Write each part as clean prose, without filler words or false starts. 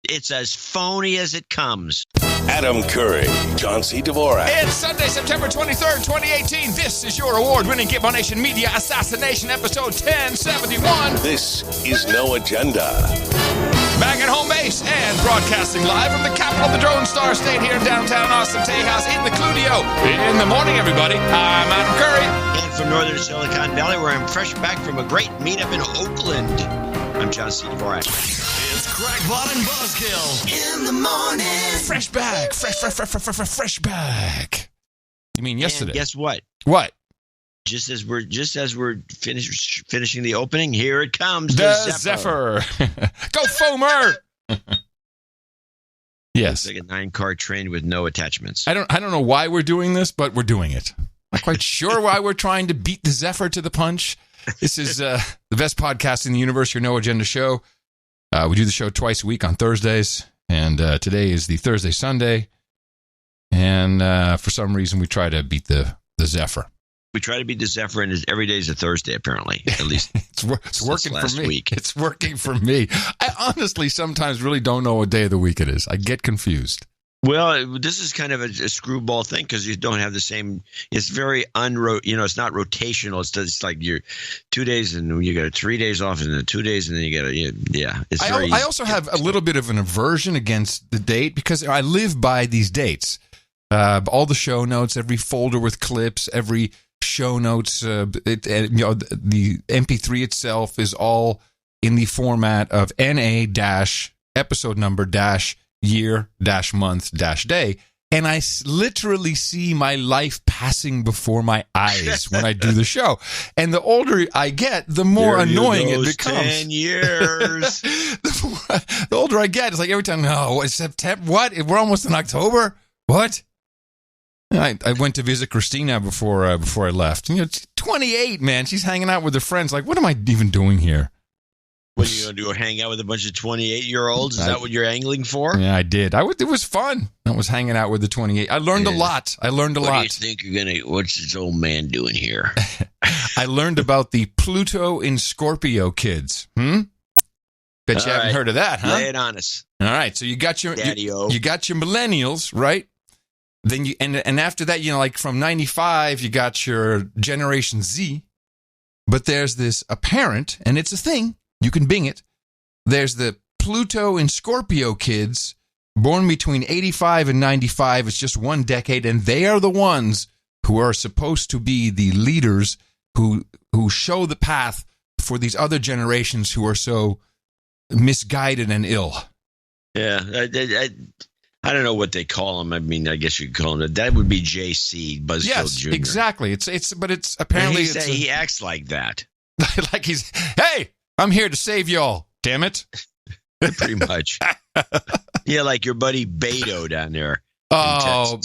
It's as phony as it comes. Adam Curry, John C. Dvorak. It's Sunday, September 23rd, 2018. This is your award-winning Gitmo Nation Media Assassination episode 1071. This is No Agenda. Back at home base and broadcasting live from the capital of the Drone Star State here in downtown Austin Tejas in the Cludio. In the morning, everybody. I'm Adam Curry. And from northern Silicon Valley, where I'm fresh back from a great meetup in Oakland, I'm John C. Dvorak. It's Crackpot and Buzzkill in the morning. Fresh back. Fresh back. You mean yesterday? And guess what? What? Just as we're finishing the opening, here it comes. The Zephyr. Go Foamer. Yes. It's like a 9-car train with no attachments. I don't know why we're doing this, but we're doing it. I'm not quite sure why we're trying to beat the Zephyr to the punch. This is the best podcast in the universe, your No Agenda show. We do the show twice a week on Thursdays, and today is the Thursday-Sunday, and for some reason we try to beat the Zephyr. We try to beat the Zephyr, and every day is a Thursday, apparently, at least. it's working for me. Week. It's working for me. I honestly sometimes really don't know what day of the week it is. I get confused. Well, this is kind of a screwball thing because you don't have the same. It's very it's not rotational. It's like you're 2 days and you got 3 days off, and then 2 days, and then you got It's I also have a little bit of an aversion against the date because I live by these dates. All the show notes, every folder with clips, every show notes, the MP3 itself is all in the format of NA-episode number -year-month-day, and I literally see my life passing before my eyes when I do the show. And the older I get, the more annoying it becomes. 10 years. The older I get, it's like every time, no, it's September. What? We're almost in October? What? I went to visit Christina before I left. It's 28, man. She's hanging out with her friends. Like, what am I even doing here? What are you going to do? Hang out with a bunch of 28-year-olds? Is that what you're angling for? Yeah, I did. It was fun. I was hanging out with the 28. I learned a lot. What do you think what's this old man doing here? I learned about the Pluto in Scorpio kids. Bet you haven't heard of that, huh? Lay it on us. All right. So you got your you got your millennials, right? Then you and after that, like from 95, you got your Generation Z. But there's this apparent, and it's a thing. You can Bing it. There's the Pluto in Scorpio kids born between 85 and 95. It's just one decade, and they are the ones who are supposed to be the leaders who show the path for these other generations who are so misguided and ill. Yeah, I don't know what they call them. I mean, I guess you could call them that. Would be JC Buzzkill Jr. Yes, exactly. But it's apparently he acts like that. Like he's, hey, I'm here to save y'all. Damn it. Pretty much. Yeah, like your buddy Beto down there. Beto.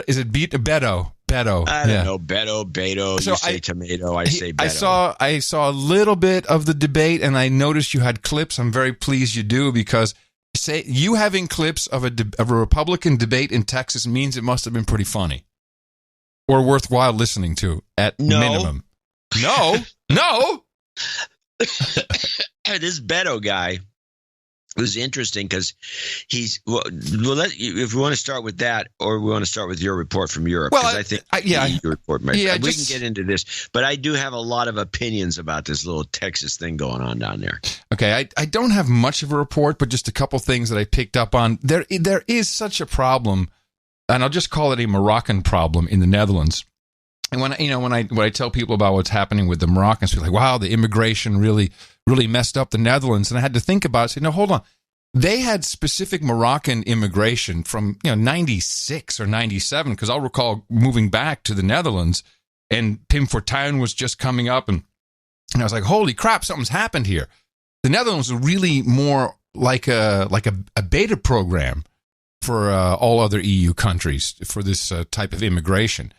Is it Beto? Beto. I don't know. Beto. So you say tomato. I say Beto. I saw a little bit of the debate, and I noticed you had clips. I'm very pleased you do, because you having clips of a Republican debate in Texas means it must have been pretty funny or worthwhile listening to at minimum. No. This Beto guy was interesting because he's if we want to start with that, or we want to start with your report from Europe, because I think your report. We can get into this, but I do have a lot of opinions about this little Texas thing going on down there. Okay, I don't have much of a report, but just a couple things that I picked up on. There is such a problem, and I'll just call it a Moroccan problem in the Netherlands. And when I tell people about what's happening with the Moroccans, people are like, wow, the immigration really messed up the Netherlands. And I had to think about it. Say, no, hold on. They had specific Moroccan immigration from 96 or 97, because I'll recall moving back to the Netherlands, and Pim Fortuyn was just coming up, and I was like, holy crap, something's happened here. The Netherlands was really more like a beta program for all other EU countries for this type of immigration.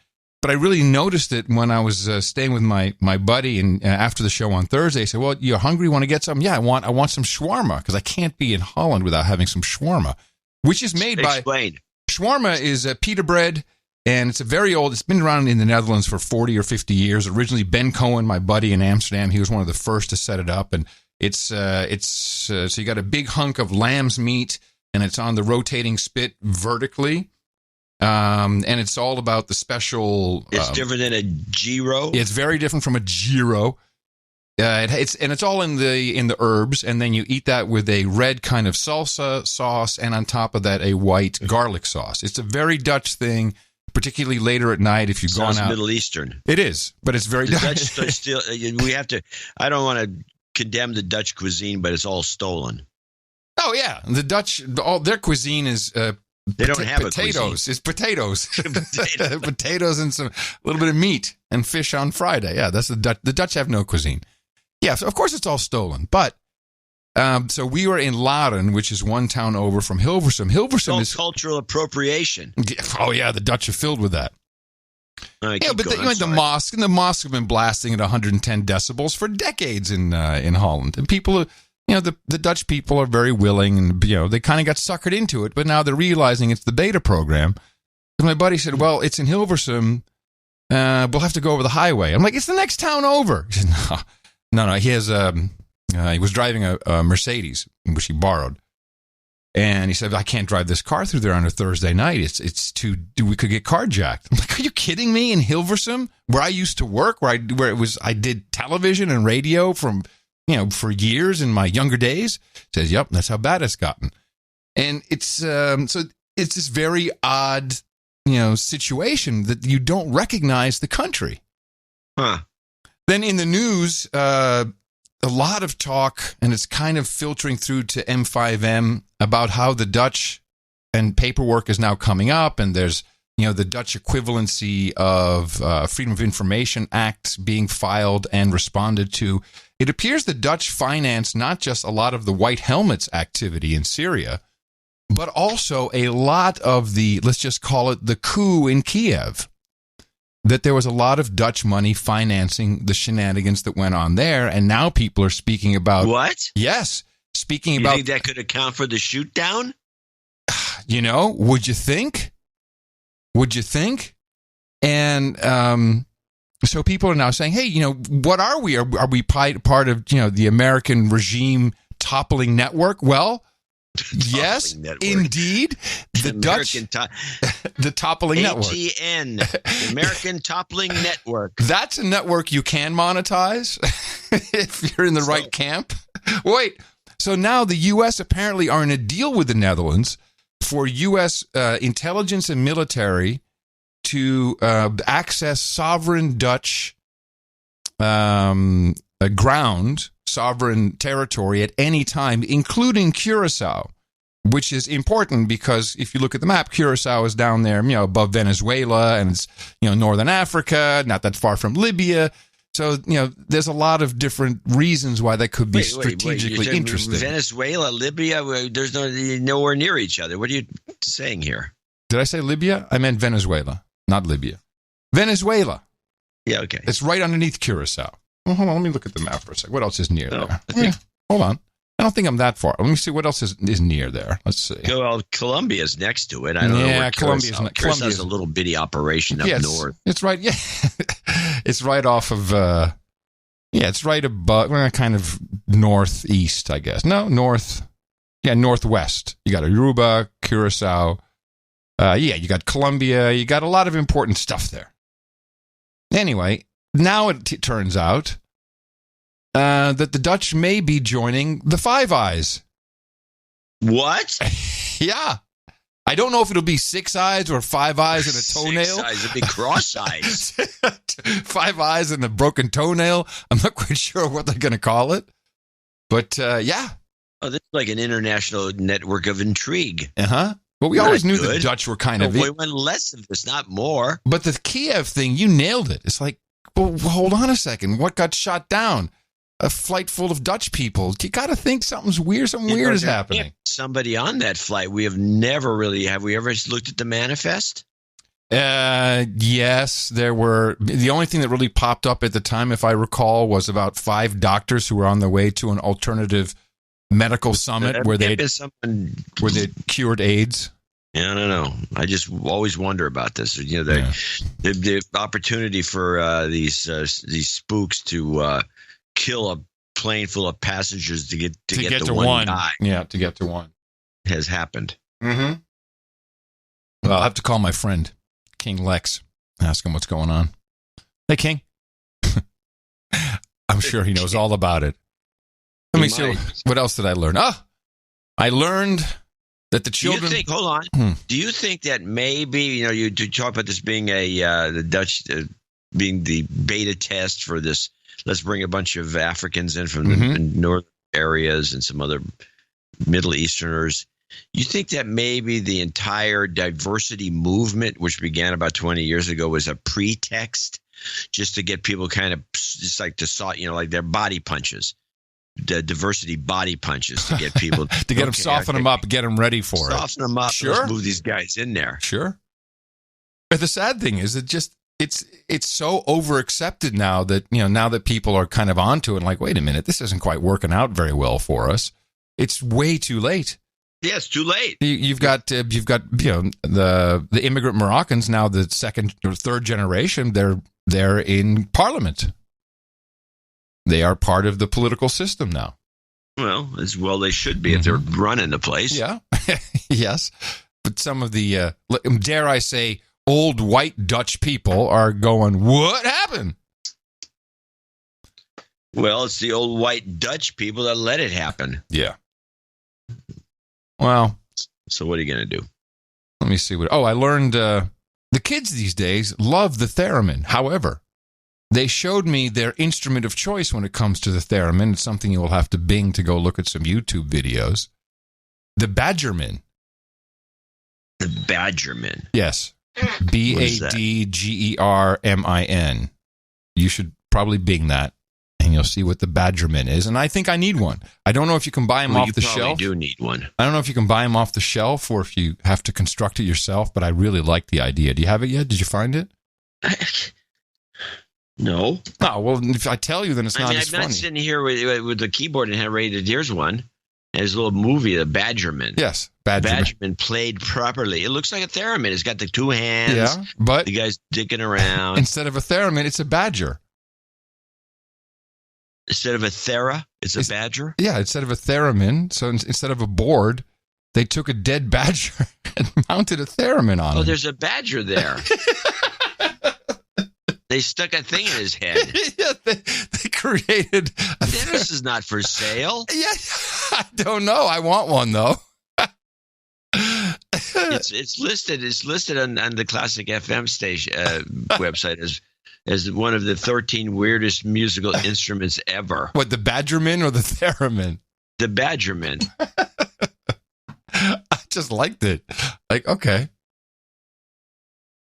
But I really noticed it when I was staying with my buddy, and after the show on Thursday, I said, well, you're hungry? Want to get some? Yeah, I want some shawarma, because I can't be in Holland without having some shawarma, which is made by... Shawarma is pita bread, and it's it's been around in the Netherlands for 40 or 50 years. Originally, Ben Cohen, my buddy in Amsterdam, he was one of the first to set it up, and So you got a big hunk of lamb's meat, and it's on the rotating spit vertically. And it's all about the special. It's different than a gyro. It's very different from a gyro. It's all in the herbs, and then you eat that with a red kind of salsa sauce, and on top of that a white garlic sauce. It's a very Dutch thing, particularly later at night if you've gone out. Middle Eastern. It is, but it's very Dutch. Still, we have to. I don't want to condemn the Dutch cuisine, but it's all stolen. Oh yeah, the Dutch, all their cuisine is. They don't have potatoes. It's potatoes, potatoes, and a little bit of meat and fish on Friday. Yeah, that's the Dutch. The Dutch have no cuisine. Yeah, so of course it's all stolen. But so we were in Laren, which is one town over from Hilversum. Hilversum is cultural appropriation. Oh yeah, the Dutch are filled with that. Right, yeah, but the mosque have been blasting at 110 decibels for decades in Holland, and people. The Dutch people are very willing, and they kind of got suckered into it, but now they're realizing it's the beta program. And my buddy said, "Well, it's in Hilversum. We'll have to go over the highway." I'm like, "It's the next town over." He said, "No. He has he was driving a Mercedes, which he borrowed, and he said, I can't drive this car through there on a Thursday night. It's too. We could get carjacked." I'm like, "Are you kidding me? In Hilversum, where I used to work, where I did television and radio from." For years in my younger days, says, "Yep, that's how bad it's gotten," and it's so it's this very odd, situation that you don't recognize the country. Huh. Then in the news, a lot of talk, and it's kind of filtering through to M5M about how the Dutch and paperwork is now coming up, and there's the Dutch equivalency of Freedom of Information Act being filed and responded to. It appears the Dutch finance not just a lot of the White Helmets activity in Syria, but also a lot of the, let's just call it the coup in Kiev. That there was a lot of Dutch money financing the shenanigans that went on there, and now people are speaking about... What? Yes. Speaking you about... think that could account for the shoot down? Would you think? Would you think? And... So people are now saying, hey, what are we? Are we part of, the American regime toppling network? Well, yes, network. Indeed. The Dutch, the toppling network. ATN, American Toppling Network. That's a network you can monetize if you're in the right camp. Wait, so now the U.S. apparently are in a deal with the Netherlands for U.S. Intelligence and military to access sovereign Dutch ground, sovereign territory at any time, including Curacao, which is important because if you look at the map, Curacao is down there, above Venezuela, and it's, northern Africa, not that far from Libya. So, there's a lot of different reasons why that could be strategically interesting. Venezuela, Libya, there's nowhere near each other. What are you saying here? Did I say Libya? I meant Venezuela. Not Libya. Venezuela. Yeah, okay. It's right underneath Curacao. Well, hold on. Let me look at the map for a second. What else is near there? Yeah, hold on. I don't think I'm that far. Let me see what else is near there. Let's see. Well, Colombia's next to it. I don't know where Colombia's a little bitty operation up north. It's right. Yeah, it's right off of. It's right above, kind of northeast, I guess. No, north. Yeah, northwest. You got Aruba, Curacao. You got Colombia. You got a lot of important stuff there. Anyway, now it turns out that the Dutch may be joining the Five Eyes. What? Yeah. I don't know if it'll be 6 eyes or 5 eyes and a toenail. 6 eyes, it'd be cross eyes. 5 eyes and a broken toenail. I'm not quite sure what they're going to call it. But, yeah. Oh, this is like an international network of intrigue. Uh-huh. Well, we always knew the Dutch were kind of... We went less of this, not more. But the Kiev thing, you nailed it. It's like, well, hold on a second. What got shot down? A flight full of Dutch people. You got to think something's weird. Something weird is happening. Somebody on that flight. We have never really... Have we ever looked at the manifest? Yes, there were... The only thing that really popped up at the time, if I recall, was about 5 doctors who were on their way to an alternative medical summit where they cured AIDS. Yeah, I don't know. I just always wonder about this. The opportunity for these spooks to kill a plane full of passengers to get to one guy. Yeah, to get to one has happened. Mm-hmm. Well, I'll have to call my friend King Lex, ask him what's going on. Hey, King. I'm sure he knows all about it. Let me see. What else did I learn? I learned that the children. Hold on. Do you think that maybe you talk about this being the Dutch being the beta test for this? Let's bring a bunch of Africans in from the northern areas and some other Middle Easterners. You think that maybe the entire diversity movement, which began about 20 years ago, was a pretext just to get people kind of just like like their body punches, the diversity body punches to get people to get them, soften them up, get them ready for it. Soften them up. Sure. Let's move these guys in there. Sure. But the sad thing is, it's so over accepted now that now that people are kind of onto it, and like, wait a minute, this isn't quite working out very well for us. It's way too late. Yeah, it's too late. You've got the immigrant Moroccans now, the second or third generation. They're in Parliament. They are part of the political system now. Well, as well they should be if they're running the place. Yeah, yes. But some of the dare I say old white Dutch people are going, what happened? Well, it's the old white Dutch people that let it happen. Yeah. Well, so what are you going to do? Let me see I learned the kids these days love the theremin. However, they showed me their instrument of choice when it comes to the theremin. It's something you will have to Bing to go look at some YouTube videos. The Badgerman. The Badgerman. Yes. Badgermin. You should probably Bing that. And you'll see what the Badgerman is. And I think I need one. I don't know if you can buy them off the shelf. You do need one. I don't know if you can buy them off the shelf or if you have to construct it yourself, but I really like the idea. Do you have it yet? Did you find it? No. Oh, well, if I tell you, then it's not as funny. I'm not sitting here with the keyboard and have rated. Here's one. There's a little movie, The Badgerman. Yes, Badgerman played properly. It looks like a theremin. It's got the two hands. Yeah, but the guy's dicking around. Instead of a theremin, it's a badger. Instead of a it's a badger? Yeah, instead of a theremin, so instead of a board, they took a dead badger and mounted a theremin on it. Oh, there's a badger there. They stuck a thing in his head. Yeah, they created this is not for sale. Yeah, I don't know. I want one, though. It's listed on the Classic FM station website as one of the 13 weirdest musical instruments ever. What, the Badgerman or the theremin? The Badgerman. I just liked it. Like, okay.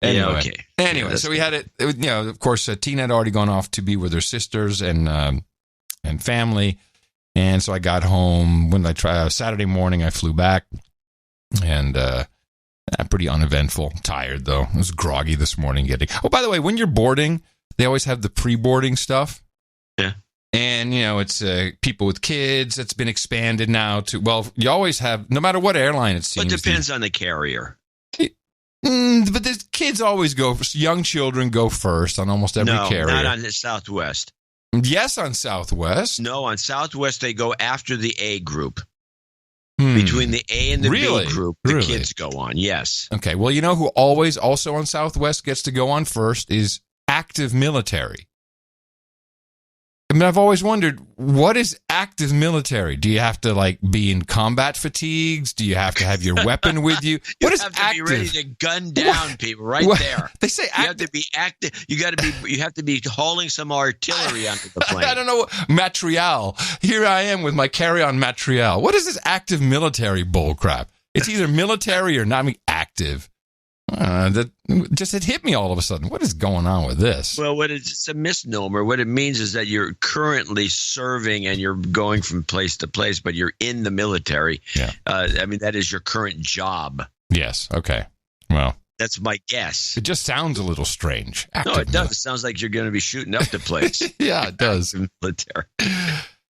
Anyway, yeah, okay. Anyway, so we had it. Of course, Tina had already gone off to be with her sisters and family, and so I got home. When I Saturday morning, I flew back, and pretty uneventful. Tired though. I was groggy this morning. Oh, by the way, when you're boarding, they always have the pre-boarding stuff. Yeah. And, it's people with kids. It's been expanded now to, well, you always have, no matter what airline it seems. It depends on the carrier. But the kids always go, young children go first on almost every carrier. No, not on the Southwest. Yes, on Southwest. No, on Southwest, they go after the A group. Between the A and the B group, the kids go on, yes. Okay, well, who always also on Southwest gets to go on first is active military. I mean, I've always wondered, what is active military? Do you have to, be in combat fatigues? Do you have to have your weapon with you? What is active? You have to be ready to gun down people there. They say active. You have to be active. You have to be hauling some artillery onto the plane. I don't know. Material. Here I am with my carry-on material. What is this active military bullcrap? It's either military or not active. That just it hit me all of a sudden. What is going on with this? Well, it's a misnomer. What it means is that you're currently serving and you're going from place to place, but you're in the military. Yeah. That is your current job. Yes. Okay. Well, that's my guess. It just sounds a little strange. No, it does. It sounds like you're going to be shooting up the place. Yeah, it does. Military.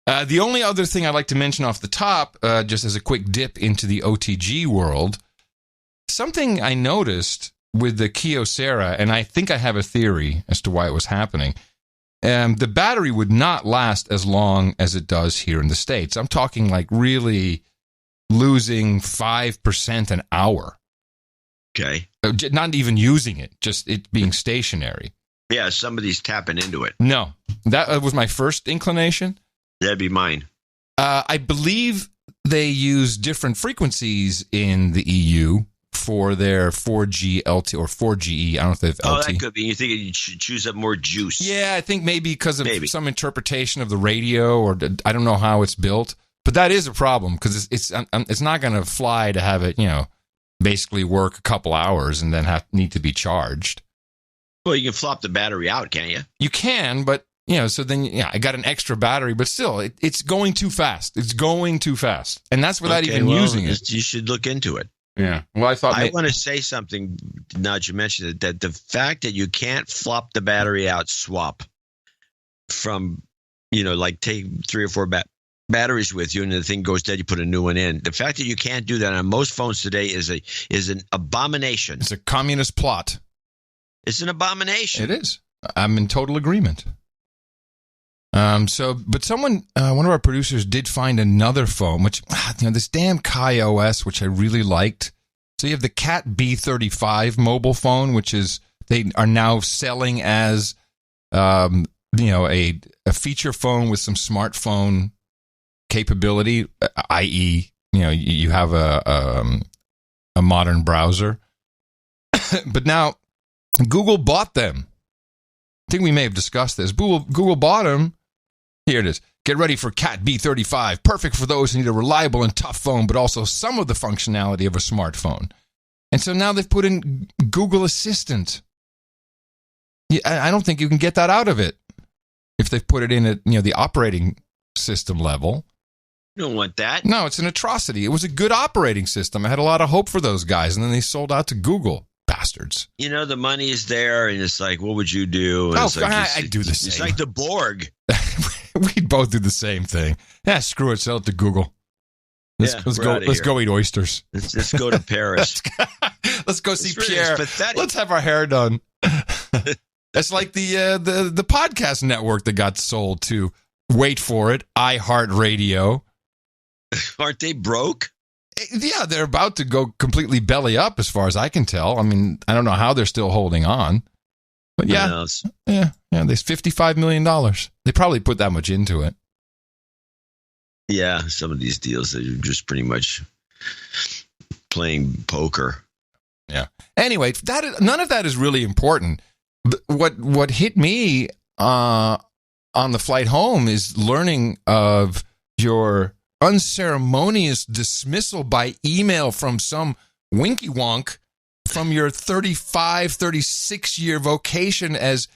The only other thing I'd like to mention off the top, just as a quick dip into the OTG world, something I noticed with the Kyocera, and I think I have a theory as to why it was happening. the battery would not last as long as it does here in the States. I'm talking like really losing 5% an hour. Okay. Not even using it, just it being stationary. Yeah, somebody's tapping into it. No, that was my first inclination. That'd be mine. I believe they use different frequencies in the EU for their 4G LTE or 4GE. I don't know if they have LTE. Oh, that could be. You think you should choose up more juice? Yeah, I think maybe because of some interpretation of the radio, or I don't know how it's built. But that is a problem because it's not going to fly to have it, basically work a couple hours and then need to be charged. Well, you can flop the battery out, can't you? You can, but so then I got an extra battery, but still, it's going too fast. It's going too fast, and that's without even using it. You should look into it. Yeah. Well, I want to say something. Now that you mentioned it, that the fact that you can't flop the battery out, swap from, like take 3 or 4 batteries with you, and the thing goes dead, you put a new one in. The fact that you can't do that on most phones today is an abomination. It's a communist plot. It's an abomination. It is. I'm in total agreement. But someone, one of our producers did find another phone, which, this damn Kai OS, which I really liked. So you have the Cat B35 mobile phone, which they are now selling as, a feature phone with some smartphone capability, i.e., you have a modern browser. But now Google bought them. I think we may have discussed this. Google bought them. Here it is. Get ready for Cat B35. Perfect for those who need a reliable and tough phone, but also some of the functionality of a smartphone. And so now they've put in Google Assistant. I don't think you can get that out of it if they've put it in at the operating system level. You don't want that. No, it's an atrocity. It was a good operating system. I had a lot of hope for those guys, and then they sold out to Google. Bastards. The money is there, and it's like, what would you do? And I'd do the same. It's like the Borg. We'd both do the same thing. Yeah, screw it. Sell it to Google. Let's go eat oysters. Let's go to Paris. Let's go see Pierre. Let's have our hair done. That's like the podcast network that got sold to, wait for it, iHeartRadio. Aren't they broke? Yeah, they're about to go completely belly up, as far as I can tell. I mean, I don't know how they're still holding on. But yeah, there's $55 million. They probably put that much into it. Yeah, some of these deals are just pretty much playing poker. Yeah. Anyway, none of that is really important. What hit me on the flight home is learning of your unceremonious dismissal by email from some winky wonk from your 36-year vocation as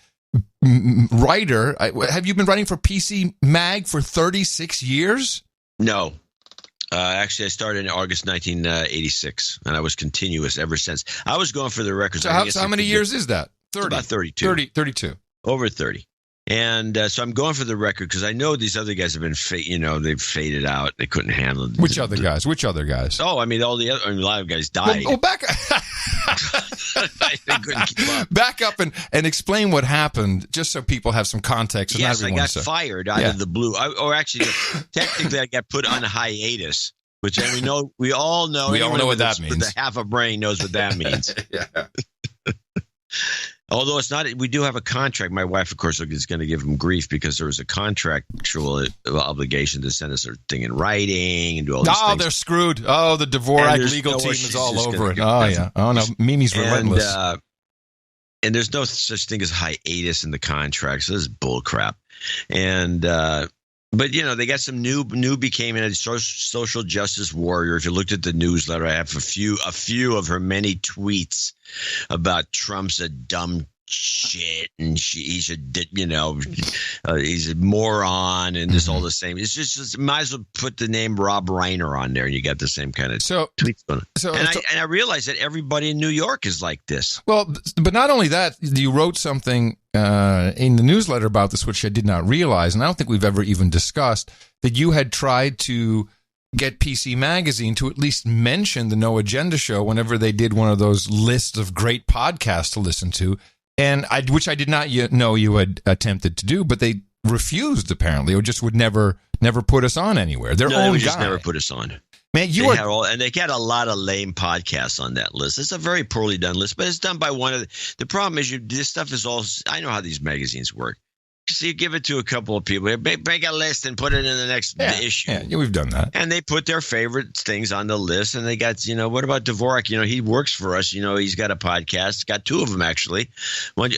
writer. Have you been writing for PC Mag for 36 years? No. Actually, I started in August 1986, and I was continuous ever since. I was going for the records. So how many years is that? 30. About 32. 32. Over 30. And so I'm going for the record because I know these other guys have been, they've faded out. They couldn't handle it. Which other guys? Oh, I mean, a lot of guys died. Well, back back up and explain what happened, just so people have some context. Yes, I got fired out of the blue. Technically, I got put on hiatus, which we all know. We all know what that means. The half a brain knows what that means. Yeah. Although it's not, we do have a contract. My wife, of course, is going to give him grief because there was a contractual obligation to send us a thing in writing and do all these things. Oh, they're screwed. Oh, the Dvorak legal team is all over it. Oh, yeah. Oh, no. Mimi's relentless. And there's no such thing as hiatus in the contract. So this is bull crap. But, they got some newbie came in, a social justice warrior. If you looked at the newsletter, I have a few of her many tweets about Trump's a dumb shit and he's a moron and just all the same. It's just might as well put the name Rob Reiner on there and you got the same kind of tweets going on. And I realize that everybody in New York is like this. Well, but not only that, you wrote something in the newsletter about this, which I did not realize, and I don't think we've ever even discussed, that you had tried to get PC Magazine to at least mention the No Agenda Show whenever they did one of those lists of great podcasts to listen to. and which I did not know you had attempted to do, but they refused apparently, or just would never put us on anywhere. Their own they guy just never put us on. Man, and they got a lot of lame podcasts on that list. It's a very poorly done list, but it's done by one of the problem is this stuff is all. I know how these magazines work. So you give it to a couple of people, make a list and put it in the next issue. Yeah, we've done that. And they put their favorite things on the list. And they got, what about Dvorak? He works for us. He's got a podcast. Got 2 of them, actually. We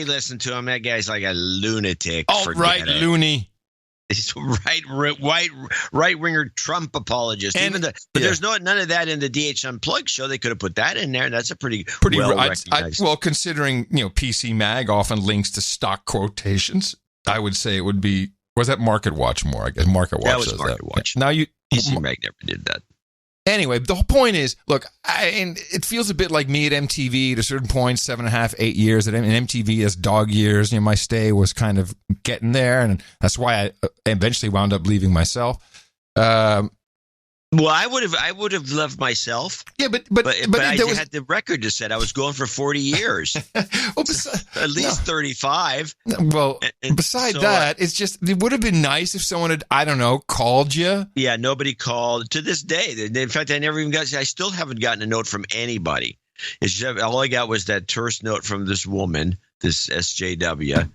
listen to him. That guy's like a lunatic. Oh, right, loony. He's right-winger Trump apologist. But there's none of that in the DH Unplugged show. They could have put that in there. That's a pretty well recognized. Well, considering PC Mag often links to stock quotations, I would say it would be. Was that Market Watch more? I guess Market Watch. That was Market Watch. Now PC Mag never did that. Anyway, the whole point is, look, and it feels a bit like me at MTV at a certain point, 7.5, 8 years at MTV as dog years. My stay was kind of getting there, and that's why I eventually wound up leaving myself. Well, I would have left myself. Yeah, but I had the record to set. I was going for 40 years. At least 35. Well, besides that, it's just it would have been nice if someone had, I don't know, called you. Yeah, nobody called to this day. In fact, I still haven't gotten a note from anybody. It's just, all I got was that terse note from this woman, this SJW.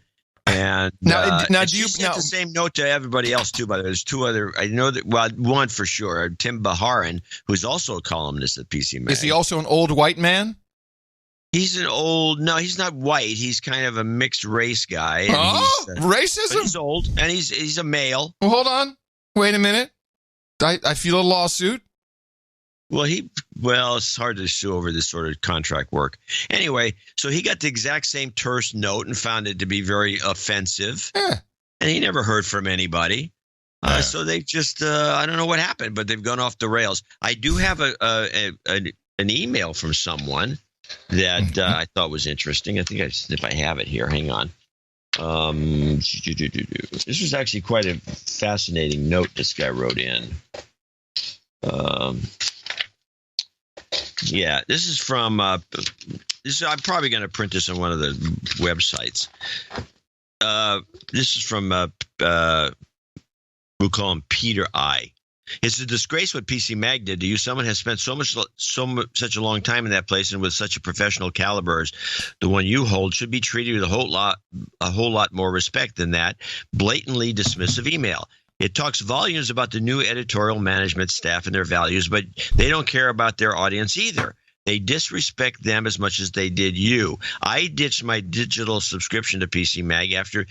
And now do you sent the same note to everybody else too? By the way, there's 2 other. I know that. Well, one for sure, Tim Baharin, who's also a columnist at PC Mag. Is he also an old white man? He's no, he's not white. He's kind of a mixed race guy. Racism. He's old and he's a male. Well, hold on. Wait a minute. I feel a lawsuit. Well, it's hard to sue over this sort of contract work. Anyway, so he got the exact same terse note and found it to be very offensive. Yeah. And he never heard from anybody. So they just, I don't know what happened, but they've gone off the rails. I do have an email from someone that I thought was interesting. I think if I have it here, hang on. This was actually quite a fascinating note this guy wrote in. Yeah, this is from. I'm probably going to print this on one of the websites. This is from. We'll call him Peter I. It's a disgrace what PC Mag did to you. Someone has spent such a long time in that place, and with such a professional caliber as the one you hold, should be treated with a whole lot more respect than that blatantly dismissive email. It talks volumes about the new editorial management staff and their values, but they don't care about their audience either. They disrespect them as much as they did you. I ditched my digital subscription to PC Mag after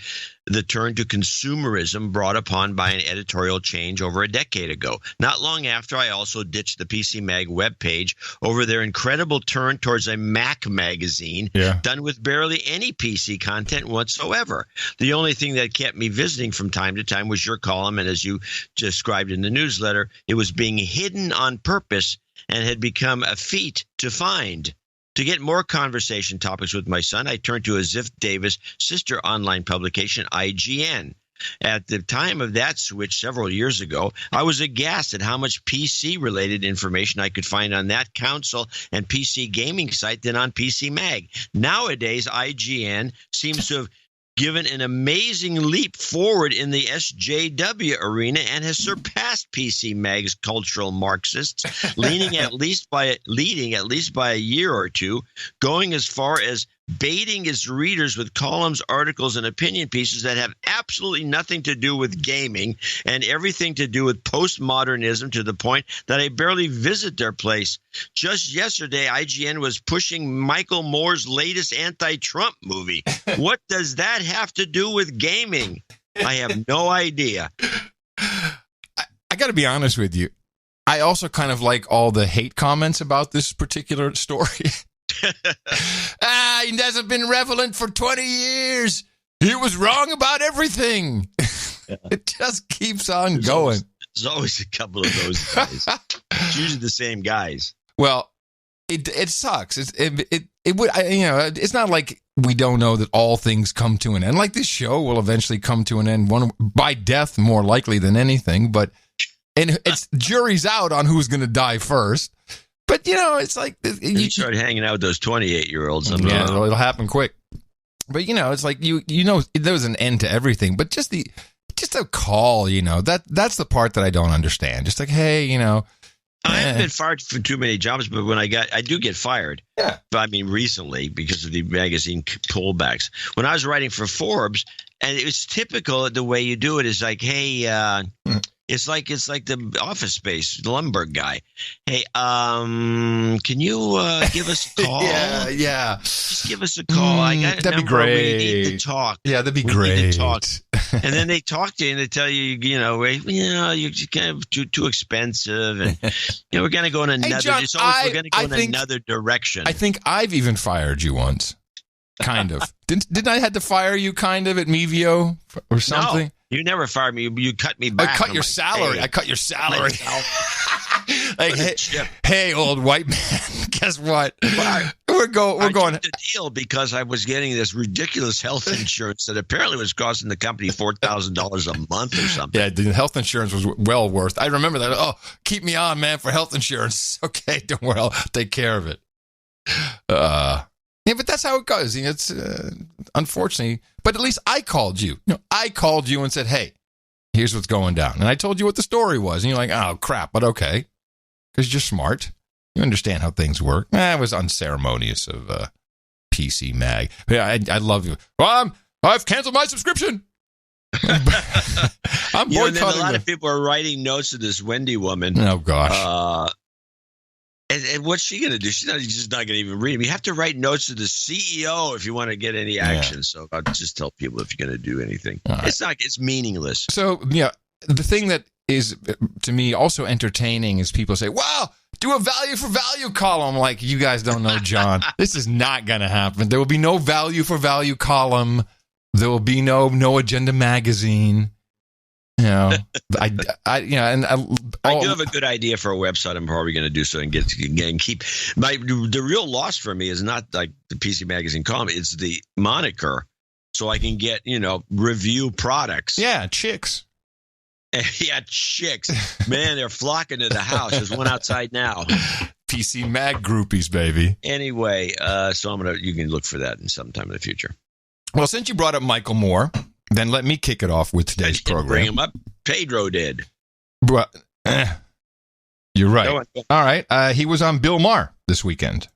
the turn to consumerism brought upon by an editorial change over a decade ago. Not long after, I also ditched the PC Mag webpage over their incredible turn towards a Mac magazine done with barely any PC content whatsoever. The only thing that kept me visiting from time to time was your column, and as you described in the newsletter, it was being hidden on purpose and had become a feat to find. To get more conversation topics with my son, I turned to a Ziff Davis sister online publication, IGN. At the time of that switch several years ago, I was aghast at how much PC-related information I could find on that console and PC gaming site than on PC Mag. Nowadays, IGN seems to have given an amazing leap forward in the SJW arena and has surpassed PC Mag's cultural Marxists, leading at least by a year or two, going as far as baiting its readers with columns, articles, and opinion pieces that have absolutely nothing to do with gaming and everything to do with postmodernism, to the point that I barely visit their place. Just yesterday, IGN was pushing Michael Moore's latest anti-Trump movie. What does that have to do with gaming? I have no idea. I got to be honest with you. I also kind of like all the hate comments about this particular story. He hasn't been relevant for 20 years. He was wrong about everything. It just keeps on going. There's always a couple of those guys. It's usually the same guys. Well, it sucks. It's not like we don't know that all things come to an end. Like this show will eventually come to an end, one by death more likely than anything. But it's jury's out on who's going to die first. But, it's like... You start hanging out with those 28-years. Yeah, it'll happen quick. But, it's like, there was an end to everything. But just a call, that's the part that I don't understand. Just like, hey, I haven't been fired for too many jobs, but when I do get fired. Yeah. But I mean, recently because of the magazine pullbacks. When I was writing for Forbes, and it was typical, the way you do it is like, hey, it's like the Office Space, the Lumberg guy. Hey, can you give us a call? Yeah. Just give us a call. I got that'd be great. We need to talk. Yeah, that'd be great. Need to talk. And then they talk to you and they tell you, you're kind of too expensive, and we're going to go in another. John, we're going to go in another direction. I think I've even fired you once, kind of. Didn't I had to fire you kind of at Mevio or something? No, you never fired me. You cut me back. I cut your salary. I cut your salary. Like, hey, old white man, guess what? We're going. The deal because I was getting this ridiculous health insurance that apparently was costing the company $4,000 a month or something. Yeah, the health insurance was well worth. I remember that. Oh, keep me on, man, for health insurance. Okay, don't worry, I'll take care of it. Yeah, but that's how it goes. It's unfortunately, but at least I called you. I called you and said, "Hey, here's what's going down," and I told you what the story was, and you're like, "Oh crap," but okay, because you're smart. You understand how things work. It was unceremonious of PC Mag. Yeah, I love you. Well, I've canceled my subscription. I'm boycotting. A lot of people are writing notes to this Wendy woman. Oh gosh. And what's she going to do? She's just not going to even read them. You have to write notes to the CEO if you want to get any action. Yeah. So I'll just tell people if you're going to do anything. Right. It's meaningless. So, the thing that is, to me, also entertaining is people say, wow, do a value for value column. Like, you guys don't know, John. This is not going to happen. There will be no value for value column. There will be no Agenda magazine. I do have a good idea for a website. I'm probably going to do so and keep the real loss for me is not like the PC Magazine column. It's the moniker, so I can get review products. Yeah, chicks. Yeah, chicks. Man, they're flocking to the house. There's one outside now. PC Mag groupies, baby. Anyway, so you can look for that in sometime in the future. Well, since you brought up Michael Moore, then let me kick it off with today's program. Bring him up. Pedro did. But, you're right. All right. He was on Bill Maher this weekend.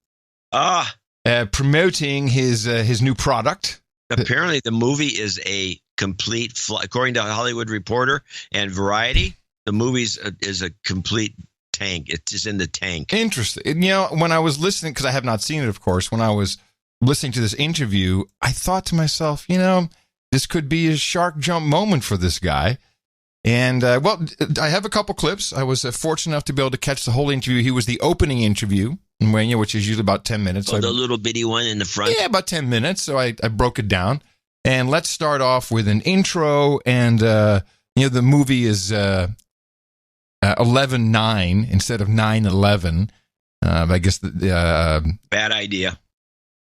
Promoting his new product. Apparently, the movie is a complete, according to Hollywood Reporter and Variety, the movie is a complete tank. It's just in the tank. Interesting. When I was listening, because I have not seen it, of course, when I was listening to this interview, I thought to myself, this could be a shark jump moment for this guy. And, I have a couple clips. I was fortunate enough to be able to catch the whole interview. He was the opening interview, which is usually about 10 minutes. The little bitty one in the front? Yeah, about 10 minutes. So I broke it down. And let's start off with an intro. And, the movie is 11/9 instead of 9/11. I guess bad idea.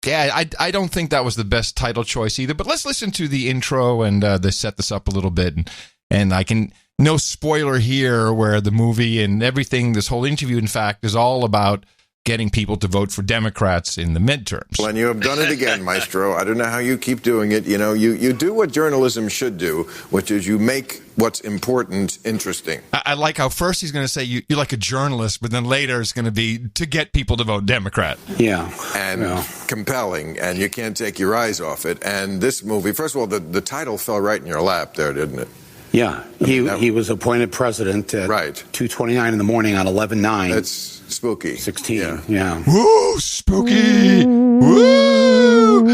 Yeah, I don't think that was the best title choice either. But let's listen to the intro and they set this up a little bit. And I can, no spoiler here, where the movie and everything, this whole interview, in fact, is all about getting people to vote for Democrats in the midterms. Well, and you have done it again, Maestro. I don't know how you keep doing it. You do what journalism should do, which is you make what's important interesting. I like how first he's going to say you're like a journalist, but then later it's going to be to get people to vote Democrat. Yeah. And compelling, and you can't take your eyes off it. And this movie, first of all, the title fell right in your lap there, didn't it? Yeah. He was appointed president at 2:29 in the morning on 11/9. That's spooky. 16. Yeah. Woo, spooky. Woo.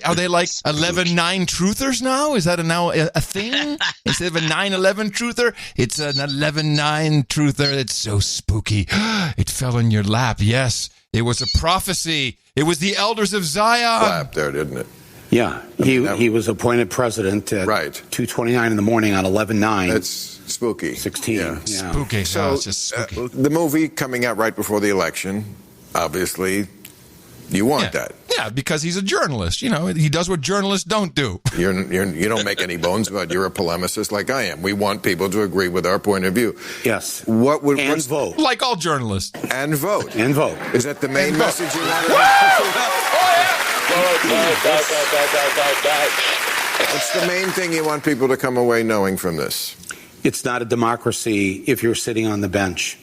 Are they like 11/9 truthers now? Is that now a thing? Instead of a 9/11 truther, it's an 11/9 truther. It's so spooky. It fell in your lap. Yes, it was a prophecy. It was the elders of Zion. Lap there, didn't it? Yeah, he was appointed president at 2:29 in the morning on 11/9. That's spooky. 16. Yeah. Spooky. So it's just spooky. The movie coming out right before the election, obviously, you want that. Yeah, because he's a journalist. He does what journalists don't do. You don't make any bones about it. You're a polemicist like I am. We want people to agree with our point of view. Yes. Vote. Like all journalists. And vote. And vote. Is that the main message you want to What's the main thing you want people to come away knowing from this? It's not a democracy if you're sitting on the bench.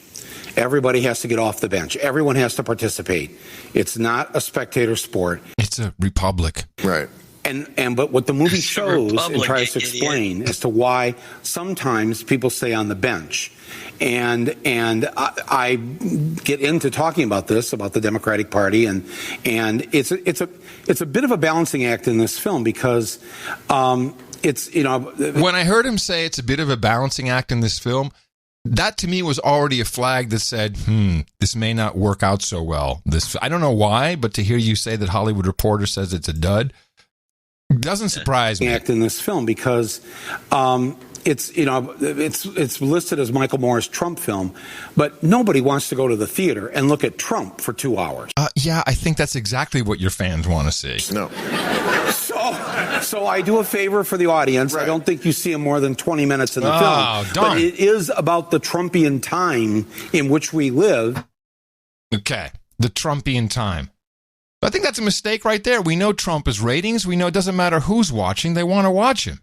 Everybody has to get off the bench. Everyone has to participate. It's not a spectator sport. It's a republic. Right. But what the movie shows and tries to explain as to why sometimes people stay on the bench. And I get into talking about this, about the Democratic Party, and it's a bit of a balancing act in this film because it's, you know, when I heard him say it's a bit of a balancing act in this film, that to me was already a flag that said, this may not work out so well. I don't know why, but to hear you say that Hollywood Reporter says it's a dud doesn't surprise me. Act in this film because it's, you know, it's listed as Michael Moore's Trump film, but nobody wants to go to the theater and look at Trump for 2 hours. Yeah, I think that's exactly what your fans want to see. No. So I do a favor for the audience. Right. I don't think you see him more than 20 minutes in the film. But it is about the Trumpian time in which we live. Okay, the Trumpian time. I think that's a mistake right there. We know Trump is ratings. We know it doesn't matter who's watching. They want to watch him.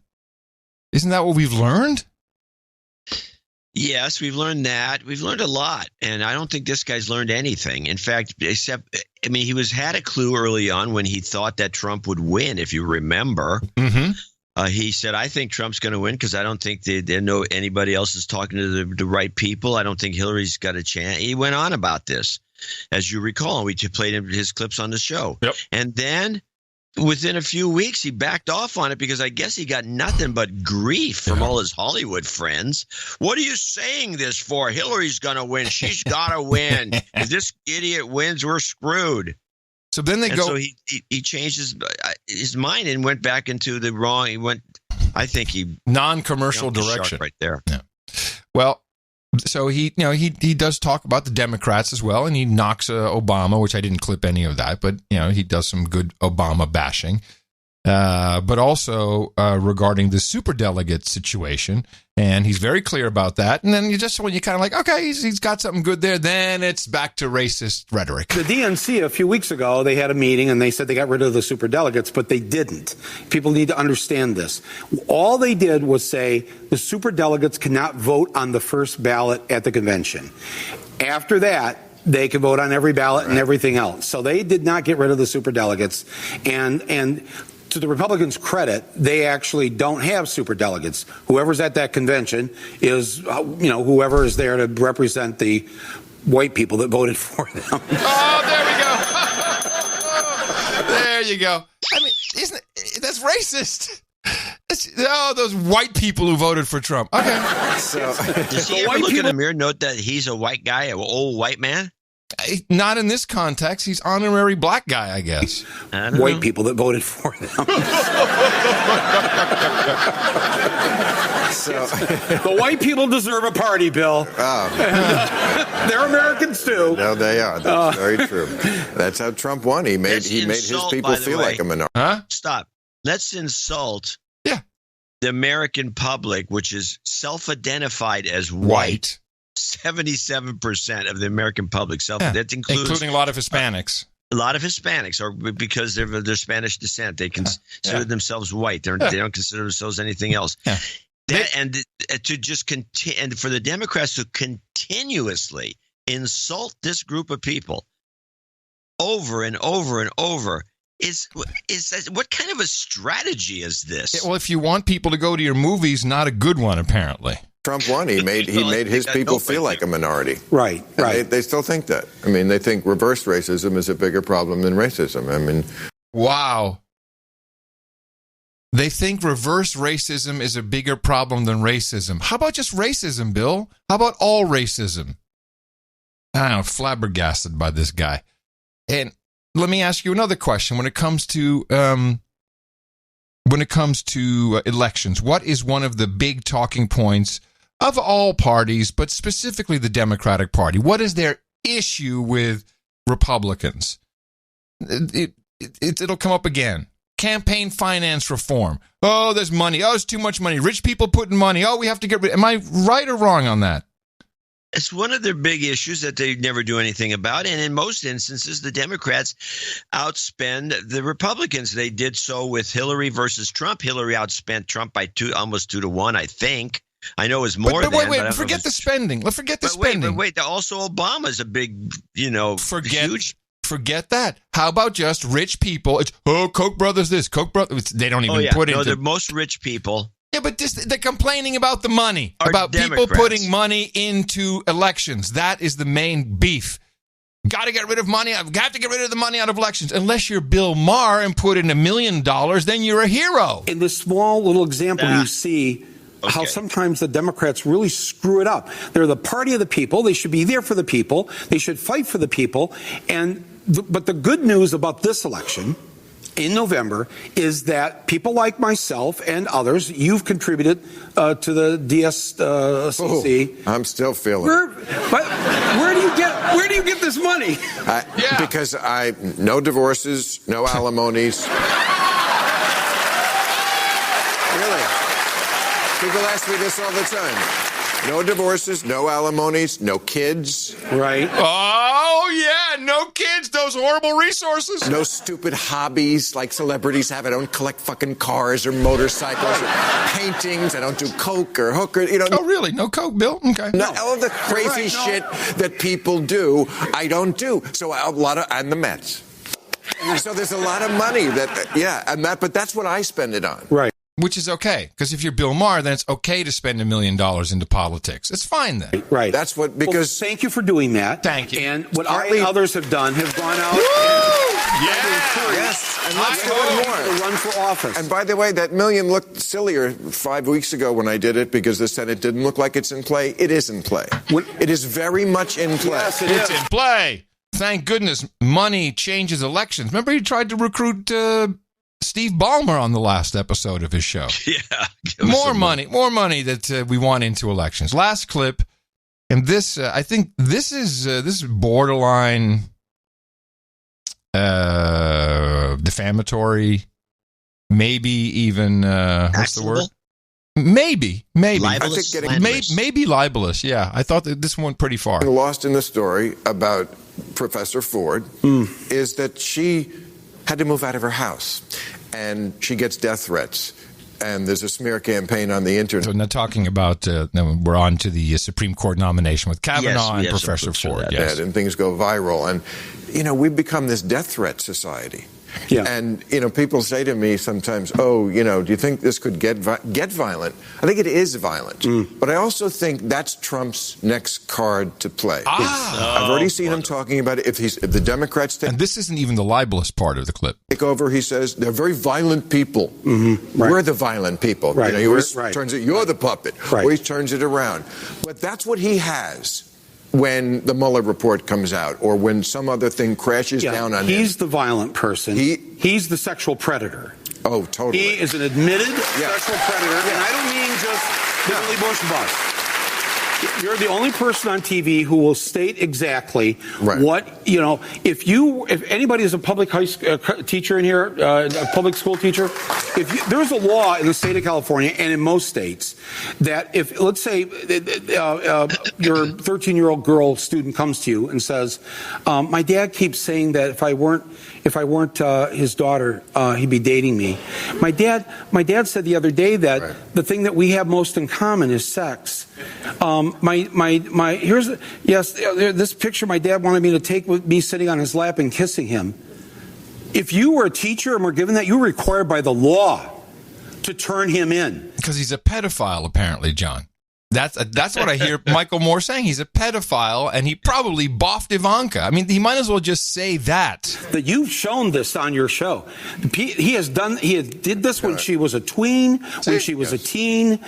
Isn't that what we've learned? Yes, we've learned that. We've learned a lot. And I don't think this guy's learned anything. In fact, he had a clue early on when he thought that Trump would win, if you remember. Mm-hmm. He said, I think Trump's going to win because I don't think they know anybody else is talking to the right people. I don't think Hillary's got a chance. He went on about this, as you recall. We played his clips on the show. Yep. And then within a few weeks, he backed off on it because I guess he got nothing but grief from all his Hollywood friends. What are you saying this for? Hillary's going to win. She's got to win. If this idiot wins, we're screwed. So then So he changed his mind and went back into the wrong. He went, I think he non-commercial direction right there. Yeah. Well, so he does talk about the Democrats as well, and he knocks Obama, which I didn't clip any of that, but he does some good Obama bashing. But also regarding the superdelegate situation, and he's very clear about that. And then when you kind of like, okay, he's got something good there, then it's back to racist rhetoric. The DNC a few weeks ago, they had a meeting and they said they got rid of the superdelegates, but they didn't. People need to understand this. All they did was say the superdelegates cannot vote on the first ballot at the convention. After that, they can vote on every ballot and everything else. So they did not get rid of the superdelegates. And to the Republicans' credit, they actually don't have superdelegates. Whoever's at that convention is, whoever is there to represent the white people that voted for them. Oh, there we go. There you go. I mean, that's racist? Those white people who voted for Trump. Okay. So, does he ever look in the mirror, note that he's a white guy, an old white man? Not in this context. He's honorary black guy, I guess. White people that voted for them. The white people deserve a party, Bill. They're Americans too. No, they are. That's very true. That's how Trump won. He made his people feel like a minority. Huh? Stop. Let's insult the American public, which is self-identified as white. 77% of the American public that includes including a lot of Hispanics. A lot of Hispanics, or because they're Spanish descent, they consider themselves white. They don't consider themselves anything else. Yeah. And for the Democrats to continuously insult this group of people over and over and over is what kind of a strategy is this? Yeah, well, if you want people to go to your movies, not a good one, apparently. Trump won. He made his people feel like a minority. Right. They still think that. I mean, they think reverse racism is a bigger problem than racism. I mean, wow. They think reverse racism is a bigger problem than racism. How about just racism, Bill? How about all racism? I don't know, flabbergasted by this guy. And let me ask you another question. When it comes to elections, what is one of the big talking points of all parties, but specifically the Democratic Party? What is their issue with Republicans? It'll come up again. Campaign finance reform. Oh, there's money. Oh, it's too much money. Rich people putting money. Oh, we have to get rid. Am I right or wrong on that? It's one of their big issues that they never do anything about. And in most instances, the Democrats outspend the Republicans. They did so with Hillary versus Trump. Hillary outspent Trump by almost 2-1, I think. I know it was more than. Wait, forget the spending. Let's forget the spending. Wait. Also, Obama's a big, huge. Forget that. How about just rich people? It's, Koch brothers this, Koch brothers. They don't even put into. No, the most rich people. Yeah, but they're complaining about the money, about Democrats. people putting money into elections. That is the main beef. Got to get rid of money. I've got to get rid of the money out of elections. Unless you're Bill Maher and put in $1 million, then you're a hero. In this small little example, you see how sometimes the Democrats really screw it up. They're the party of the people. They should be there for the people. They should fight for the people. But the good news about this election in November is that people like myself and others, you've contributed to the DSCC. I'm still feeling it. But where do you get this money? Because no divorces, no alimonies. Really. People ask me this all the time. No divorces, no alimonies, no kids. Right. Oh, yeah, no kids, those horrible resources. No stupid hobbies like celebrities have. I don't collect fucking cars or motorcycles or paintings. I don't do coke or hooker. Oh, really? No coke, Bill? Okay. No, all of the crazy shit that people do, I don't do. So and the Mets. So there's a lot of money but that's what I spend it on. Right. Which is okay, because if you're Bill Maher, then it's okay to spend $1 million into politics. It's fine then. Right. That's what, because... Well, thank you for doing that. Thank you. And what I and others have done have gone out Yes, and let's do it more. To run for office. And by the way, that million looked sillier 5 weeks ago when I did it because the Senate didn't look like it's in play. It is in play. It is very much in play. Yes, it's in play. Thank goodness money changes elections. Remember he tried to recruit... Steve Ballmer on the last episode of his show. Yeah. More money that we want into elections. Last clip, and this, I think this is borderline defamatory, maybe even, what's the word? Maybe. Libelous? I think maybe libelous, yeah. I thought that this one went pretty far. Lost in the story about Professor Ford is that she had to move out of her house, and she gets death threats, and there's a smear campaign on the internet. So now talking about, we're on to the Supreme Court nomination with Kavanaugh and Professor Ford. Yes. And things go viral, and we've become this death threat society. Yeah. And, people say to me sometimes, do you think this could get violent? I think it is violent. But I also think that's Trump's next card to play. I've already seen him talking about it. If the Democrats take... And this isn't even the libelous part of the clip. Take over, he says, they're very violent people. Mm-hmm. Right. We're the violent people. Right. He always turns it, you're the puppet. Right. Always turns it around. But that's what he has when the Mueller report comes out or when some other thing crashes down on him. He's the violent person. He's the sexual predator. Oh, totally. He is an admitted sexual predator, and I don't mean just the Billy Bush bus. You're the only person on TV who will state exactly what, if anybody is a public high school teacher in here, a public school teacher, there's a law in the state of California and in most states that if, let's say, your 13-year-old girl student comes to you and says, my dad keeps saying that if I weren't his daughter, he'd be dating me. My dad said the other day that the thing that we have most in common is sex. This picture my dad wanted me to take with me sitting on his lap and kissing him. If you were a teacher and were given that, you were required by the law to turn him in. Because he's a pedophile, apparently, John. That's what I hear Michael Moore saying. He's a pedophile, and he probably boffed Ivanka. I mean, he might as well just say that. That you've shown this on your show. He did this when she was a tween, when she was a teen,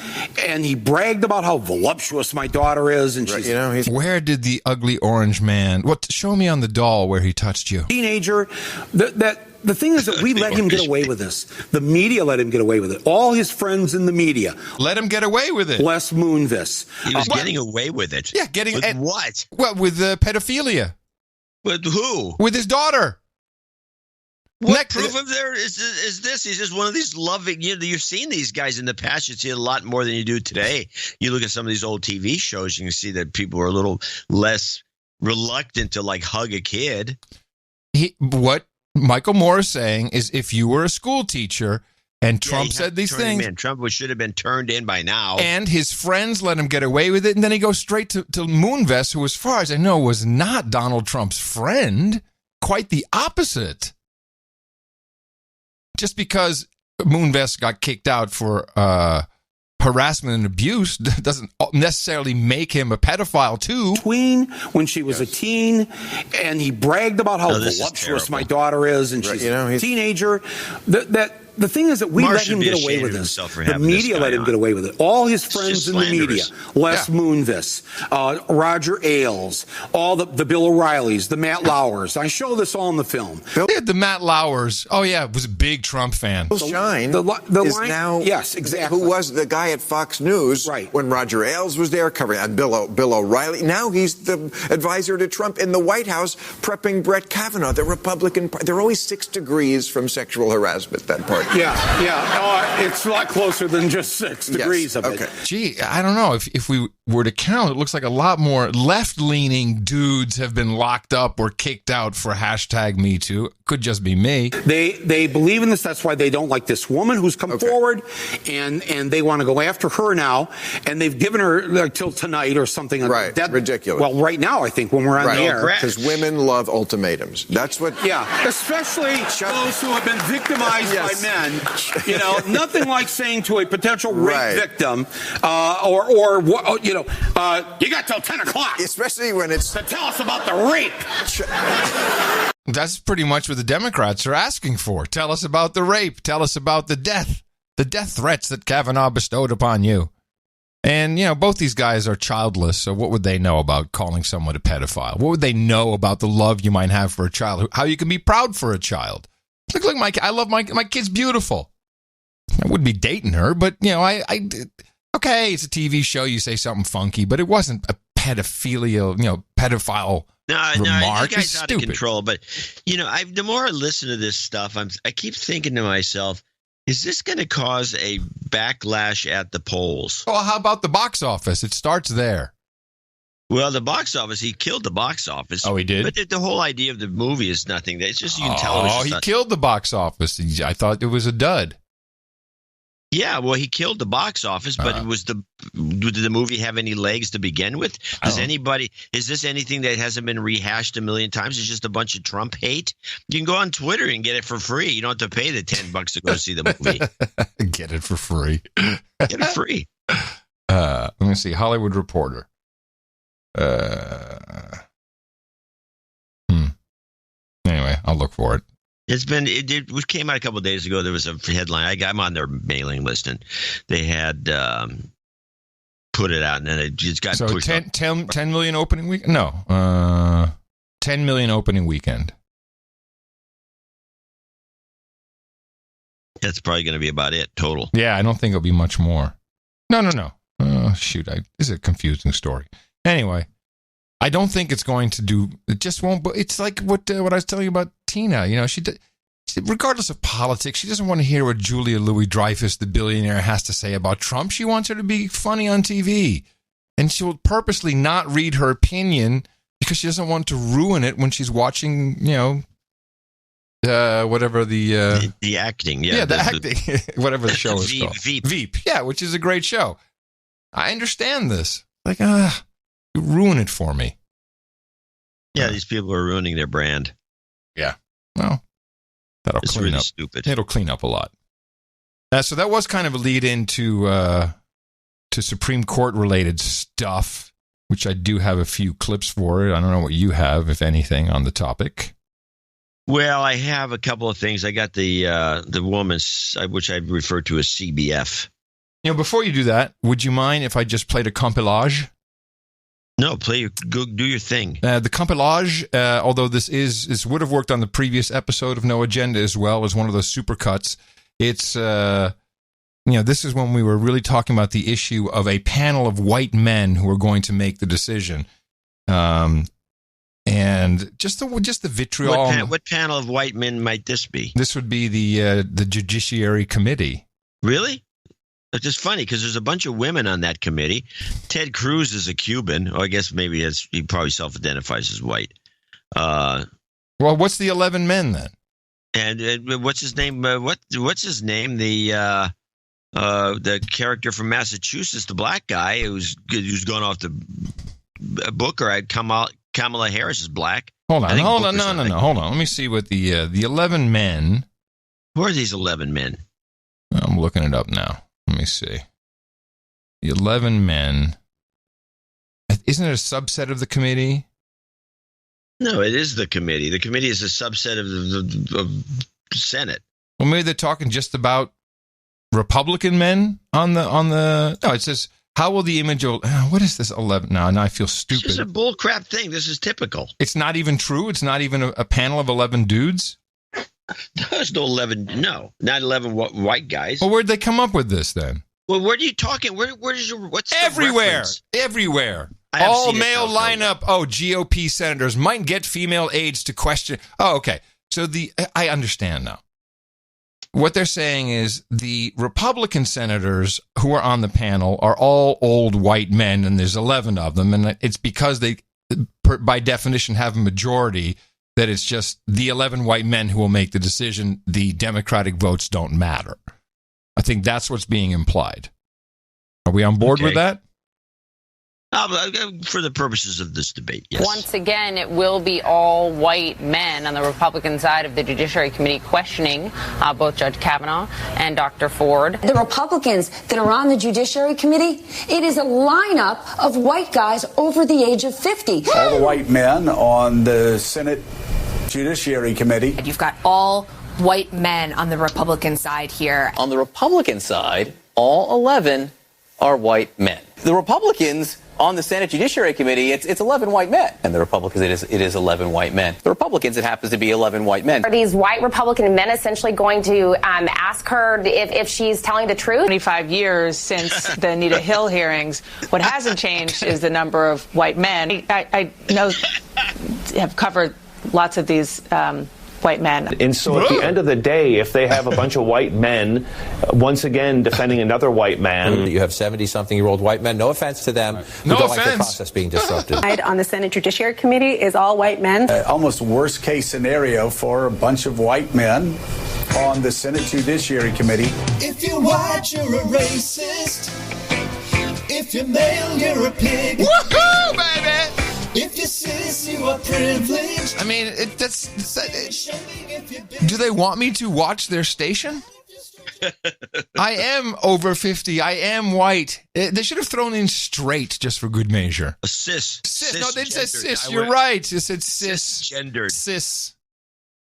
and he bragged about how voluptuous my daughter is. And she's, where did the ugly orange man? Show me on the doll where he touched you. Teenager. The thing is that we let him get away with this. The media let him get away with it. All his friends in the media let him get away with it. Bless Moonvis. He was getting away with it. Yeah, with what? Well, with pedophilia. With who? With his daughter. What proof of there is this? He's just one of these loving. You've seen these guys in the past. You see a lot more than you do today. You look at some of these old TV shows, you can see that people are a little less reluctant to like hug a kid. What Michael Moore is saying is, if you were a school teacher and Trump said these things, Trump should have been turned in by now, and his friends let him get away with it, and then he goes straight to Moonves, who, as far as I know, was not Donald Trump's friend. Quite the opposite. Just because Moonves got kicked out for harassment and abuse doesn't necessarily make him a pedophile too. When she was a teen, and he bragged about how voluptuous my daughter is, and she's a teenager. The thing is that we let him get away with this. The media let him get away with it. All his friends in the media, Les Moonves, Roger Ailes, all the Bill O'Reillys, the Matt Lauers. I show this all in the film. The Matt Lauers. Oh, yeah, was a big Trump fan. Bill Shine is now, yes, exactly. Who was the guy at Fox News when Roger Ailes was there covering, and Bill O'Reilly. Now he's the advisor to Trump in the White House, prepping Brett Kavanaugh, the Republican. They're always 6 degrees from sexual harassment, that party. Yeah. It's a lot closer than just 6 degrees of it. Gee, I don't know. If we were to count, it looks like a lot more left-leaning dudes have been locked up or kicked out for #MeToo. Could just be me. They believe in this. That's why they don't like this woman who's come forward, and they want to go after her now. And they've given her till tonight or something. Right. That's ridiculous. Well, right now, I think, when we're on the air. Because women love ultimatums. That's what. Yeah, especially those who have been victimized by men. Nothing like saying to a potential rape victim, you got till 10 o'clock. Especially when it's to tell us about the rape. That's pretty much what the Democrats are asking for. Tell us about the rape. Tell us about the death threats that Kavanaugh bestowed upon you. And, both these guys are childless, so what would they know about calling someone a pedophile? What would they know about the love you might have for a child? How you can be proud for a child? Look, I love my kid's beautiful. I wouldn't be dating her, but, okay, it's a TV show. You say something funky, but it wasn't a pedophile remark. You guys are out of control. But, the more I listen to this stuff, I keep thinking to myself, is this going to cause a backlash at the polls? Well, how about the box office? It starts there. Well, the box office, he killed the box office. Oh, he did? But the whole idea of the movie is nothing. It's just you can tell. He killed the box office. I thought it was a dud. Yeah, well, he killed the box office, but did the movie have any legs to begin with? Is this anything that hasn't been rehashed a million times? It's just a bunch of Trump hate? You can go on Twitter and get it for free. You don't have to pay the $10 to go see the movie. Get it for free. Get it free. Let me see. Hollywood Reporter. Anyway, I'll look for it. It came out a couple of days ago. There was a headline. I'm on their mailing list, and they had put it out, and then it just got pushed. 10 million opening week? No, 10 million opening weekend. That's probably going to be about it total. Yeah, I don't think it'll be much more. No. Shoot, this is a confusing story. Anyway, I don't think it's going to do. It just won't. But it's like what I was telling you about Tina. She regardless of politics, she doesn't want to hear what Julia Louis-Dreyfus, the billionaire, has to say about Trump. She wants her to be funny on TV, and she will purposely not read her opinion because she doesn't want to ruin it when she's watching. Whatever the acting, the acting, whatever the show is called, Veep, yeah, which is a great show. I understand this. Like, you ruin it for me. Yeah, these people are ruining their brand. Yeah, well, that'll clean really up. Stupid. It'll clean up a lot. So that was kind of a lead into to Supreme Court related stuff, which I do have a few clips for. I don't know what you have, if anything, on the topic. Well, I have a couple of things. I got the woman's, which I refer to as CBF. Before you do that, would you mind if I just played a compilage? No, go do your thing. The compilage, although this would have worked on the previous episode of No Agenda as well, as one of those supercuts. It's this is when we were really talking about the issue of a panel of white men who are going to make the decision. And And just the vitriol. What panel of white men might this be? This would be the Judiciary Committee. Really? It's just funny because there's a bunch of women on that committee. Ted Cruz is a Cuban. Or I guess maybe he probably self-identifies as white. Well, what's the 11 men then? And what's his name? What's his name? The character from Massachusetts, the black guy who's gone off the Booker. Kamala Harris is black. Hold on. Hold on. Let me see what the 11 men. Who are these 11 men? I'm looking it up now. Let me see. The 11 men. Isn't it a subset of the committee? No, it is the committee. The committee is a subset of the Senate. Well, maybe they're talking just about Republican men on the. No, it says, how will the image of what is this 11? Now I feel stupid. This is a bull crap thing. This is typical. It's not even true. It's not even a panel of 11 dudes. There's no 11. No, not 11 white guys. Well, where'd they come up with this then? Well, where are you talking? Where's your what's everywhere? Everywhere. All male lineup. Oh, GOP senators might get female aides to question. Oh, okay. So I understand now. What they're saying is the Republican senators who are on the panel are all old white men, and there's 11 of them, and it's because they, by definition, have a majority, that it's just the 11 white men who will make the decision. The Democratic votes don't matter. I think that's what's being implied. Are we on board with that? For the purposes of this debate, yes. Once again, it will be all white men on the Republican side of the Judiciary Committee questioning both Judge Kavanaugh and Dr. Ford. The Republicans that are on the Judiciary Committee, it is a lineup of white guys over the age of 50. All the white men on the Senate Judiciary Committee. You've got all white men on the Republican side here. On the Republican side, all 11 are white men. The Republicans on the Senate Judiciary Committee, it's 11 white men. And the Republicans, it is 11 white men. The Republicans, it happens to be 11 white men. Are these white Republican men essentially going to ask her if she's telling the truth? 25 years since the Anita Hill hearings, what hasn't changed is the number of white men. I know, have covered lots of these white men. And so at the end of the day, if they have a bunch of white men, once again, defending another white man. You have 70-something-year-old white men. No offense to them. No don't offense. Like the process being disrupted. On the Senate Judiciary Committee is all white men. Almost worst case scenario for a bunch of white men on the Senate Judiciary Committee. If you're white, you're a racist. If you're male, you're a pig. Woohoo, baby! If you're cis, you are privileged. I mean, do they want me to watch their station? I am over 50. I am white. They should have thrown in straight just for good measure. A cis. No, they said cis. You're right. They said cis. Gendered. Cis.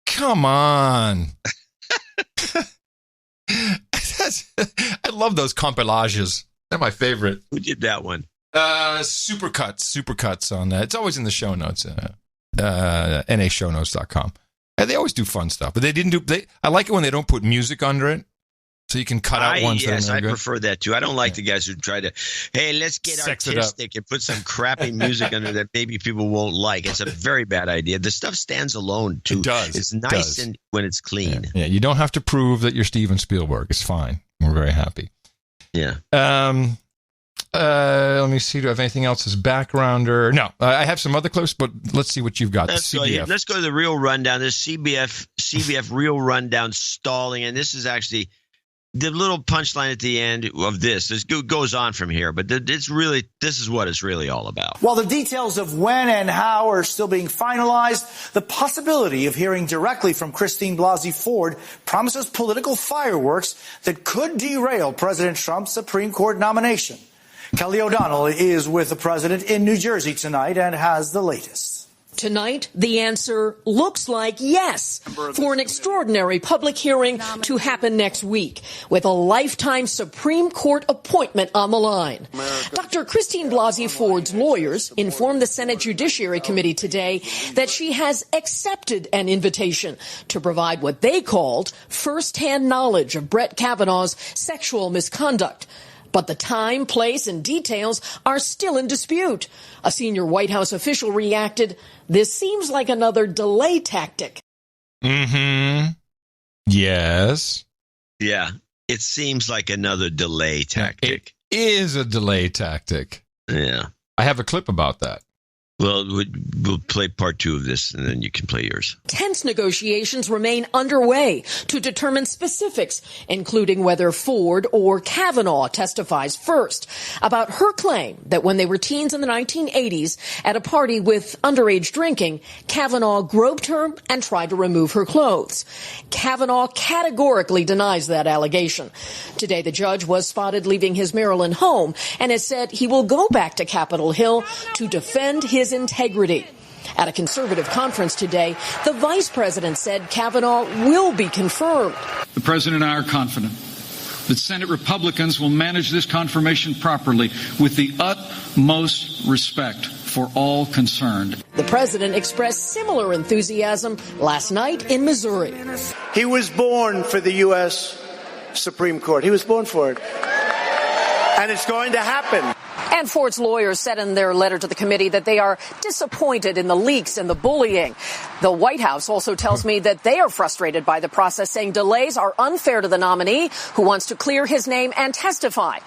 Come on. I love those compilages. They're my favorite. Who did that one? Supercuts on that. It's always in the show notes. NAshownotes.com. And they always do fun stuff, but they didn't do. I like it when they don't put music under it, so you can cut out ones. Yes, that are I good. prefer that too. I don't like the guys who try to, hey, let's get Sex artistic and put some crappy music under that maybe people won't like. It's a very bad idea. The stuff stands alone too. It does. It's nice and when it's clean. Yeah, you don't have to prove that you're Steven Spielberg. It's fine. We're very happy. Yeah. Let me see. Do I have anything else as backgrounder? No, I have some other clips, but let's see what you've got. Let's go to the real rundown. This CBF real rundown stalling, and this is actually the little punchline at the end of this. This goes on from here, but this is what it's really all about. While the details of when and how are still being finalized, the possibility of hearing directly from Christine Blasey Ford promises political fireworks that could derail President Trump's Supreme Court nomination. Kelly O'Donnell is with the president in New Jersey tonight and has the latest. Tonight, the answer looks like yes for an extraordinary public hearing to happen next week with a lifetime Supreme Court appointment on the line. Dr. Christine Blasey Ford's lawyers informed the Senate Judiciary Committee today that she has accepted an invitation to provide what they called firsthand knowledge of Brett Kavanaugh's sexual misconduct. But the time, place, and details are still in dispute. A senior White House official reacted, "This seems like another delay tactic." Mm-hmm. Yes. Yeah. It seems like another delay tactic. It is a delay tactic. Yeah. I have a clip about that. Well, we'll play part 2 of this, and then you can play yours. Tense negotiations remain underway to determine specifics, including whether Ford or Kavanaugh testifies first about her claim that when they were teens in the 1980s at a party with underage drinking, Kavanaugh groped her and tried to remove her clothes. Kavanaugh categorically denies that allegation. Today, the judge was spotted leaving his Maryland home and has said he will go back to Capitol Hill to defend his integrity. At a conservative conference today, the vice president said Kavanaugh will be confirmed. The president and I are confident that Senate Republicans will manage this confirmation properly with the utmost respect for all concerned. The president expressed similar enthusiasm last night in Missouri. He was born for the U.S. Supreme Court. He was born for it. And it's going to happen. And Ford's lawyers said in their letter to the committee that they are disappointed in the leaks and the bullying. The White House also tells me that they are frustrated by the process, saying delays are unfair to the nominee who wants to clear his name and testify.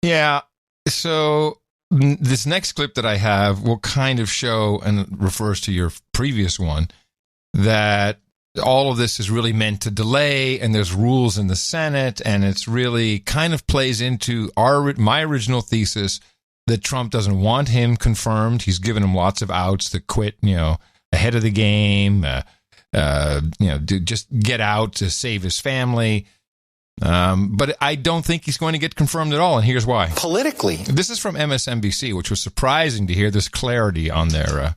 Yeah, so this next clip that I have will kind of show, and it refers to your previous one, that all of this is really meant to delay, and there's rules in the Senate, and it's really kind of plays into my original thesis that Trump doesn't want him confirmed. He's given him lots of outs to quit, ahead of the game, just get out to save his family. But I don't think he's going to get confirmed at all, and here's why. Politically. This is from MSNBC, which was surprising to hear this clarity on their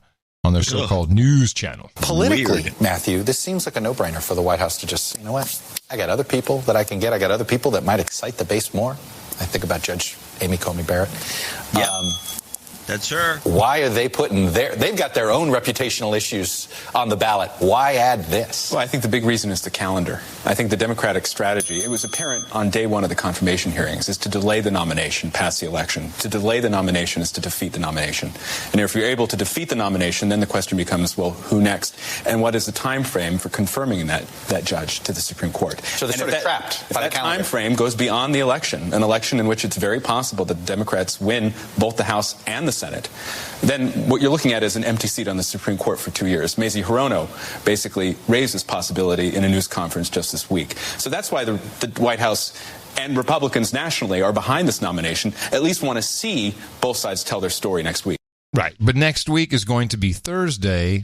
so-called news channel. Politically, Weird. Matthew, this seems like a no-brainer for the White House to just, you know what, I got other people that I can get. I got other people that might excite the base more. I think about Judge Amy Comey Barrett. Yeah. That's her. Why are they putting they've got their own reputational issues on the ballot. Why add this? Well, I think the big reason is the calendar. I think the Democratic strategy, it was apparent on day one of the confirmation hearings, is to delay the nomination past the election. To delay the nomination is to defeat the nomination. And if you're able to defeat the nomination, then the question becomes, well, who next? And what is the time frame for confirming that judge to the Supreme Court? So they're sort of trapped by the calendar. That time frame goes beyond the election, an election in which it's very possible that the Democrats win both the House and the Senate, then what you're looking at is an empty seat on the Supreme Court for 2 years. Mazie Hirono basically raised this possibility in a news conference just this week. So that's why the White House and Republicans nationally are behind this nomination, at least want to see both sides tell their story next week. Right. But next week is going to be Thursday.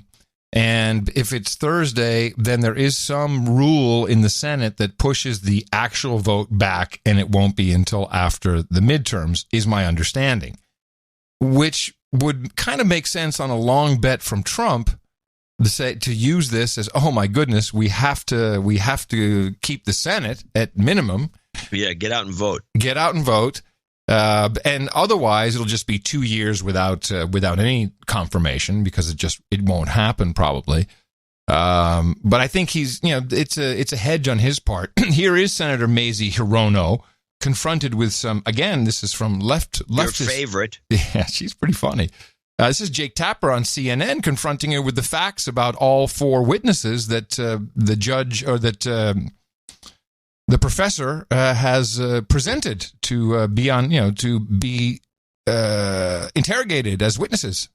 And if it's Thursday, then there is some rule in the Senate that pushes the actual vote back, and it won't be until after the midterms, is my understanding. Which would kind of make sense on a long bet from Trump to use this as, oh my goodness, we have to keep the Senate at minimum. Yeah, get out and vote. Get out and vote. And otherwise, it'll just be 2 years without any confirmation, because it won't happen probably. But I think it's a hedge on his part. Here is Senator Mazie Hirono, confronted with some, again, this is from leftist. Your favorite. Yeah, she's pretty funny. This is Jake Tapper on CNN confronting her with the facts about all 4 witnesses that the judge, or that the professor has presented to be interrogated as witnesses.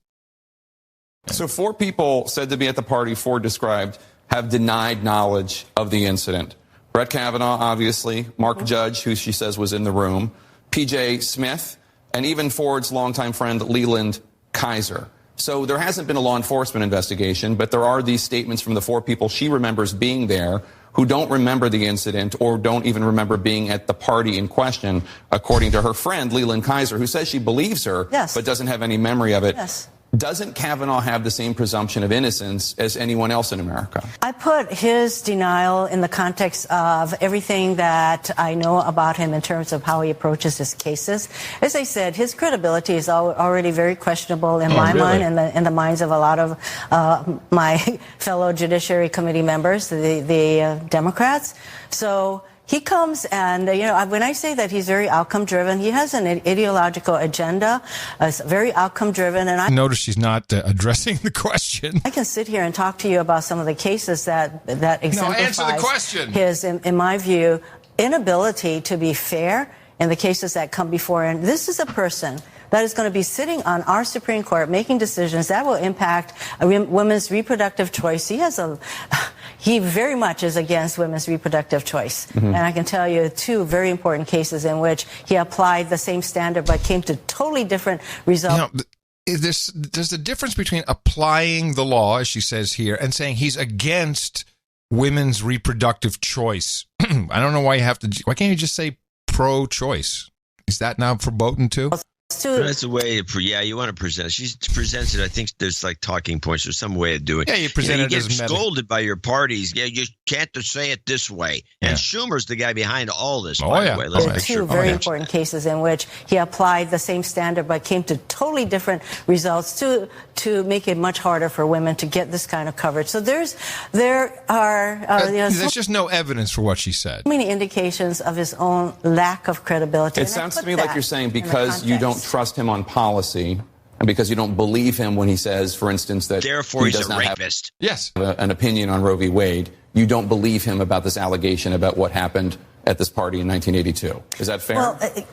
So 4 people said to be at the party Ford described have denied knowledge of the incident. Brett Kavanaugh, obviously, Mark Judge, who she says was in the room, P.J. Smith, and even Ford's longtime friend Leland Kaiser. So there hasn't been a law enforcement investigation, but there are these statements from the 4 people she remembers being there who don't remember the incident or don't even remember being at the party in question, according to her friend Leland Kaiser, who says she believes her, but doesn't have any memory of it. Yes. Doesn't Kavanaugh have the same presumption of innocence as anyone else in America? I put his denial in the context of everything that I know about him in terms of how he approaches his cases. As I said, his credibility is already very questionable in my mind and in the minds of a lot of my fellow Judiciary Committee members, the Democrats. So He comes and, when I say that he's very outcome-driven, he has an ideological agenda, very outcome-driven. And I notice she's not addressing the question. I can sit here and talk to you about some of the cases that exemplify answer the question. His, in my view, inability to be fair in the cases that come before. And this is a person that is going to be sitting on our Supreme Court making decisions that will impact women's reproductive choice. He very much is against women's reproductive choice. Mm-hmm. And I can tell you two very important cases in which he applied the same standard but came to totally different results. There's a difference between applying the law, as she says here, and saying he's against women's reproductive choice. I don't know why why can't you just say pro-choice? Is that now verboten too? That's the way, you want to present. She presents it. I think there's like talking points or some way of doing it. Yeah, you present it as get scolded by your parties. Yeah, you can't say it this way. Yeah. And Schumer's the guy behind all this, by the way. Let's make two sure. very important cases in which he applied the same standard but came to totally different results to make it much harder for women to get this kind of coverage. So there's just no evidence for what she said. Many indications of his own lack of credibility. It sounds to me like you're saying because you don't trust him on policy and because you don't believe him when he says, for instance, that therefore he he's does a not rapist. Have an opinion on Roe v. Wade. You don't believe him about this allegation about what happened at this party in 1982. Is that fair?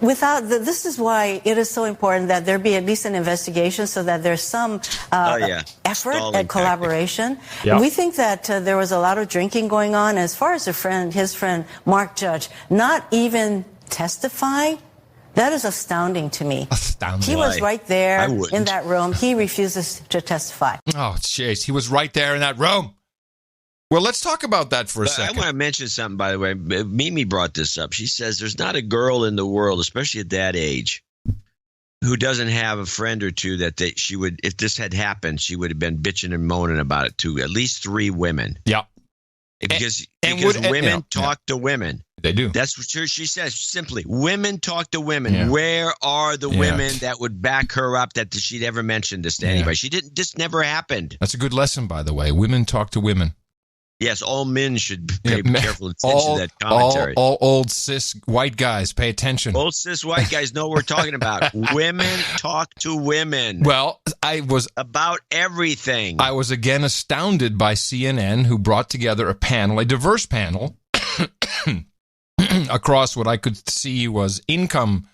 Well, this is why it is so important that there be at least an investigation so that there's some effort at collaboration. Yeah. We think that there was a lot of drinking going on. As far as his friend Mark Judge, not even testifying, that is astounding to me. Astounding. He was right there in that room. He refuses to testify. Oh, jeez. He was right there in that room. Well, let's talk about that for a second. I want to mention something, by the way. Mimi brought this up. She says there's not a girl in the world, especially at that age, who doesn't have a friend or two that she would, if this had happened, she would have been bitching and moaning about it to at least 3 women. Yeah. Because women talk to women. They do. That's what she says simply. Women talk to women. Yeah. Where are the women that would back her up that she'd ever mentioned this to anybody? She didn't. This never happened. That's a good lesson, by the way. Women talk to women. Yes, all men should pay careful attention to that commentary. All old cis white guys, pay attention. Old cis white guys know what we're talking about. Women talk to women. Well, I was about everything. I was again astounded by CNN, who brought together a diverse panel, across what I could see was income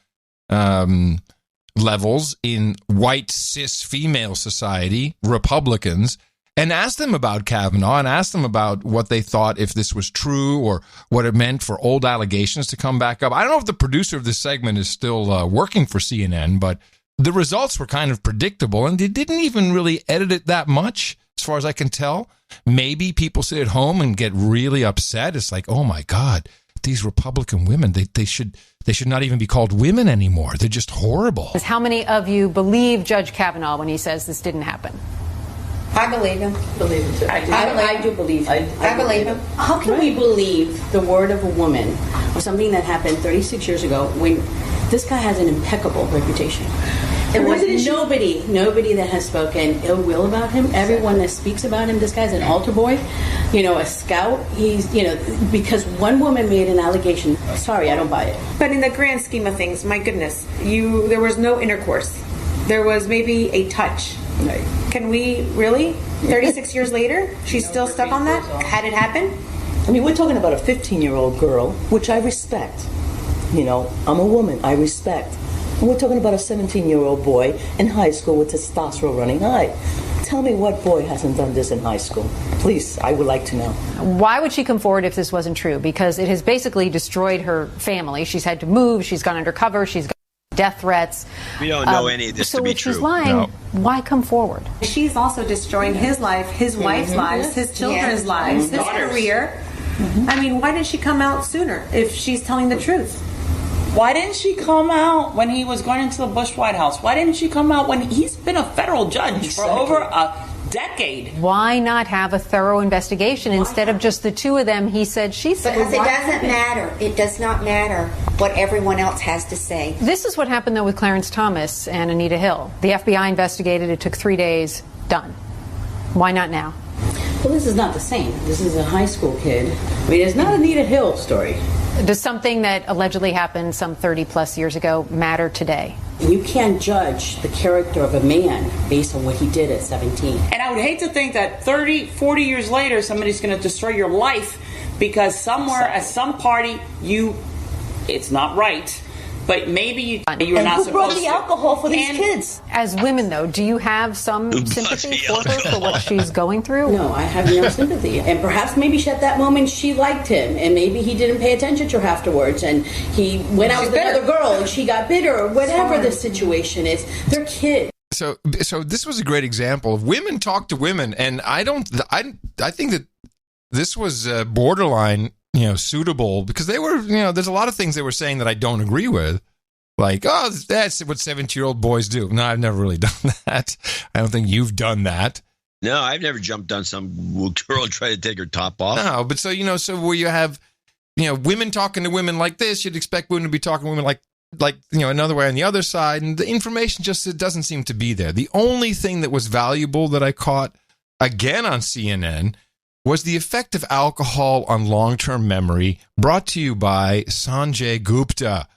levels in white cis female society, Republicans, and asked them about Kavanaugh and asked them about what they thought if this was true or what it meant for old allegations to come back up. I don't know if the producer of this segment is still working for CNN, but the results were kind of predictable, and they didn't even really edit it that much, as far as I can tell. Maybe people sit at home and get really upset. It's like, oh my God, these Republican women, they should not even be called women anymore. They're just horrible. How many of you believe Judge Kavanaugh when he says this didn't happen? I believe him. I do believe him. I believe him. How can we believe the word of a woman or something that happened 36 years ago when this guy has an impeccable reputation? There was nobody that has spoken ill will about him. Everyone that speaks about him, this guy's an altar boy, a scout. He's, because one woman made an allegation. Sorry, I don't buy it. But in the grand scheme of things, my goodness, there was no intercourse. There was maybe a touch. Right. Can we really? 36 years later, she's still stuck on that? Had it happened? I mean, we're talking about a 15-year-old girl, which I respect. I'm a woman. I respect. And we're talking about a 17-year-old boy in high school with testosterone running high. Tell me what boy hasn't done this in high school. Please, I would like to know. Why would she come forward if this wasn't true? Because it has basically destroyed her family. She's had to move. She's gone undercover. She's got death threats. We don't know any of this to be true. So if she's lying, why come forward? She's also destroying his life, his wife's lives, his children's lives, his career. I mean, why didn't she come out sooner if she's telling the truth? Why didn't she come out when he was going into the Bush White House? Why didn't she come out when he's been a federal judge for over a decade? Why not have a thorough investigation instead of just the two of them, he said, she said? Because it doesn't matter. It does not matter what everyone else has to say. This is what happened, though, with Clarence Thomas and Anita Hill. The FBI investigated. It took 3 days. Done. Why not now? Well, this is not the same. This is a high school kid. I mean, it's not Anita Hill's story. Does something that allegedly happened some 30 plus years ago matter today? You can't judge the character of a man based on what he did at 17. And I would hate to think that 30, 40 years later, somebody's going to destroy your life because somewhere at some party, it's not right. But maybe you're not supposed to. Who brought the alcohol for these kids? As women, though, do you have some sympathy for her for what she's going through? No, I have no sympathy. And perhaps maybe at that moment she liked him, and maybe he didn't pay attention to her afterwards, and he went out with another girl, and she got bitter, or whatever the situation is. They're kids. So this was a great example of women talk to women, and I think that this was borderline, suitable, because they were, there's a lot of things they were saying that I don't agree with. Like, oh, that's what 17-year-old boys do. No, I've never really done that. I don't think you've done that. No, I've never jumped on some girl and tried to take her top off. No, but so where you have, women talking to women like this, you'd expect women to be talking to women like another way on the other side. And the information it doesn't seem to be there. The only thing that was valuable that I caught again on CNN was the effect of alcohol on long-term memory, brought to you by Sanjay Gupta.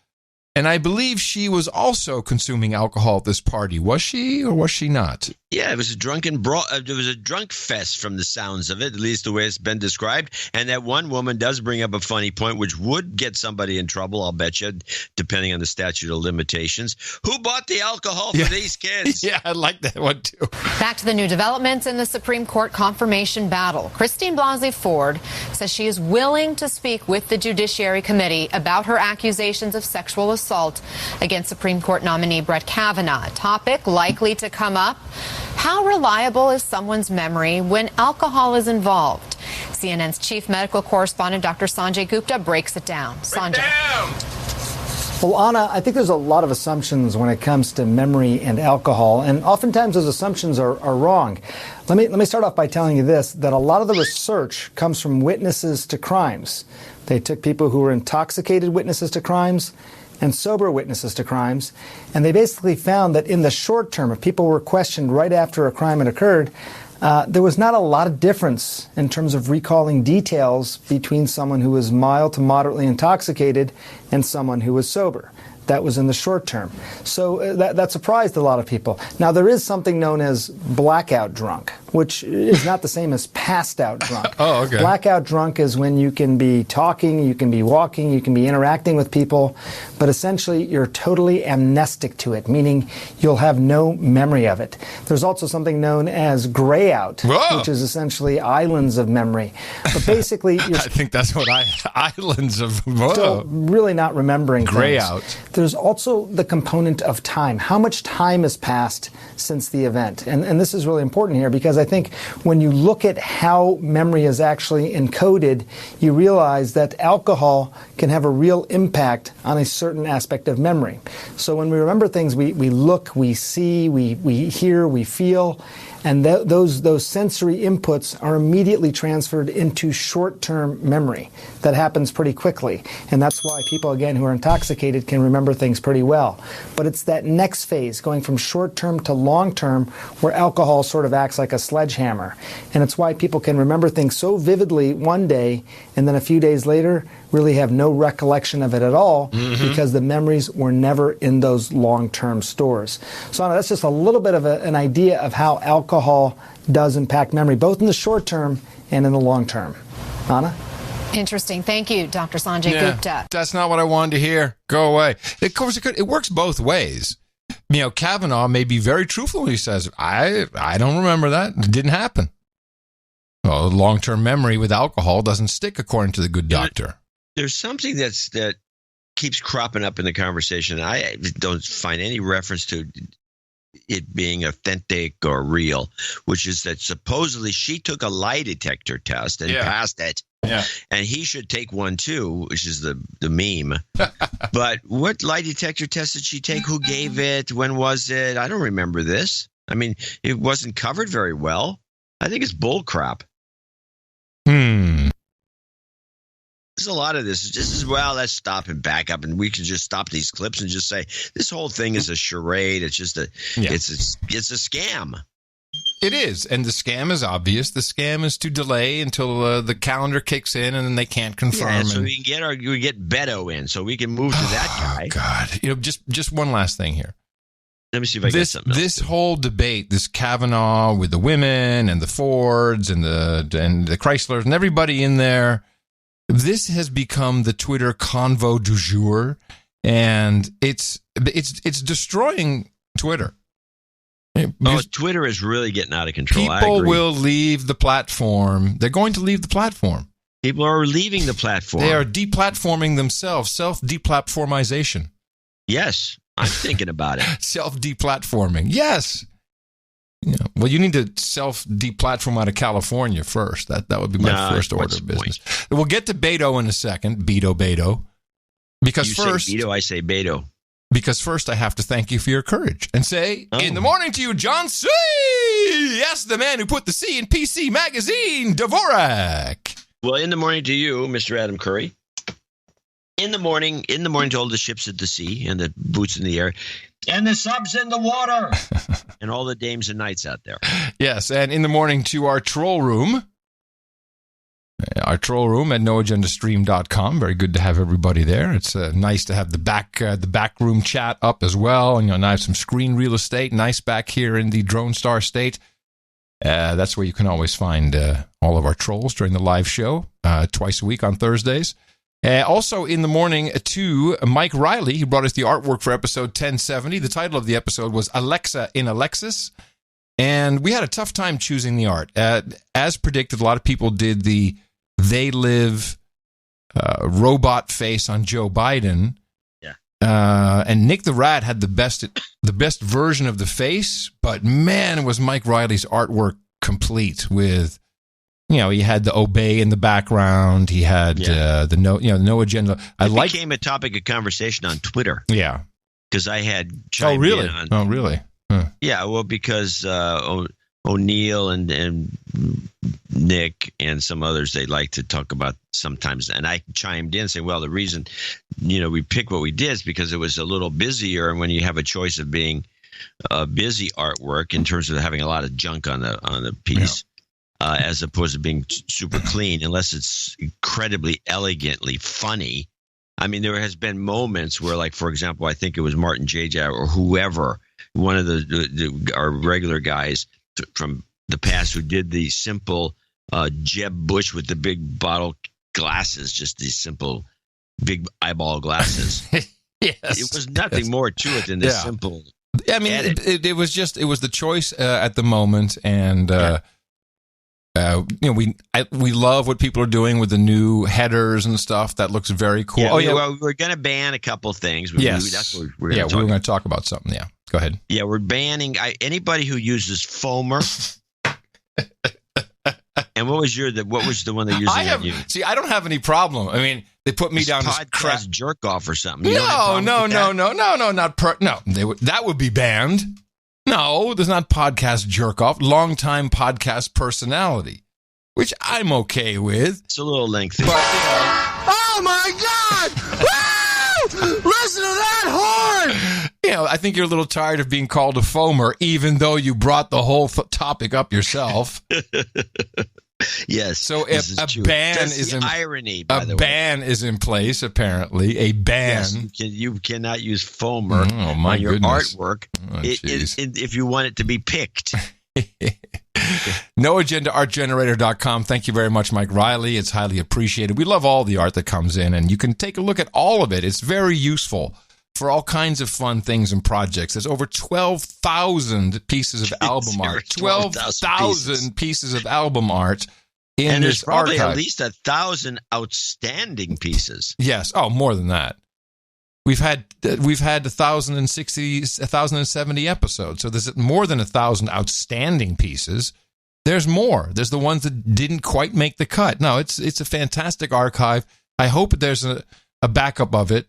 And I believe she was also consuming alcohol at this party. Was she or was she not? Yeah, it was a drunk fest from the sounds of it, at least the way it's been described. And that one woman does bring up a funny point, which would get somebody in trouble, I'll bet you, depending on the statute of limitations. Who bought the alcohol for these kids? Yeah, I like that one too. Back to the new developments in the Supreme Court confirmation battle. Christine Blasey Ford says she is willing to speak with the Judiciary Committee about her accusations of sexual assault against Supreme Court nominee Brett Kavanaugh. A topic likely to come up. How reliable is someone's memory when alcohol is involved? CNN's chief medical correspondent, Dr. Sanjay Gupta, breaks it down. Sanjay. Well, Anna, I think there's a lot of assumptions when it comes to memory and alcohol, and oftentimes those assumptions are wrong. Let me start off by telling you this, that a lot of the research comes from witnesses to crimes. They took people who were intoxicated witnesses to crimes and sober witnesses to crimes, and they basically found that in the short term, if people were questioned right after a crime had occurred, there was not a lot of difference in terms of recalling details between someone who was mild to moderately intoxicated and someone who was sober. That was in the short term. So that surprised a lot of people. Now, there is something known as blackout drunk, which is not the same as passed out drunk. Oh, okay. Blackout drunk is when you can be talking, you can be walking, you can be interacting with people, but essentially you're totally amnestic to it, meaning you'll have no memory of it. There's also something known as gray out, which is essentially islands of memory. But basically, you're I think that's what islands of still really not remembering gray things. Out. There's also the component of time. How much time has passed since the event? And this is really important here because I think when you look at how memory is actually encoded, you realize that alcohol can have a real impact on a certain aspect of memory. So when we remember things, we look, we see, we hear, we feel, and those sensory inputs are immediately transferred into short-term memory. That happens pretty quickly. And that's why people, again, who are intoxicated can remember things pretty well. But it's that next phase, going from short-term to long-term, where alcohol sort of acts like a sledgehammer. And it's why people can remember things so vividly one day, and then a few days later, really have no recollection of it at all because the memories were never in those long-term stores. So Anna, that's just a little bit of an idea of how alcohol does impact memory, both in the short term and in the long term. Anna? Interesting. Thank you, Dr. Sanjay Gupta. That's not what I wanted to hear. Go away. Of course, it works both ways. Kavanaugh may be very truthful when he says, I don't remember that. It didn't happen. Well, long-term memory with alcohol doesn't stick, according to the good doctor. There's something that keeps cropping up in the conversation. I don't find any reference to it being authentic or real, which is that supposedly she took a lie detector test and passed it. Yeah. And he should take one too, which is the meme. But what lie detector test did she take? Who gave it? When was it? I don't remember this. I mean, it wasn't covered very well. I think it's bull crap. There's a lot of this. Just as well, let's stop and back up, and we can just stop these clips and just say this whole thing is a charade. It's just it's a scam. It is. And the scam is obvious. The scam is to delay until the calendar kicks in and then they can't confirm. Yeah, so we get Beto in so we can move to that guy. God. Just one last thing here. Let me see if I get something else. This whole debate, this Kavanaugh with the women and the Fords and the Chryslers and everybody in there, this has become the Twitter convo du jour, and it's destroying Twitter. Twitter is really getting out of control. People will leave the platform. They're going to leave the platform. People are leaving the platform. They are deplatforming themselves. Self-deplatformization. Yes, I'm thinking about it. Self-deplatforming. Yes. Yeah. Well, you need to self-deplatform out of California first. That would be my first order of business. We'll get to Beto in a second. Beto. Because you first, say Beto, I say Beto. Because first I have to thank you for your courage and say, in the morning to you, John C. Yes, the man who put the C in PC Magazine, Dvorak. Well, in the morning to you, Mr. Adam Curry. In the morning to all the ships at the sea and the boots in the air and the subs in the water and all the dames and knights out there. Yes, and in the morning to our troll room. Our troll room at noagendastream.com. Very good to have everybody there. It's nice to have the back room chat up as well. And now I have some screen real estate. Nice back here in the Drone Star State. That's where you can always find all of our trolls during the live show twice a week on Thursdays. Also in the morning to Mike Riley. He brought us the artwork for episode 1070. The title of the episode was Alexa in Alexis. And we had a tough time choosing the art. As predicted, a lot of people did the They Live robot face on Joe Biden. Yeah. And Nick the Rat had the best version of the face, but man, was Mike Riley's artwork complete with, he had the obey in the background. He had the no agenda. It became a topic of conversation on Twitter. Yeah. Because I had chimed in on. Oh, really? Huh. Yeah, well, because O'Neill and Nick and some others, they like to talk about sometimes. And I chimed in saying, well, the reason, we picked what we did is because it was a little busier. And when you have a choice of being busy artwork in terms of having a lot of junk on the piece, as opposed to being super clean, unless it's incredibly elegantly funny. I mean, there has been moments where, like, for example, I think it was Martin J.J. or whoever, one of our regular guys from the past who did the simple Jeb Bush with the big bottle glasses, just these simple big eyeball glasses. Yes. It was nothing more to it than this simple I mean, it was the choice at the moment, and we love what people are doing with the new headers and stuff. That looks very cool. Yeah, well, we're going to ban a couple things. That's what we're going to talk about. We're going to talk about something. Yeah, go ahead. Yeah, we're banning anybody who uses foamer. And what was the one that used? See, I don't have any problem. I mean, they put me down as crap jerk off or something. No, that would be banned. No, there's not podcast jerk off. Longtime podcast personality, which I'm okay with. It's a little lengthy. But, oh my God! Woo! Listen to that horn! I think you're a little tired of being called a foamer, even though you brought the whole topic up yourself. Yes. So a ban is irony. By the way, ban is in place. Apparently, a ban. Yes, you cannot use foamer on your artwork if you want it to be picked. NoAgendaArtGenerator.com. Thank you very much, Mike Riley. It's highly appreciated. We love all the art that comes in, and you can take a look at all of it. It's very useful for all kinds of fun things and projects. There's over 12,000 pieces of album art. 12,000 pieces of album art in this archive. And there's probably at least 1,000 outstanding pieces. Yes. Oh, more than that. We've had 1,070 episodes, so there's more than 1,000 outstanding pieces. There's more. There's the ones that didn't quite make the cut. No, it's a fantastic archive. I hope there's a backup of it.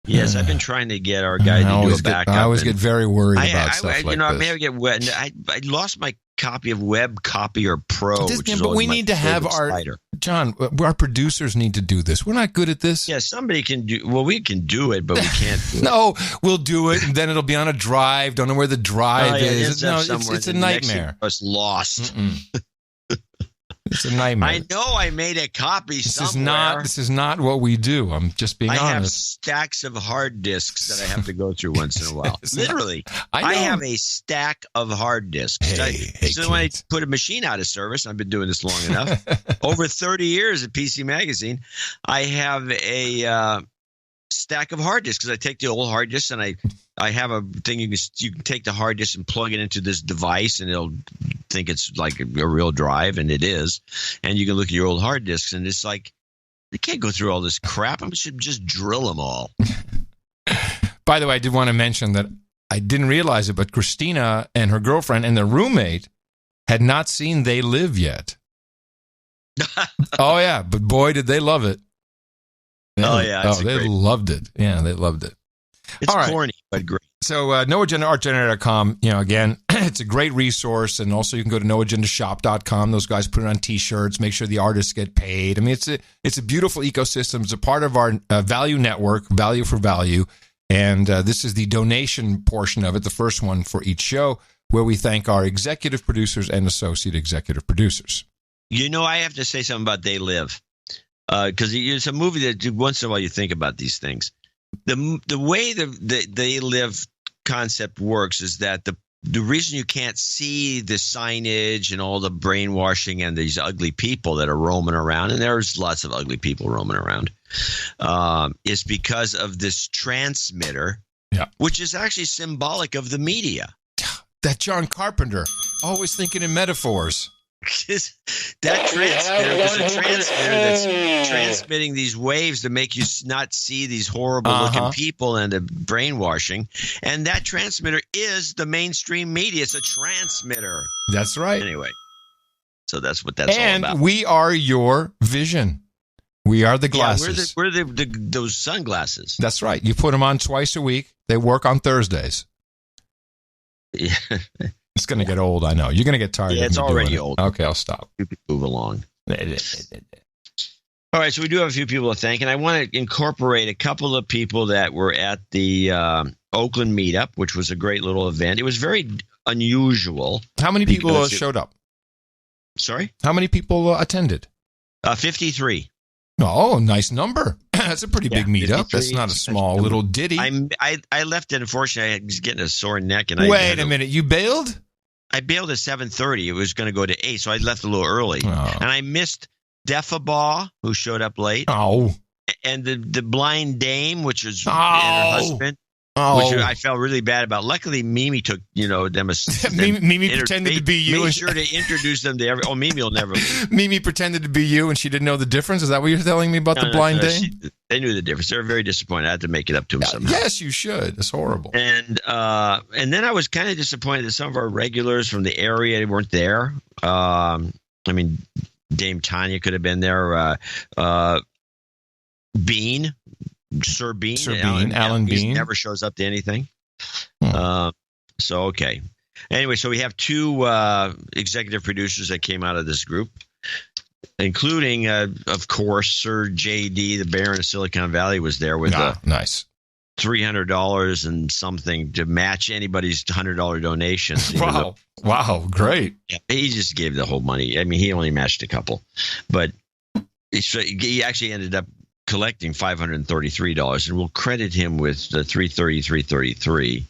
Yes, I've been trying to get our guy to do a backup. I always get very worried about stuff like this. I may get wet. I lost my copy of Web Copier Pro. But we need to have our producers need to do this. We're not good at this. Yeah, somebody can do. Well, we can do it, but we can't do it. No, we'll do it, and then it'll be on a drive. Don't know where the drive is. No, it's a nightmare. It's lost. It's a nightmare. I know I made a copy somewhere. This is not what we do. I'm just being honest. I have stacks of hard disks that I have to go through once in a while. Literally. I have a stack of hard disks. So when I put a machine out of service, I've been doing this long enough, over 30 years at PC Magazine, I have a stack of hard disks because I take the old hard disks and I have a thing you can take the hard disk and plug it into this device and it'll think it's like a real drive, and it is. And you can look at your old hard disks and it's like, you can't go through all this crap. I should just drill them all. By the way, I did want to mention that I didn't realize it, but Christina and her girlfriend and their roommate had not seen They Live yet. Oh, yeah. But boy, did they love it. They loved it. Yeah, they loved it. It's corny, but great. So noagenda.artgenerator.com, again, it's a great resource. And also you can go to noagendashop.com. Those guys put it on T-shirts, make sure the artists get paid. I mean, it's a beautiful ecosystem. It's a part of our value network, Value for Value. And this is the donation portion of it, the first one for each show, where we thank our executive producers and associate executive producers. I have to say something about They Live. Because it's a movie that once in a while you think about these things. The way the They Live concept works is that the reason you can't see the signage and all the brainwashing and these ugly people that are roaming around, and there's lots of ugly people roaming around, is because of this transmitter, which is actually symbolic of the media. That John Carpenter, always thinking in metaphors. That transmitter is a transmitter that's transmitting these waves to make you not see these horrible looking people and the brainwashing. And that transmitter is the mainstream media. It's a transmitter. That's right. Anyway, so that's what that's all about. And we are your vision. We are the glasses. We're those sunglasses. That's right. You put them on twice a week. They work on Thursdays. Yeah. It's going to get old, I know. You're going to get tired of me it's already old. Okay, I'll stop. You can move along. All right, so we do have a few people to thank, and I want to incorporate a couple of people that were at the Oakland meetup, which was a great little event. It was very unusual. How many people showed up? Sorry? How many people attended? 53. Oh, nice number. That's a pretty big meetup. That's not a small little ditty. I left it. Unfortunately, I was getting a sore neck. And Wait a minute. You bailed? I bailed at 7:30. It was going to go to 8, so I left a little early. Oh. And I missed Defabaugh, who showed up late. Oh. And the blind dame, which was and her husband. Which I felt really bad about. Luckily, Mimi took, them as Mimi pretended to be you. Made sure to introduce them to Mimi will never leave. Mimi pretended to be you, and she didn't know the difference. Is that what you're telling me about the blind dame? They knew the difference. They were very disappointed. I had to make it up to them somehow. Yes, you should. It's horrible. And then I was kind of disappointed that some of our regulars from the area weren't there. Dame Tanya could have been there. Bean. Sir Bean, Alan Bean. He never shows up to anything. Okay. Anyway, so we have two executive producers that came out of this group, including, of course, Sir J.D., the Baron of Silicon Valley, was there with nice $300 and something to match anybody's $100 donations. Wow, great. Yeah, he just gave the whole money. I mean, he only matched a couple, but he actually ended up collecting $533, and we'll credit him with the $333.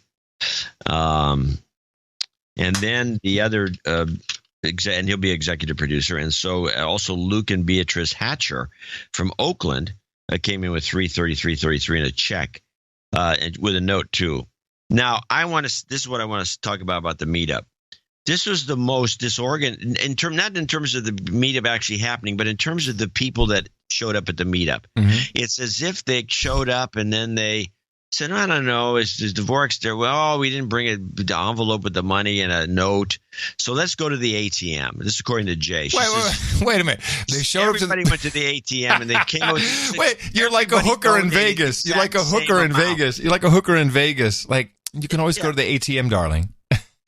And then the other, and he'll be executive producer. And so also Luke and Beatrice Hatcher from Oakland came in with $333.33 and a check, and with a note too. Now this is what I want to talk about the meetup. This was the most disorganized, not in terms of the meetup actually happening, but in terms of the people that showed up at the meetup. Mm-hmm. It's as if they showed up and then they said, I don't know. Is Dvorak's there? Well, we didn't bring the envelope with the money and a note. So let's go to the ATM. This is according to Jay. Wait a minute. They showed everybody went to the ATM and they came out. Wait, you're like a hooker in Vegas. You're like a hooker in Vegas. You're like a hooker in Vegas. Like, you can always go to the ATM, darling.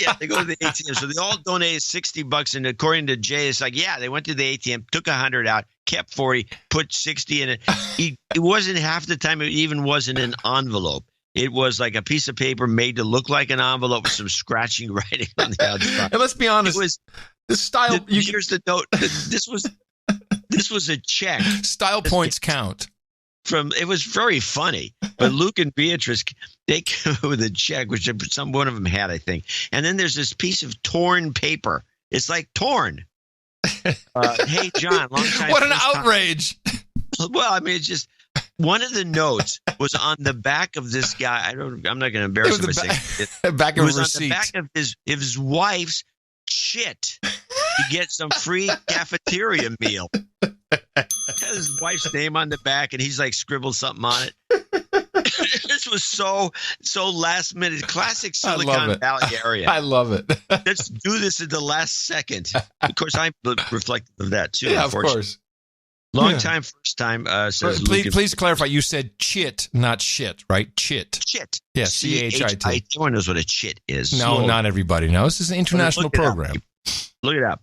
Yeah, they go to the ATM. So they all donated $60, and according to Jay, it's like, yeah, they went to the ATM, took 100 out, kept 40, put 60 in it. It wasn't half the time. It even wasn't an envelope. It was like a piece of paper made to look like an envelope with some scratching writing on the outside. And let's be honest, this style. Here's the note. This was a check. Style points count. It was very funny, but Luke and Beatrice, they came with a check, which one of them had, I think. And then there's this piece of torn paper. It's like torn. Hey, John, long time. What an outrage! Well, I mean, it's just one of the notes was on the back of this guy. I'm not going to embarrass him by saying it. Back of was receipt. On the back of his wife's shit to get some free cafeteria meal. Has his wife's name on the back, and he's like scribbled something on it. This was so last minute, classic Silicon Valley area. I love it. Let's do this at the last second. Of course, I'm reflective of that too. Yeah, of course. Long time, first time. Says please clarify. You said chit, not shit, right? Chit. Chit. Yeah, CHIT. Everyone knows what a chit is. No, not everybody knows. This is an international program. Look it up.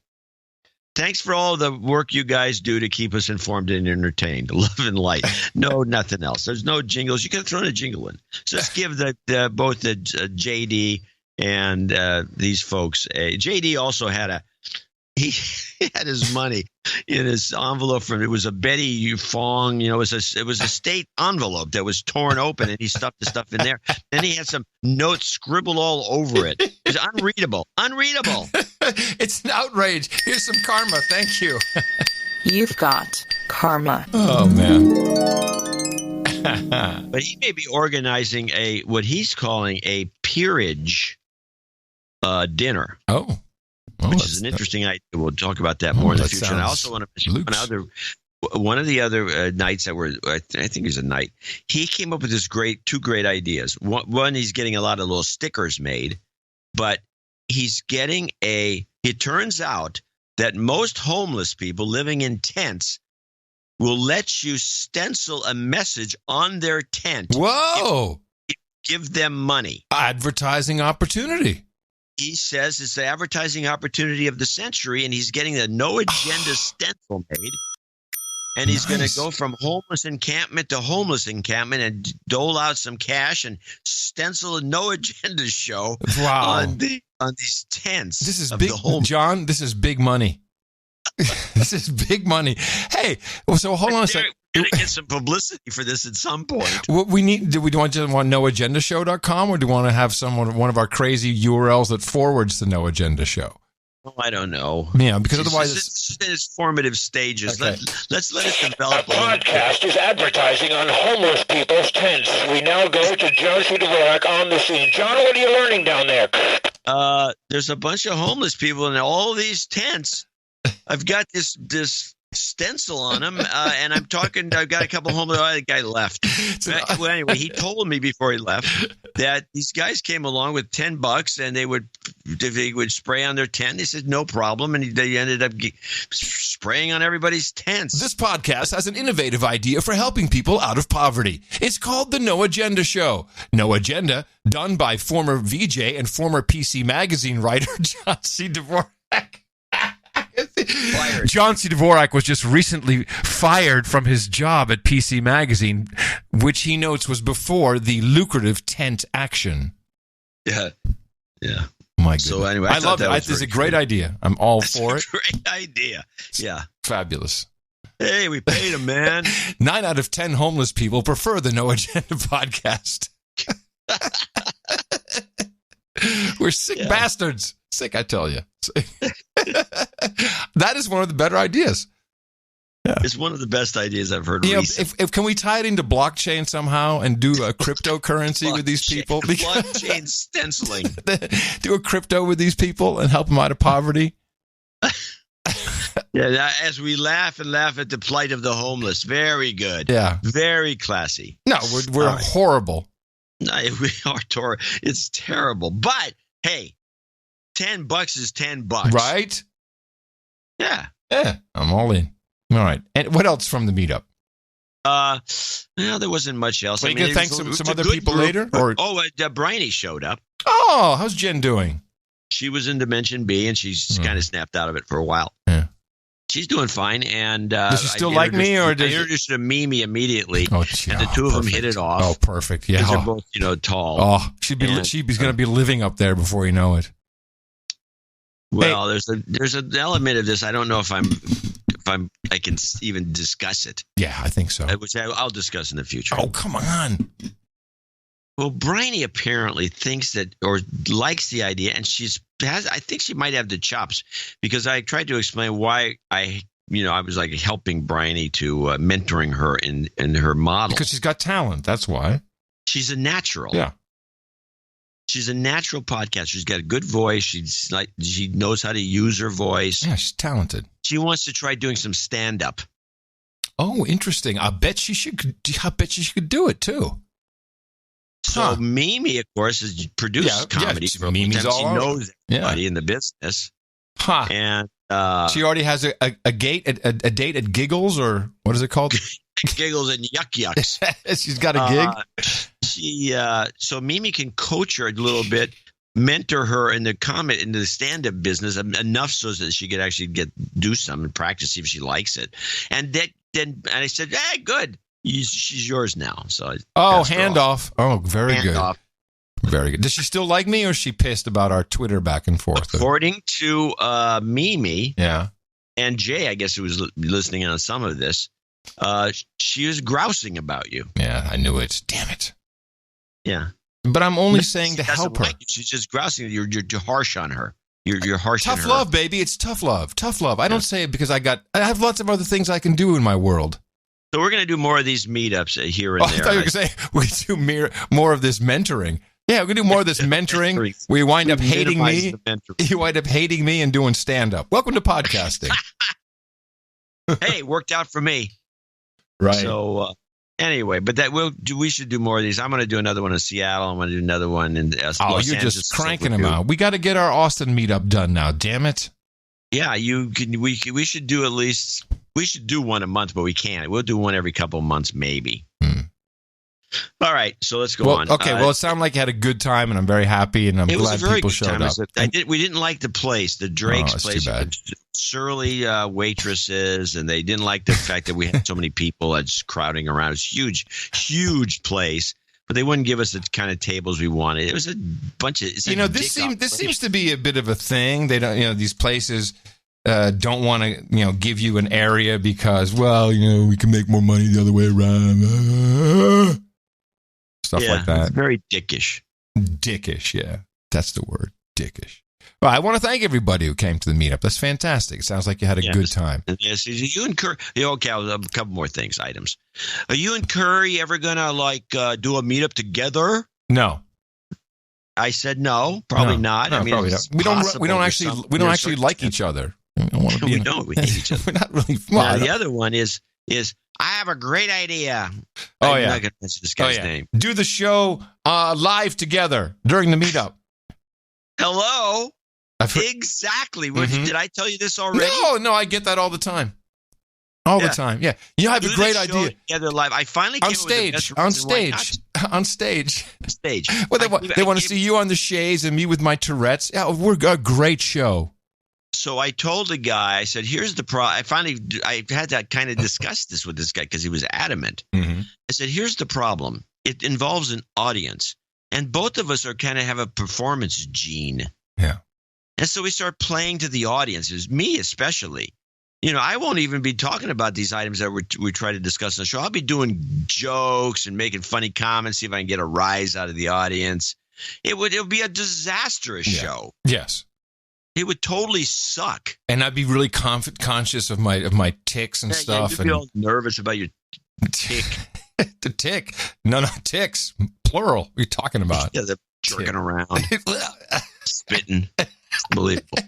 Thanks for all the work you guys do to keep us informed and entertained. Love and light. No, nothing else. There's no jingles. You could have thrown a jingle in. So let's give both the JD and these folks. JD also had he had his money in his envelope it was a Betty Fong, it was a state envelope that was torn open, and he stuffed the stuff in there. Then he had some notes scribbled all over it. It was unreadable. It's an outrage. Here's some karma. Thank you. You've got karma. Oh, man. But he may be organizing what he's calling a peerage dinner. Oh. Which is an interesting idea. We'll talk about that more in the future. And I also want to mention one of the other nights that were, I think it was a night, he came up with two great ideas. One, he's getting a lot of little stickers made, but he's getting it turns out that most homeless people living in tents will let you stencil a message on their tent. Whoa! Give them money. Advertising opportunity. He says it's the advertising opportunity of the century, and he's getting a no agenda stencil made. And he's going to go from homeless encampment to homeless encampment and dole out some cash and stencil a no agenda show on these tents. This is big, John. This is big money. This is big money. Hey, so hold on a second. We're going to get some publicity for this at some point. What we need? Do we want noagendashow.com, or do we want to have one of our crazy URLs that forwards the No Agenda Show? Oh, I don't know. Yeah, because otherwise it's in its formative stages. Okay. Let's let it develop. Our podcast is advertising on homeless people's tents. We now go to John C. Dvorak on the scene. John, what are you learning down there? There's a bunch of homeless people in all these tents. I've got this stencil on them, and I've got a couple homeless. The guy left. Well, anyway, he told me before he left that these guys came along with $10, and they would spray on their tent. They said no problem, and they ended up spraying on everybody's tents. This podcast has an innovative idea for helping people out of poverty. It's called the No Agenda Show. No Agenda, done by former VJ and former PC Magazine writer John C. Dvorak. Fired. John C. Dvorak was just recently fired from his job at PC Magazine, which he notes was before the lucrative tent action. Yeah. My goodness. So anyway, I love it. It's a great idea. I'm all for it. Great idea. Yeah. Fabulous. Hey, we paid him, man. 9 out of 10 homeless people prefer the No Agenda podcast. We're sick bastards. Sick, I tell you. That is one of the better ideas. Yeah. It's one of the best ideas I've heard recently. If can we tie it into blockchain somehow and do a cryptocurrency with these people? Blockchain stenciling. Do a crypto with these people and help them out of poverty. Yeah, as we laugh at the plight of the homeless. Very good. Yeah. Very classy. No, we're horrible. We are Tor. It's terrible. But hey, $10 is $10. Right? Yeah. Yeah. I'm all in. All right. And what else from the meetup? Well, there wasn't much else. Well, you going to thank some other people later? Or Bryony showed up. Oh, how's Jen doing? She was in Dimension B, and she's kind of snapped out of it for a while. Yeah. She's doing fine. And does she still like me, or does I introduced her to Mimi immediately? Oh, and the two of them hit it off. Oh, perfect. Yeah, they're both Oh, tall. she's going to be living up there before you know it. Well, there's an element of this. I don't know if I can even discuss it. Yeah, I think so. Which I'll discuss in the future. Oh, come on. Well, Bryony apparently thinks that, or likes the idea, and I think she might have the chops, because I tried to explain why I was like helping Bryony to mentoring her in her model. Because she's got talent. That's why. She's a natural. Yeah. She's a natural podcaster. She's got a good voice. She knows how to use her voice. Yeah, she's talented. She wants to try doing some stand-up. Oh, interesting. I bet she could do it too. So Mimi, of course, has produced comedy. Mimi's all she knows everybody in the business. Huh. And she already has a date at Giggles, or what is it called? Giggles and Yuck Yucks. She's got a gig. So Mimi can coach her a little bit, mentor her in the stand-up business enough so that she could actually do some and practice, see if she likes it. And I said, hey, good. She's yours now. So handoff. Oh, very good. Off. Very good. Does she still like me, or is she pissed about our Twitter back and forth? According to Mimi, yeah, and Jay, I guess, who was listening on some of this, she was grousing about you. Yeah, I knew it. Damn it. Yeah, but I'm only saying to help her. She's just grousing. You're harsh on her. You're harsh on her. Tough love, baby. It's tough love. Tough love. I don't say it because I have lots of other things I can do in my world. So we're going to do more of these meetups here and there. I thought you were going to say we're going to do more of this mentoring. Yeah, we're going to do more of this mentoring. We wind up hating me. You wind up hating me and doing stand-up. Welcome to podcasting. Hey, worked out for me. Right. So anyway, but we should do more of these. I'm going to do another one in Seattle. I'm going to do another one in Los Angeles. You're just cranking them out. We got to get our Austin meetup done now. Damn it. Yeah, we should do at least. We should do one a month, but we can't. We'll do one every couple of months, maybe. All right, so let's go on. Okay, it sounded like you had a good time, and I'm very happy, and I'm glad people showed up. We didn't like the place, the Drake's place. Surly waitresses, and they didn't like the fact that we had so many people just crowding around. It's huge place, but they wouldn't give us the kind of tables we wanted. It was a bunch of this seems to be a bit of a thing. They don't, these places. Don't want to, give you an area because, we can make more money the other way around. Stuff like that. It's very dickish. Dickish, yeah. That's the word, dickish. Well, I want to thank everybody who came to the meetup. That's fantastic. It sounds like you had a good time. Yes, you and Curry. Okay, a couple more items. Are you and Curry ever going to, do a meetup together? No. I said no, probably not. No, I mean, probably not. We don't actually like each other. We don't. We hate each other. We're not really. The other one is I have a great idea. Oh, I'm not going to mention this guy's name. Do the show live together during the meetup. Hello. Exactly. Did I tell you this already? No. I get that all the time. All the time. Yeah. You have a great idea. Together live. I finally came on stage. Well, they want to see you on the chaise and me with my Tourette's. Yeah, we're a great show. So I told the guy, I said, here's the problem. I had to kind of discuss this with this guy because he was adamant. Mm-hmm. I said, here's the problem. It involves an audience. And both of us have a performance gene. Yeah. And so we start playing to the audiences, me especially. I won't even be talking about these items that we try to discuss on the show. I'll be doing jokes and making funny comments, see if I can get a rise out of the audience. It would be a disastrous show. Yes. It would totally suck. And I'd be really conscious of my tics and stuff. You'd be all nervous about your tick. The tick. No, ticks. Plural. What are you talking about? Yeah, they're jerking around. Spitting. Unbelievable.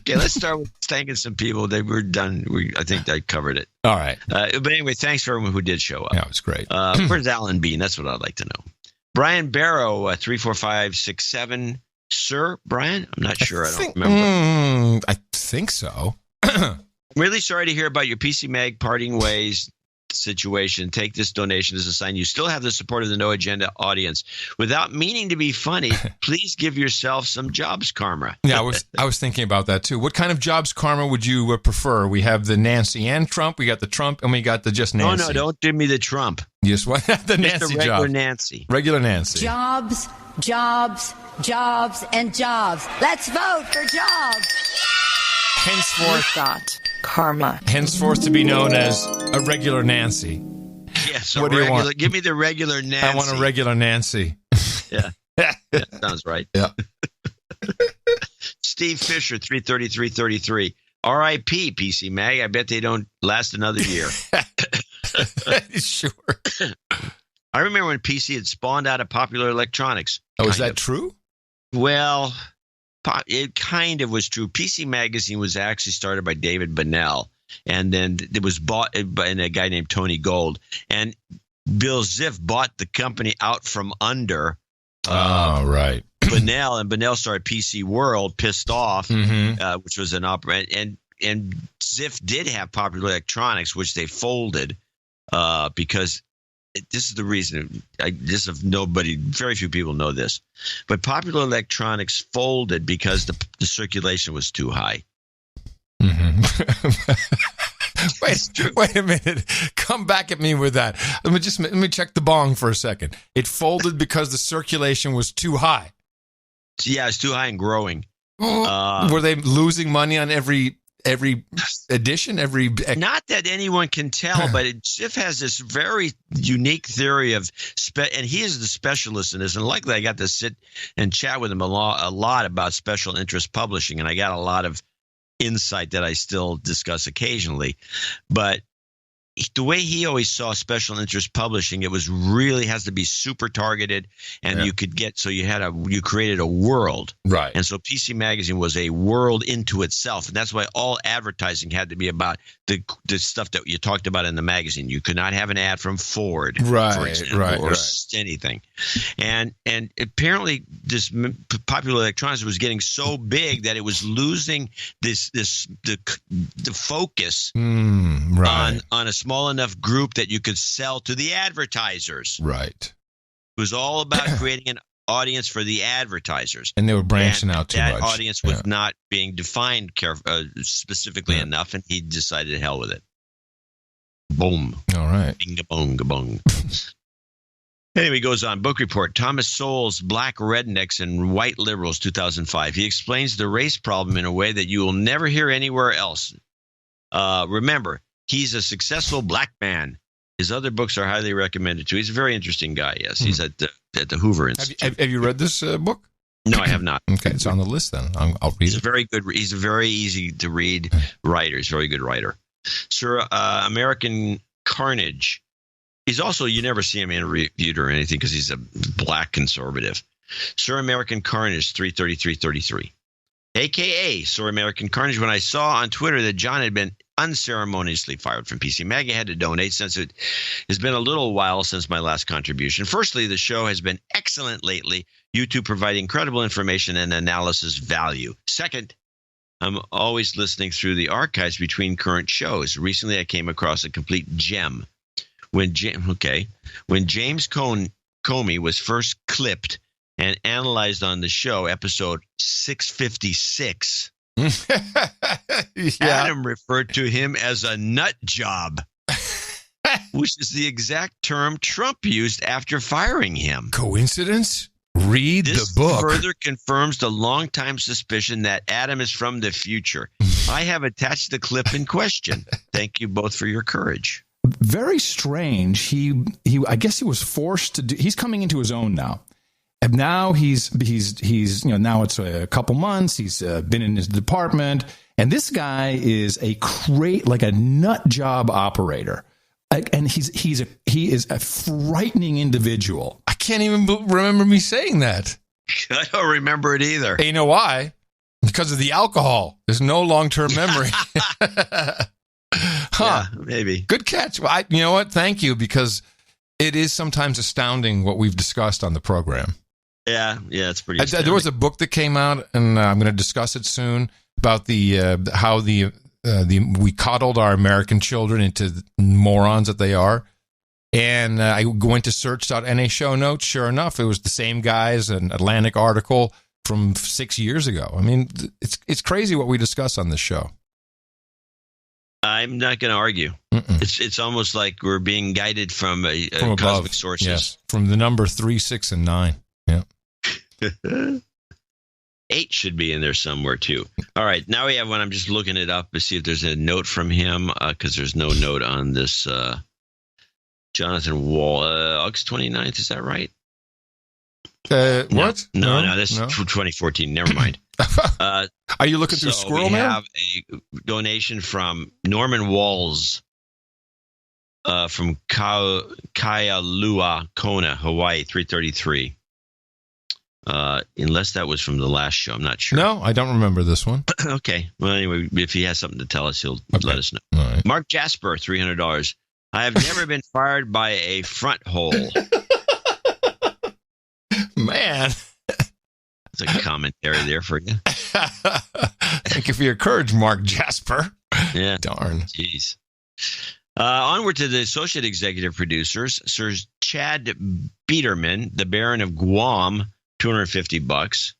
Okay, let's start with thanking some people. They were done. I think I covered it. All right. But anyway, thanks for everyone who did show up. Yeah, it was great. Where's Alan Bean? That's what I'd like to know. Brian Barrow, 34567. Sir, Brian? I'm not sure. I don't remember. I think so. I'm really sorry to hear about your PC Mag parting ways situation. Take this donation as a sign you still have the support of the No Agenda audience. Without meaning to be funny, please give yourself some jobs karma. Yeah, I was thinking about that too. What kind of jobs karma would you prefer? We have the Nancy and Trump. We got the Trump, and we got the just Nancy. Oh no, don't give me the Trump. Yes, what? The Nancy regular job. Nancy. Regular Nancy. Jobs, jobs, jobs, and jobs. Let's vote for jobs. Henceforth, got karma. Henceforth to be known as a regular Nancy. Yes, what do you want? Give me the regular Nancy. I want a regular Nancy. Yeah. Sounds right. Yeah. Steve Fisher, 33333. R.I.P. PC Mag. I bet they don't last another year. Sure. I remember when PC had spawned out of Popular Electronics. Oh, is that true? Well, it kind of was true. PC Magazine was actually started by David Bennell, and then it was bought by a guy named Tony Gold. And Bill Ziff bought the company out from under right. Bennell, and Bennell started PC World, pissed off, which was an opera. And Ziff did have Popular Electronics, which they folded because this is the reason. Very few people know this, but Popular Electronics folded because the circulation was too high. Wait a minute. Come back at me with that. Let me check the bong for a second. It folded because the circulation was too high. Yeah, it's too high and growing. Were they losing money on every edition? Not that anyone can tell, but Ziff has this very unique theory of and he is the specialist in this. And likely I got to sit and chat with him a lot about special interest publishing, and I got a lot of insight that I still discuss occasionally. But the way he always saw special interest publishing, it was really has to be super targeted, and you could get you created a world, right? And so PC Magazine was a world into itself, and that's why all advertising had to be about the stuff that you talked about in the magazine. You could not have an ad from Ford, for example, or anything. And apparently, this Popular Electronics was getting so big that it was losing the focus on a small enough group that you could sell to the advertisers. Right. It was all about creating an audience for the advertisers. And they were branching out too much. That audience was not being defined specifically enough, and he decided to hell with it. Boom. All right. Bing-a-bong-a-bong. Anyway, he goes on. Book report. Thomas Sowell's Black Rednecks and White Liberals, 2005. He explains the race problem in a way that you will never hear anywhere else. Remember, he's a successful black man. His other books are highly recommended too. He's a very interesting guy. Yes, he's at the Hoover Institute. Have you read this book? No, I have not. Okay, it's on the list then. I'll read it. He's a very easy to read writer. He's a very good writer. Sir, American Carnage. He's also, you never see him interviewed or anything because he's a black conservative. Sir American Carnage, 33333. AKA Sir American Carnage. When I saw on Twitter that John had been unceremoniously fired from PC Mag, I had to donate since it has been a little while since my last contribution. Firstly, the show has been excellent lately. You two provide incredible information and analysis value. Second, I'm always listening through the archives between current shows. Recently, I came across a complete gem. When James Comey was first clipped and analyzed on the show, episode 656, Adam referred to him as a nut job, which is the exact term Trump used after firing him. Coincidence? Read the book. This further confirms the longtime suspicion that Adam is from the future. I have attached the clip in question. Thank you both for your courage. Very strange. He I guess he was forced to do. He's coming into his own now. And now he's now it's a couple months. He's been in his department, and this guy is a nut job operator, and he is a frightening individual. I can't even remember me saying that. I don't remember it either. Hey, you know why? Because of the alcohol. There's no long-term memory. Yeah, maybe. Good catch. Well, you know what? Thank you, because It is sometimes astounding what we've discussed on the program. Yeah, it's pretty astounding. There was a book that came out, and I'm going to discuss it soon, about how we coddled our American children into morons that they are. And I went to search.na show notes. Sure enough, it was the same guys, an Atlantic article from 6 years ago. I mean, it's crazy what we discuss on this show. I'm not going to argue. It's almost like we're being guided from cosmic sources. Yes, from the number 3, 6, and 9. Yeah. 8 should be in there somewhere too. All right, now we have one. I'm just looking it up to see if there's a note from him, because there's no note on this Jonathan Wall. August 29th, is that right? What? No, that's 2014. Never mind. Are you looking through Squirrel We Mail? have a donation from Norman Walls from Kailua, Kona, Hawaii, 333. Unless that was from the last show, I'm not sure. No, I don't remember this one. Okay. Well, anyway, if he has something to tell us, he'll let us know. Right. Mark Jasper, $300. I have never been fired by a front hole. Man. That's a commentary there for you. Thank you for your courage, Mark Jasper. Yeah. Darn. Jeez. Onward to the associate executive producers. Sir Chad Biederman, the Baron of Guam, $250.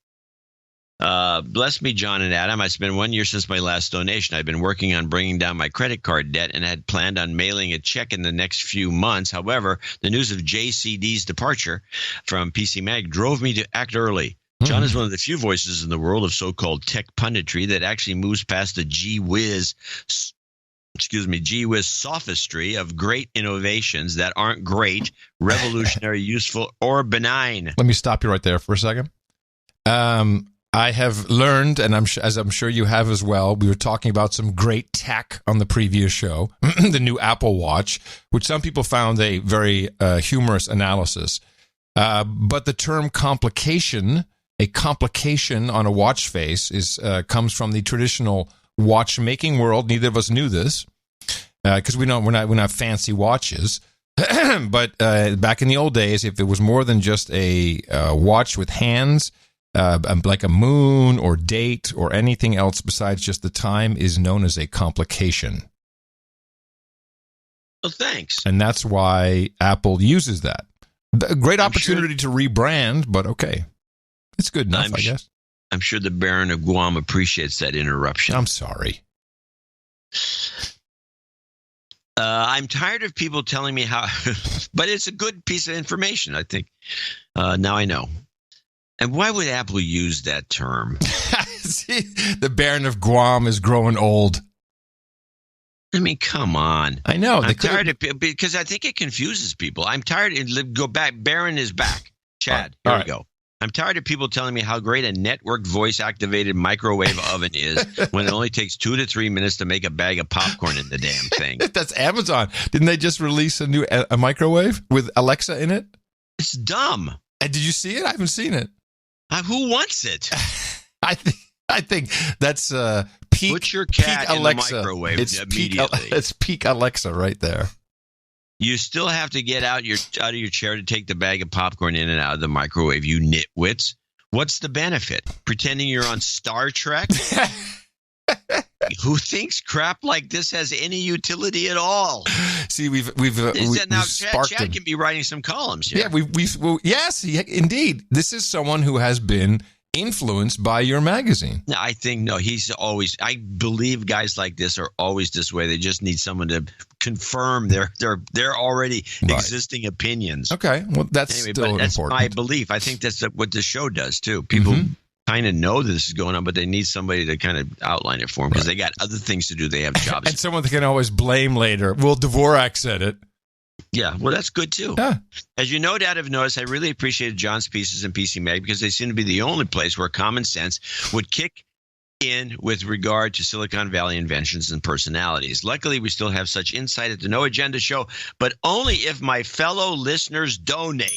Bless me, John and Adam. It's been 1 year since my last donation. I've been working on bringing down my credit card debt and had planned on mailing a check in the next few months. However, the news of JCD's departure from PC Mag drove me to act early. John is one of the few voices in the world of so-called tech punditry that actually moves past the gee whiz sophistry of great innovations that aren't great, revolutionary, useful, or benign. Let me stop you right there for a second. I have learned, and as I'm sure you have as well, we were talking about some great tech on the previous show, the new Apple Watch, which some people found a very humorous analysis. But the term complication, a complication on a watch face, comes from the traditional watchmaking world. Neither of us knew this because we're not fancy watches. But back in the old days, if it was more than just a watch with hands, like a moon or date or anything else besides just the time, is known as a complication. Well, thanks. And that's why Apple uses that. A great opportunity to rebrand, but okay. It's good enough, I guess. I'm sure the Baron of Guam appreciates that interruption. I'm sorry. I'm tired of people telling me how, but it's a good piece of information, I think. Now I know. And why would Apple use that term? See, the Baron of Guam is growing old. I mean, come on. I know. I'm tired of people because I think it confuses people. I'm tired. Go back. Baron is back. Chad, here we go. I'm tired of people telling me how great a networked voice-activated microwave oven is when it only takes 2 to 3 minutes to make a bag of popcorn in the damn thing. That's Amazon. Didn't they just release a new microwave with Alexa in it? It's dumb. And did you see it? I haven't seen it. Who wants it? I think that's peak. Put your cat peak in Alexa. The microwave immediately. It's peak Alexa right there. You still have to get out of your chair to take the bag of popcorn in and out of the microwave, you nitwits. What's the benefit? Pretending you're on Star Trek? Who thinks crap like this has any utility at all? See, we've now sparked Chad can be writing some columns here. Yeah, yes, indeed. This is someone who has been influenced by your magazine. I think I believe guys like this are always this way. They just need someone to confirm their already existing opinions. Okay, well that's still that's important. My belief. I think that's what the show does too. People kind of know this is going on, but they need somebody to kind of outline it for them because they got other things to do. They have jobs. And someone that can always blame later. Well, Dvorak said it. Yeah, well, that's good, too. Yeah. As you no doubt have noticed, I really appreciated John's pieces in PC Mag because they seem to be the only place where common sense would kick in with regard to Silicon Valley inventions and personalities. Luckily, we still have such insight at the No Agenda show, but only if my fellow listeners donate.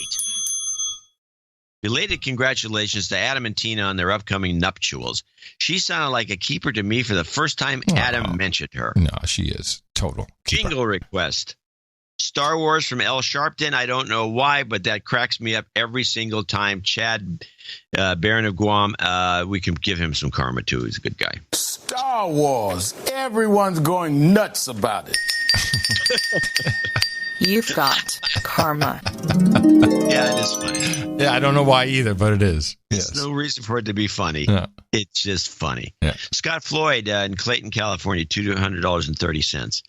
Belated congratulations to Adam and Tina on their upcoming nuptials. She sounded like a keeper to me for the first time Adam mentioned her. No, she is. Total keeper. Jingle request. Star Wars from L. Sharpton. I don't know why, but that cracks me up every single time. Chad, Baron of Guam. We can give him some karma, too. He's a good guy. Star Wars. Everyone's going nuts about it. You've got karma. Yeah, it is funny. Yeah, I don't know why either, but it is. There's no reason for it to be funny. No. It's just funny. Yeah. Scott Floyd in Clayton, California, $200.30.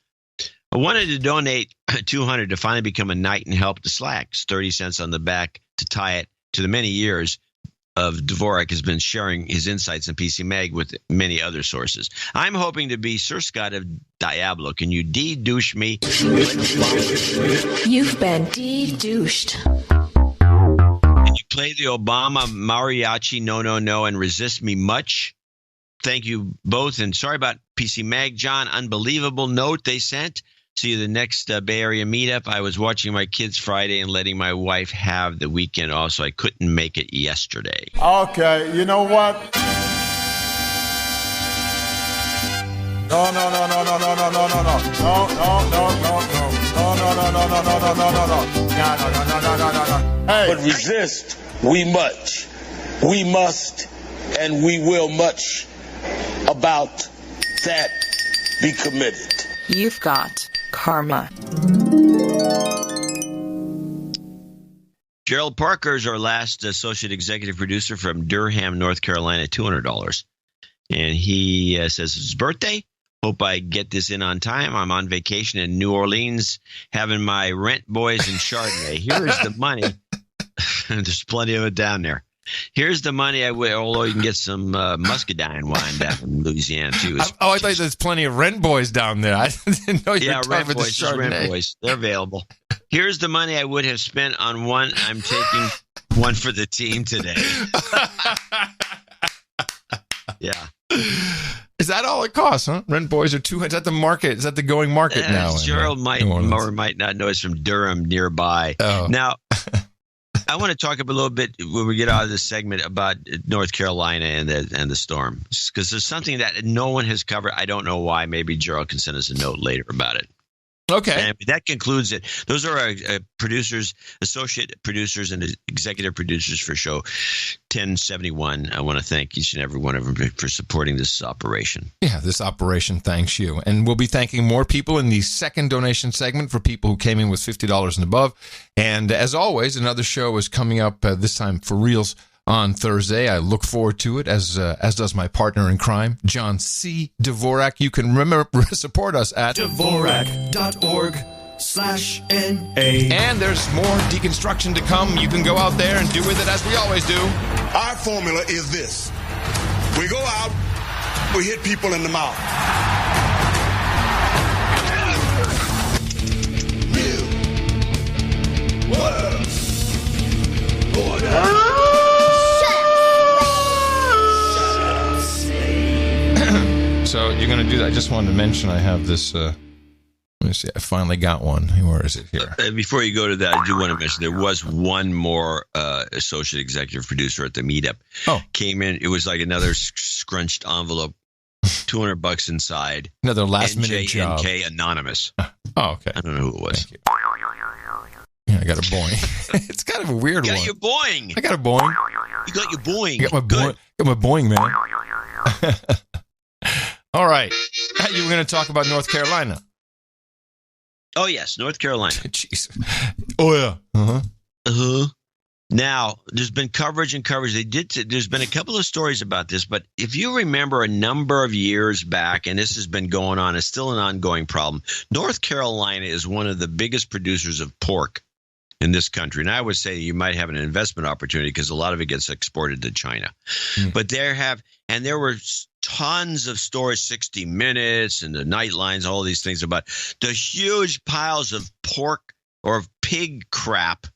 I wanted to donate $200 to finally become a knight and help the slacks. 30 cents on the back to tie it to the many years of Dvorak has been sharing his insights in PC Mag with many other sources. I'm hoping to be Sir Scott of Diablo. Can you de-douche me? You've been de-douched. Can you play the Obama mariachi no, and resist me much? Thank you both. And sorry about PC Mag, John. Unbelievable note they sent. See you the next Bay Area meetup. I was watching my kids Friday and letting my wife have the weekend off, so I couldn't make it yesterday. Okay, you know what? No. Hey. But resist we much. We must and we will much. About that, be committed. You've got karma. Gerald Parker is our last associate executive producer from Durham, North Carolina, $200. And he says it's his birthday. Hope I get this in on time. I'm on vacation in New Orleans having my Rent Boys and Chardonnay. Here's the money. There's plenty of it down there. Here's the money I will, although you can get some muscadine wine down in Louisiana, too. I thought there's plenty of Rent Boys down there. I didn't know you were talking about the Chardonnay. Rent Boys. They're available. Here's the money I would have spent on one. I'm taking one for the team today. Yeah. Is that all it costs, huh? Rent Boys are $200. Is that the market? Is that the going market now? Gerald might or might not know it's from Durham nearby. Oh. Now, I want to talk a little bit when we get out of this segment about North Carolina and the storm, because there's something that no one has covered. I don't know why. Maybe Gerald can send us a note later about it. Okay. And that concludes it. Those are our producers, associate producers, and executive producers for show 1071. I want to thank each and every one of them for supporting this operation. Yeah, this operation thanks you. And we'll be thanking more people in the second donation segment for people who came in with $50 and above. And as always, another show is coming up this time for reals on Thursday. I look forward to it, as does my partner in crime, John C. Dvorak. You can support us at Dvorak.org/NA. And there's more deconstruction to come. You can go out there and do with it as we always do. Our formula is this. We go out, we hit people in the mouth. New World Order. So you're going to do that. I just wanted to mention I have this. Let me see. I finally got one. Where is it here? Before you go to that, I do want to mention there was one more associate executive producer at the meetup. Oh. Came in. It was like another scrunched envelope, $200 inside. Another last minute job. NJNK Anonymous. Oh, okay. I don't know who it was. Yeah, I got a boing. It's kind of a weird one. You got your boing. I got a boing. You got your boing. I got my boing. Got my boing, man. All right. You were going to talk about North Carolina. Oh, yes. North Carolina. Jeez. Oh, yeah. Uh-huh. Uh-huh. Now, there's been coverage. There's been a couple of stories about this, but if you remember a number of years back, and this has been going on, it's still an ongoing problem. North Carolina is one of the biggest producers of pork in this country. And I would say you might have an investment opportunity because a lot of it gets exported to China. But there were tons of stories, 60 Minutes and the Nightlines, all these things about the huge piles of pork or pig crap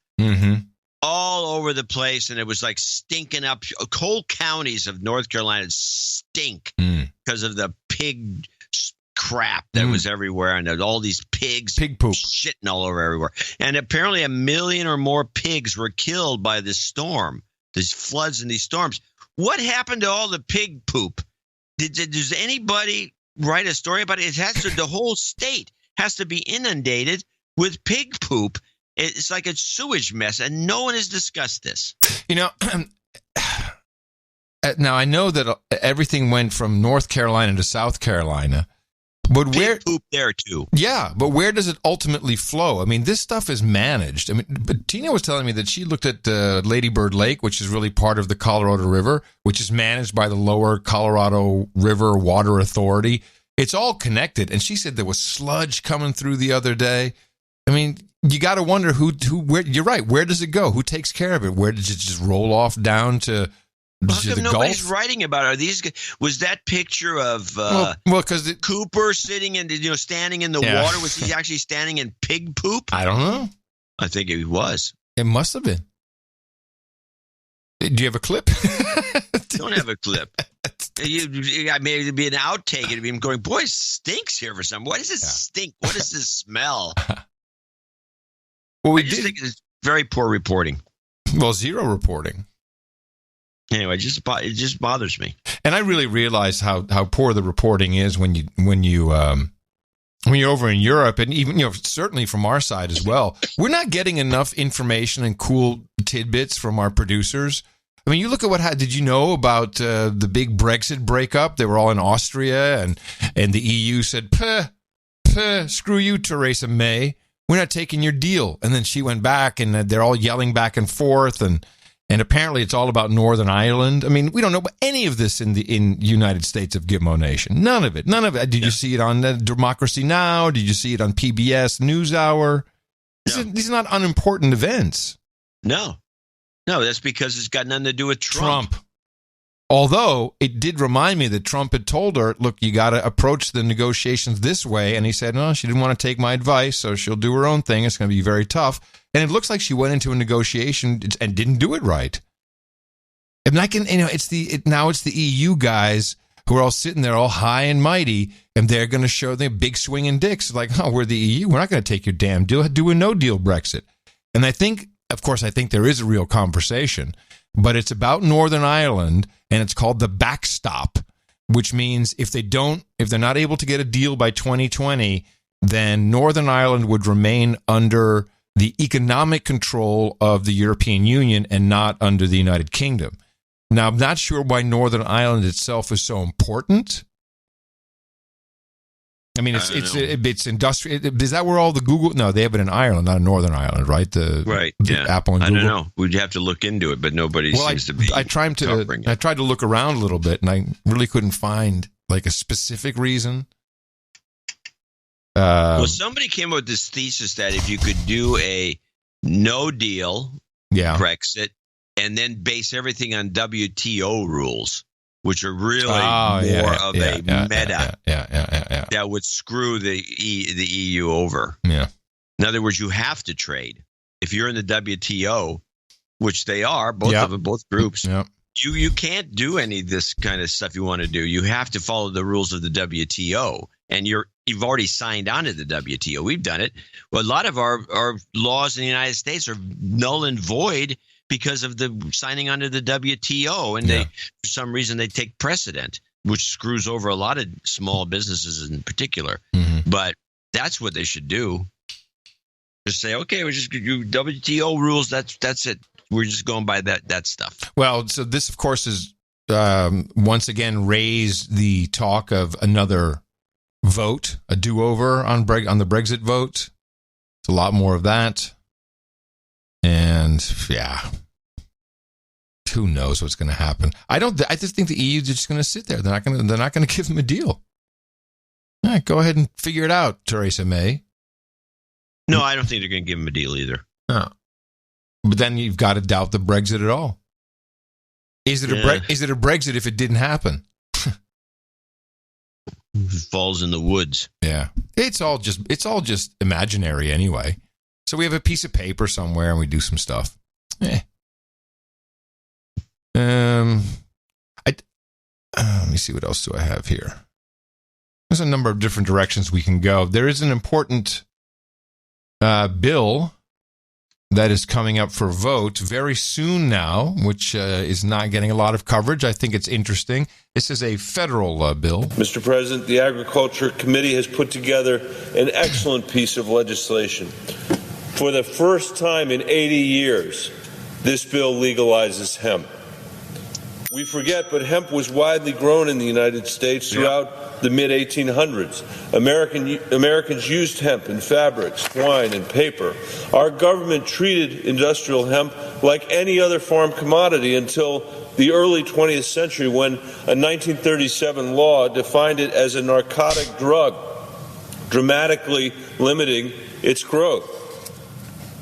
all over the place. And it was like stinking up. Whole counties of North Carolina stink because of the pig crap that was everywhere, and all these pig poop shitting all over everywhere. And apparently 1 million or more pigs were killed by this storm, these floods and these storms. What happened to all the pig poop? Does anybody write a story about it? It has to. The whole state has to be inundated with pig poop. It's like a sewage mess, and no one has discussed this. Now, I know that everything went from North Carolina to South Carolina. But pig poop there, too. Yeah, but where does it ultimately flow? I mean, this stuff is managed. I mean, but Tina was telling me that she looked at Lady Bird Lake, which is really part of the Colorado River, which is managed by the Lower Colorado River Water Authority. It's all connected. And she said there was sludge coming through the other day. I mean, you got to wonder where. You're right. Where does it go? Who takes care of it? Where does it just roll off down to? How come nobody's writing about it? Are these? Was that picture of because Cooper sitting in, standing in the water? Was he actually standing in pig poop? I don't know. I think he was. It must have been. Do you have a clip? Don't have a clip. Maybe it'd be an outtake. It'd be him going, "Boy, it stinks here for some. What does this stink? What is this smell?" Well, I just think it's very poor reporting. Well, zero reporting. Anyway, it just bothers me. And I really realize how poor the reporting is when you're over in Europe, and even certainly from our side as well. We're not getting enough information and cool tidbits from our producers. I mean, you look at did you know about the big Brexit breakup? They were all in Austria, and the EU said, screw you, Theresa May. We're not taking your deal. And then she went back, and they're all yelling back and forth, and apparently it's all about Northern Ireland. I mean, we don't know any of this in United States of Gitmo Nation. None of it. Did you see it on Democracy Now? Did you see it on PBS NewsHour? No. These are not unimportant events. No, that's because it's got nothing to do with Trump. Although it did remind me that Trump had told her, look, you got to approach the negotiations this way. And he said, no, she didn't want to take my advice, so she'll do her own thing. It's going to be very tough. And it looks like she went into a negotiation and didn't do it right. And it's the EU guys who are all sitting there all high and mighty, and they're going to show the big swinging dicks like, oh, we're the EU. We're not going to take your damn deal. Do a no-deal Brexit. And I think there is a real conversation, but it's about Northern Ireland, and it's called the backstop, which means if they're not able to get a deal by 2020, then Northern Ireland would remain under the economic control of the European Union and not under the United Kingdom. Now, I'm not sure why Northern Ireland itself is so important. I mean, it's industrial. Is that where all the Google? No, they have it in Ireland, not in Northern Ireland, right? The Apple and Google. I don't know. We'd have to look into it, but nobody seems to be. I tried to look around a little bit, and I really couldn't find like a specific reason. Well, somebody came up with this thesis that if you could do a no deal Brexit and then base everything on WTO rules, which are really more of a meta that would screw the EU over. Yeah. In other words, you have to trade. If you're in the WTO, which they are, both of them, both groups, you can't do any of this kind of stuff you want to do. You have to follow the rules of the WTO. And you've already signed on to the WTO. We've done it. Well, a lot of our laws in the United States are null and void because of the signing on to the WTO. And for some reason, they take precedent, which screws over a lot of small businesses in particular. Mm-hmm. But that's what they should do. Just say, okay, we just do WTO rules. That's it. We're just going by that stuff. Well, so this, of course, is once again raised the talk of another vote, a do-over on the Brexit vote. It's a lot more of that. And who knows what's going to happen? I just think the EU is just going to sit there. They're not going to give them a deal. All right, go ahead and figure it out, Theresa May. No, I don't think they're going to give them a deal either. No. But then you've got to doubt the Brexit at all. Is it a Brexit if it didn't happen? Falls in the woods. Yeah. It's all just imaginary anyway. So we have a piece of paper somewhere and we do some stuff. Let me see, what else do I have here? There's a number of different directions we can go. There is an important bill that is coming up for vote very soon now, which is not getting a lot of coverage. I think it's interesting. This is a federal bill. Mr. President, the Agriculture Committee has put together an excellent piece of legislation. For the first time in 80 years, this bill legalizes hemp. We forget, but hemp was widely grown in the United States throughout the mid-1800s. Americans used hemp in fabrics, wine, and paper. Our government treated industrial hemp like any other farm commodity until the early 20th century, when a 1937 law defined it as a narcotic drug, dramatically limiting its growth.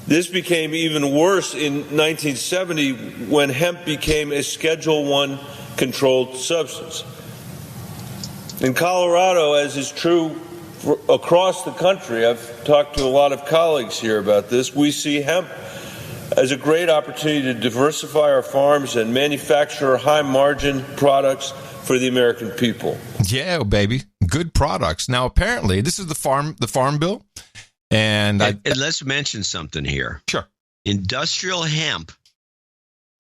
This became even worse in 1970 when hemp became a Schedule I controlled substance. In Colorado, as is true across the country, I've talked to a lot of colleagues here about this, we see hemp as a great opportunity to diversify our farms and manufacture high-margin products for the American people. Yeah, baby. Good products. Now, apparently, this is the farm bill. And let's mention something here. Sure. Industrial hemp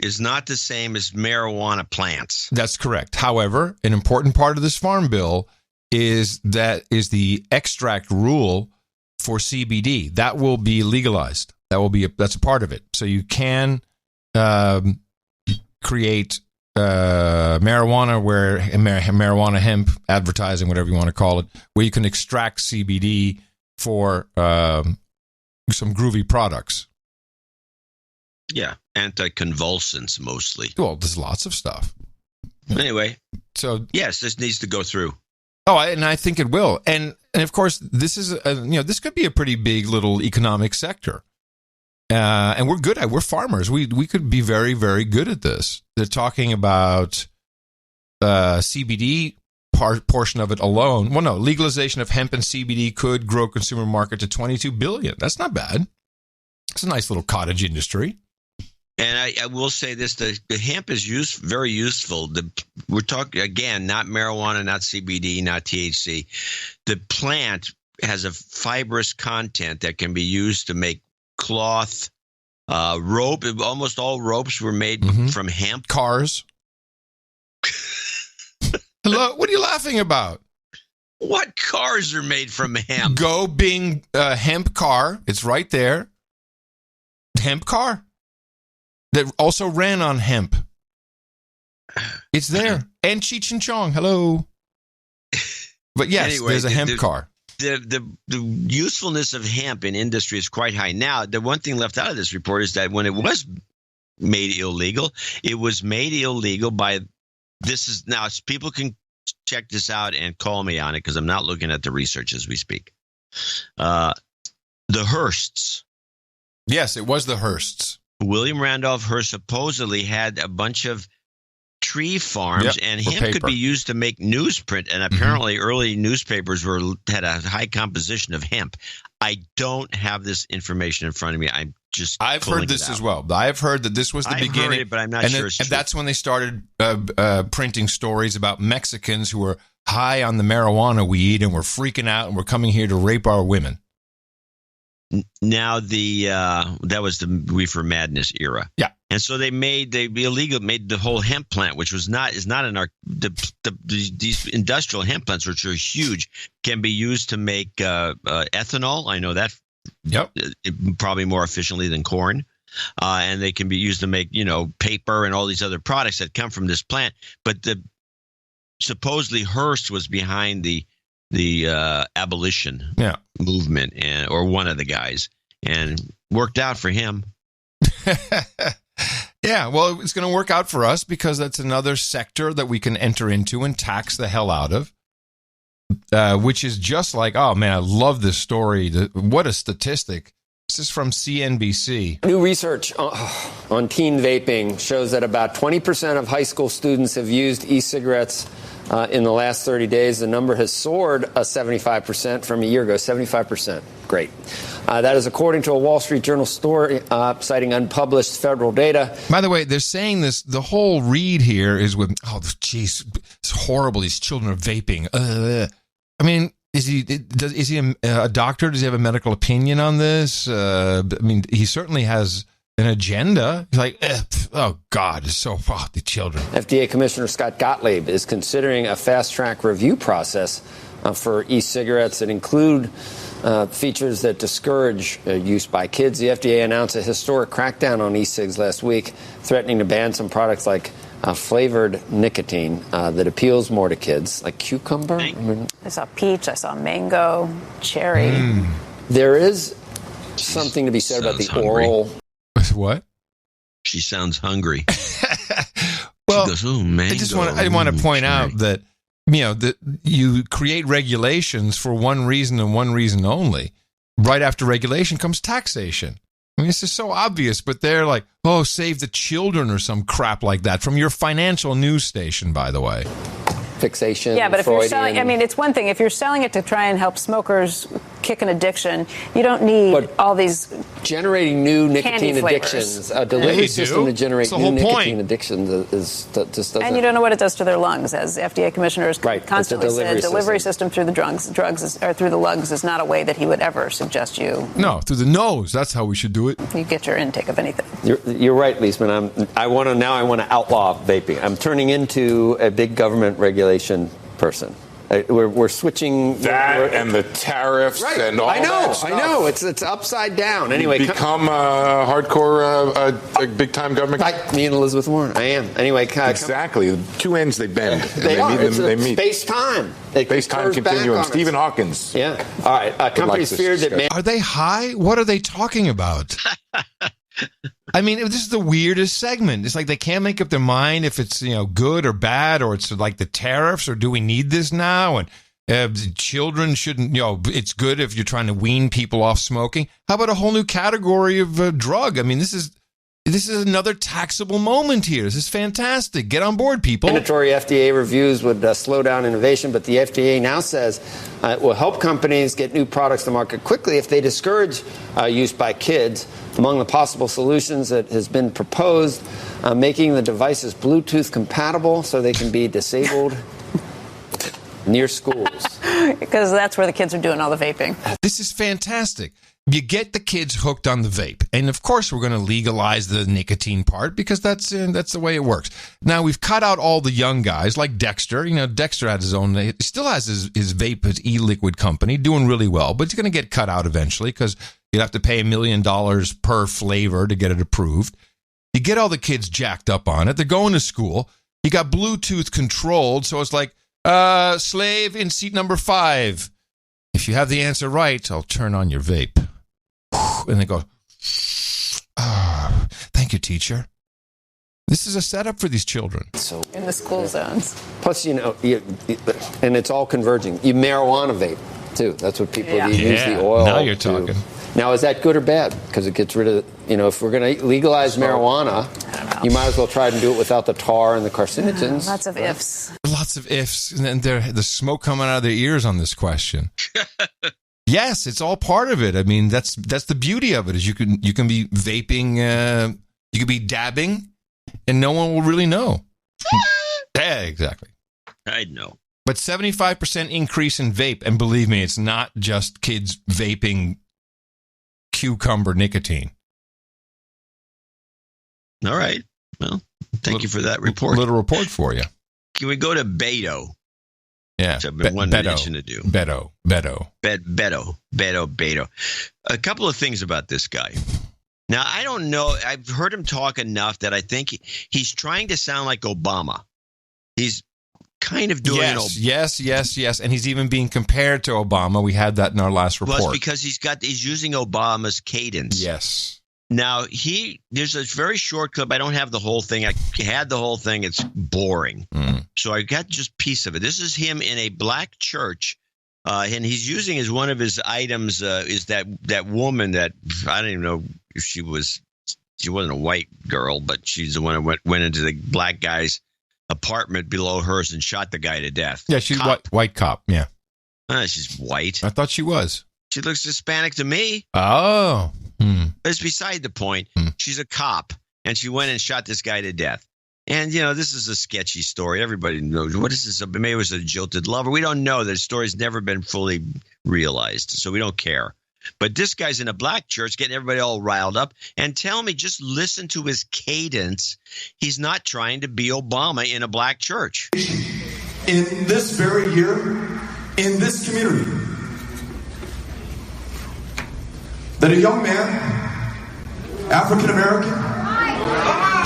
is not the same as marijuana plants. That's correct. However, an important part of this farm bill is the extract rule for CBD. That will be legalized. That's a part of it. So you can create marijuana hemp advertising, whatever you want to call it, where you can extract CBD for some groovy products. Yeah, anticonvulsants mostly. Well, there's lots of stuff. Anyway, so yes, this needs to go through. Oh, and I think it will. And of course, this is this could be a pretty big little economic sector. And we're good at. We're farmers. We could be very, very good at this. They're talking about CBD portion of it alone. Well, no, legalization of hemp and CBD could grow consumer market to $22 billion. That's not bad. It's a nice little cottage industry. And I will say this: the hemp is very useful. We're talking again, not marijuana, not CBD, not THC. The plant has a fibrous content that can be used to make cloth, rope. Almost all ropes were made from hemp. Cars. Hello, what are you laughing about? What cars are made from hemp? Go Bing hemp car. It's right there. Hemp car that also ran on hemp. It's there. And Cheech and Chong. Hello. But yes, anyway, there's a hemp car. The usefulness of hemp in industry is quite high. Now, the one thing left out of this report is that when it was made illegal, it was made illegal by now people can check this out and call me on it because I'm not looking at the research as we speak. The Hearsts. Yes, it was the Hearsts. William Randolph Hearst supposedly had a bunch of tree farms, and hemp could be used to make newsprint. And apparently, early newspapers had a high composition of hemp. I don't have this information in front of me. I've heard this as well. I've heard that this was the beginning, heard it, but I'm not sure. And that's when they started printing stories about Mexicans who were high on the marijuana weed and were freaking out and were coming here to rape our women. Now that was the Reefer Madness era. Yeah. And so they made the whole hemp plant, which is not in our these industrial hemp plants, which are huge, can be used to make ethanol. I know that. Yep. Probably more efficiently than corn, and they can be used to make paper and all these other products that come from this plant. But supposedly Hearst was behind the abolition movement, or one of the guys, and worked out for him. Yeah, well, it's going to work out for us because that's another sector that we can enter into and tax the hell out of, which is just like, oh, man, I love this story. What a statistic. This is from CNBC. New research on teen vaping shows that about 20% of high school students have used e-cigarettes in the last 30 days. The number has soared 75% from a year ago, 75%. Great. That is according to a Wall Street Journal story citing unpublished federal data. By the way, they're saying this, the whole read here is with, oh, geez, it's horrible. These children are vaping. I mean, Is he a doctor? Does he have a medical opinion on this? I mean, he certainly has an agenda. He's like, oh God, it's so the children. FDA Commissioner Scott Gottlieb is considering a fast-track review process for e-cigarettes that include features that discourage use by kids. The FDA announced a historic crackdown on e-cigs last week, threatening to ban some products like flavored nicotine that appeals more to kids, like cucumber. I saw peach, I saw mango, cherry. There is something to be said about the oral. What? She sounds hungry. Well, she goes, oh, mango, I want to point out that that you create regulations for one reason and one reason only. Right after regulation comes taxation. I mean, this is so obvious, but they're like, oh, save the children or some crap like that from your financial news station, by the way. Fixation. Yeah, but if Freudian. you're selling, I mean, it's one thing. If you're selling it to try and help smokers kick an addiction, you don't need all these generating new nicotine flavors. addictions. A delivery system to generate new nicotine addictions just doesn't. And you don't know what it does to their lungs, as FDA commissioners constantly said. Delivery system through the drugs or through the lungs is not a way that he would ever suggest you. No, through the nose. That's how we should do it. You get your intake of anything. You're right, Liesman. I want to outlaw vaping. I'm turning into a big government regulation person. We're switching that and the tariffs and all that stuff. I know. It's upside down. Anyway, become a hardcore, big time government. Like me and Elizabeth Warren. I am. Anyway, exactly. Two ends they bend. They meet. Space time. Space time continuum. Stephen Hawkins. Yeah. All right. Companies feared that. Are they high? What are they talking about? I mean, this is the weirdest segment. It's like they can't make up their mind if it's, good or bad, or it's like the tariffs, or do we need this now? And children shouldn't, it's good if you're trying to wean people off smoking. How about a whole new category of drug? I mean, this is another taxable moment here. This is fantastic. Get on board, people. Mandatory FDA reviews would slow down innovation, but the FDA now says it will help companies get new products to market quickly if they discourage use by kids. Among the possible solutions that has been proposed, making the devices Bluetooth compatible so they can be disabled near schools. Because that's where the kids are doing all the vaping. This is fantastic. You get the kids hooked on the vape. And, of course, we're going to legalize the nicotine part because that's the way it works. Now, we've cut out all the young guys like Dexter. Dexter had his own. He still has his vape, his e-liquid company, doing really well. But it's going to get cut out eventually because you'd have to pay $1 million per flavor to get it approved. You get all the kids jacked up on it. They're going to school. You got Bluetooth controlled. So it's like, slave in seat number 5. If you have the answer right, I'll turn on your vape. And they go, thank you, teacher. This is a setup for these children. So in the school zones. Plus, and it's all converging. You marijuana vape, too. That's what people use the oil. Now you're talking. Now, is that good or bad? Because it gets rid of, if we're going to legalize marijuana, you might as well try and do it without the tar and the carcinogens. Lots of ifs. Lots of ifs. And then the smoke coming out of their ears on this question. Yes, it's all part of it. I mean, that's the beauty of it is you can be vaping, you can be dabbing, and no one will really know. Yeah, exactly. I'd know. But 75% increase in vape, and believe me, it's not just kids vaping cucumber nicotine. All right. Well, thank you for that report. Little report for you. Can we go to Beto? Yeah, Which I've been wanting to do. Beto. A couple of things about this guy. Now, I don't know. I've heard him talk enough that I think he's trying to sound like Obama. He's kind of doing yes. And he's even being compared to Obama. We had that in our last report. Well, it's because he's using Obama's cadence. Yes. Now, there's a very short clip. I don't have the whole thing. I had the whole thing. It's boring. So I got just a piece of it. This is him in a black church, and he's using as one of his items is that woman that I don't even know if she wasn't a white girl, but she's the one that went into the black guy's apartment below hers and shot the guy to death. Yeah, she's white cop. Yeah. She's white. I thought she was. She looks Hispanic to me. Oh. It's beside the point. She's a cop, and she went and shot this guy to death. And, this is a sketchy story. Everybody knows. What is this? Maybe it was a jilted lover. We don't know. The story's never been fully realized, so we don't care. But this guy's in a black church getting everybody all riled up. And tell me, just listen to his cadence. He's not trying to be Obama in a black church. In this very year, in this community, that a young man, African American,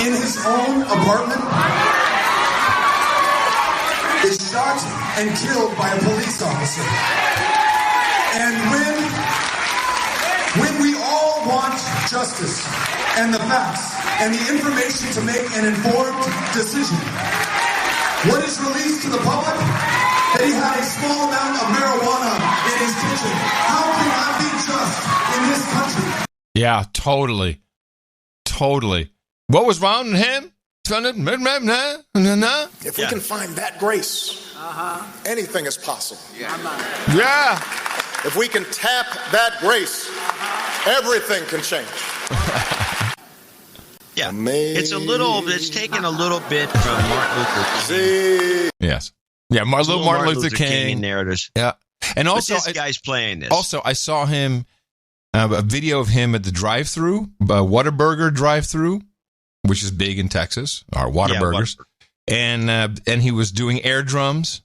in his own apartment, is shot and killed by a police officer. And when we all want justice and the facts and the information to make an informed decision, what is released to the public? That he had a small amount of marijuana in his kitchen. How can that be just in this country? Yeah, totally. What was wrong with him? If we can find that grace, anything is possible. Yeah. If we can tap that grace, everything can change. Yeah, it's taken a little bit from Martin Luther King. Yes. Yeah, Martin Luther King narratives. Yeah. And also, this guy's playing this. Also, I saw him, a video of him at the drive-thru, Whataburger drive-thru, which is big in Texas, our Whataburgers. And he was doing air drums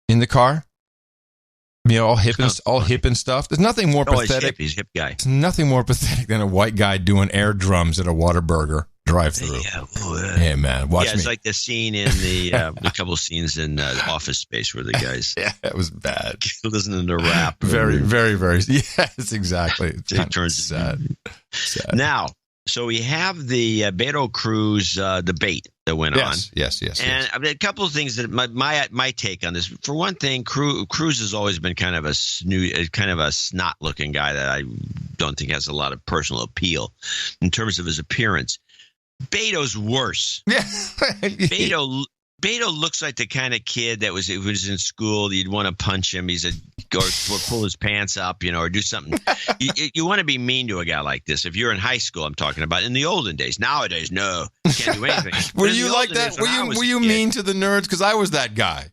in the car. All hip and stuff. There's nothing more pathetic. He's a hip guy. It's nothing more pathetic than a white guy doing air drums at a Whataburger drive-through. Hey, man, watch me. It's like the scene in the couple scenes in Office Space where the guys. Yeah, it was bad. Listening to rap. Very, very, very. Yes, exactly. It turns sad. Now, so we have the Beto Cruz debate that went on. Yes. And a couple of things that my take on this. For one thing, Cruz has always been kind of a snot-looking guy that I don't think has a lot of personal appeal in terms of his appearance. Beto's worse. Yeah. Beto looks like the kind of kid that was in school. You'd want to punch him. Or pull his pants up, or do something. You want to be mean to a guy like this. If you're in high school, I'm talking about in the olden days. Nowadays, no, you can't do anything. Were you like that? Were you mean to the nerds? Because I was that guy.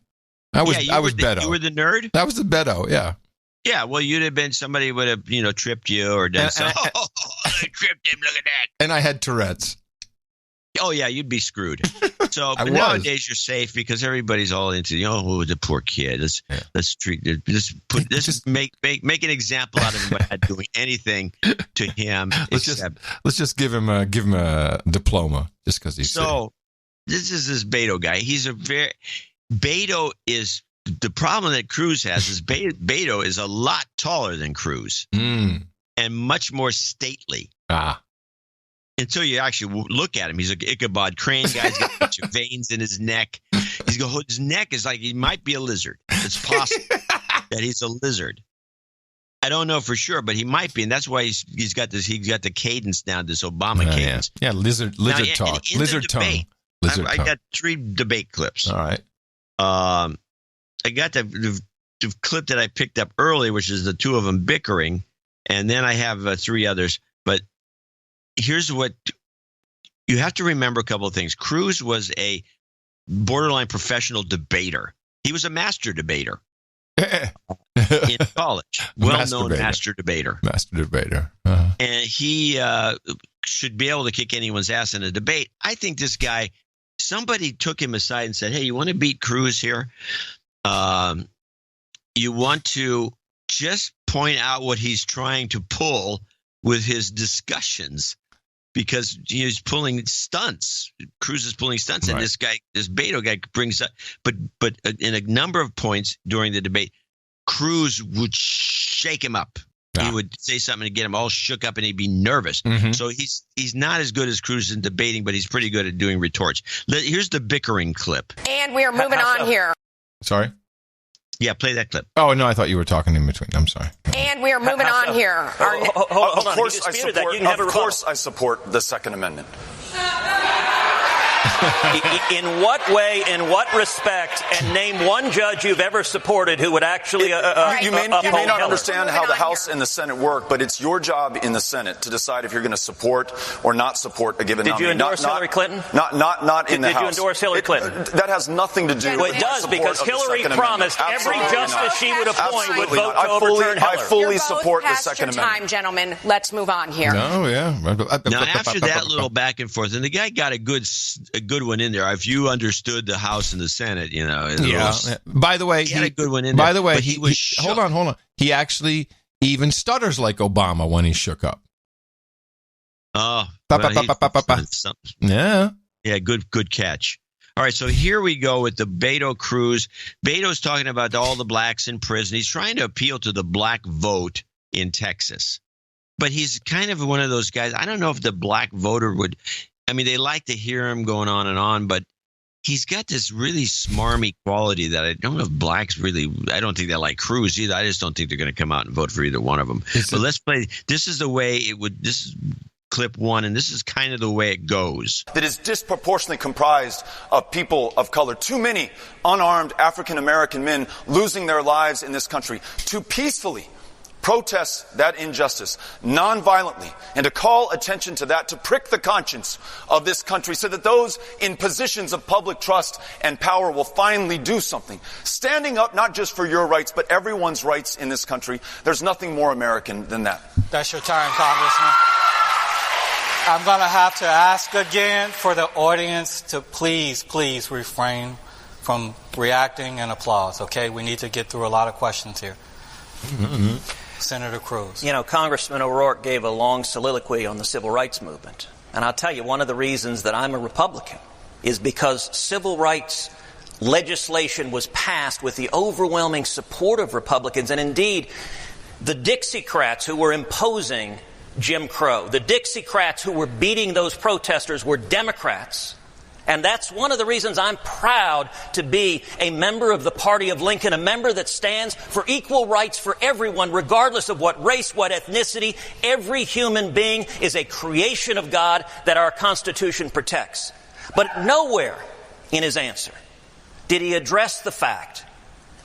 I was Beto. You were the nerd? That was the Beto, yeah. Yeah, well, you'd have been somebody would have tripped you or done something. I tripped him. Look at that. And I had Tourette's. Oh yeah, you'd be screwed. So but nowadays you're safe because everybody's all into the poor kid. Let's treat it. Just make an example out of him by not doing anything to him. Let's just give him a diploma just because he's so. This is this Beto guy. Beto is the problem that Cruz has is Beto is a lot taller than Cruz and much more stately. Until you actually look at him, he's an Ichabod Crane guy. He's got a bunch of veins in his neck. His neck is like he might be a lizard. It's possible that he's a lizard. I don't know for sure, but he might be, and that's why he's got this. He's got the cadence down, this Obama cadence. Yeah, lizard talk, lizard tongue. I got 3 debate clips. All right. I got the clip that I picked up early, which is the 2 of them bickering, and then I have 3 others, but. Here's what you have to remember: a couple of things. Cruz was a borderline professional debater. He was a master debater in college, well-known master debater. Uh-huh. And he should be able to kick anyone's ass in a debate. I think this guy, somebody took him aside and said, "Hey, you want to beat Cruz here? You want to just point out what he's trying to pull with his discussions." Because he's pulling stunts. Cruz is pulling stunts, and this Beto guy brings up. But in a number of points during the debate, Cruz would shake him up. He would say something to get him all shook up, and he'd be nervous. Mm-hmm. So he's not as good as Cruz in debating, but he's pretty good at doing retorts. Here's the bickering clip. And we are moving on here. Sorry? Yeah, play that clip. Oh, no, I thought you were talking in between. I'm sorry. And we are moving on here. Of course, I support the Second Amendment. In what way, in what respect, and name one judge you've ever supported who would actually you may not understand how the House and the Senate work, but it's your job in the Senate to decide if you're going to support or not support a given nominee. Did you endorse Hillary Clinton? Not in the House. Did you endorse Hillary Clinton? That has nothing to do with it does, because Hillary promised every justice she would appoint would vote to overturn Hillary. I fully support the Second Amendment. Time, gentlemen. Let's move on here. Oh, yeah. Now, after that little back and forth, and the guy got a good one in there. If you understood the House and the Senate, By the way, he had a good one in there. By there. the way, he was hold on. He actually even stutters like Obama when he's shook up. Oh, yeah. Yeah, good catch. All right, so here we go with the Beto Cruz. Beto's talking about all the blacks in prison. He's trying to appeal to the black vote in Texas. But he's kind of one of those guys. I don't know if the black voter would – I mean, they like to hear him going on, but he's got this really smarmy quality that I don't know if blacks really – I don't think they like Cruz either. I just don't think they're going to come out and vote for either one of them. But let's play – this is the way it would – this is clip one, and this is kind of the way it goes. That is disproportionately comprised of people of color. Too many unarmed African-American men losing their lives in this country. To peacefully protest that injustice nonviolently, and to call attention to that, to prick the conscience of this country so that those in positions of public trust and power will finally do something. Standing up not just for your rights, but everyone's rights in this country. There's nothing more American than that. That's your time, Congressman. I'm going to have to ask again for the audience to please refrain from reacting and applause, okay? We need to get through a lot of questions here. Mm-hmm. Senator Cruz. You know, Congressman O'Rourke gave a long soliloquy on the civil rights movement. And I'll tell you, one of the reasons that I'm a Republican is because civil rights legislation was passed with the overwhelming support of Republicans. And indeed, the Dixiecrats who were imposing Jim Crow, the Dixiecrats who were beating those protesters were Democrats. And that's one of the reasons I'm proud to be a member of the Party of Lincoln, a member that stands for equal rights for everyone, regardless of what race, what ethnicity. Every human being is a creation of God that our Constitution protects. But nowhere in his answer did he address the fact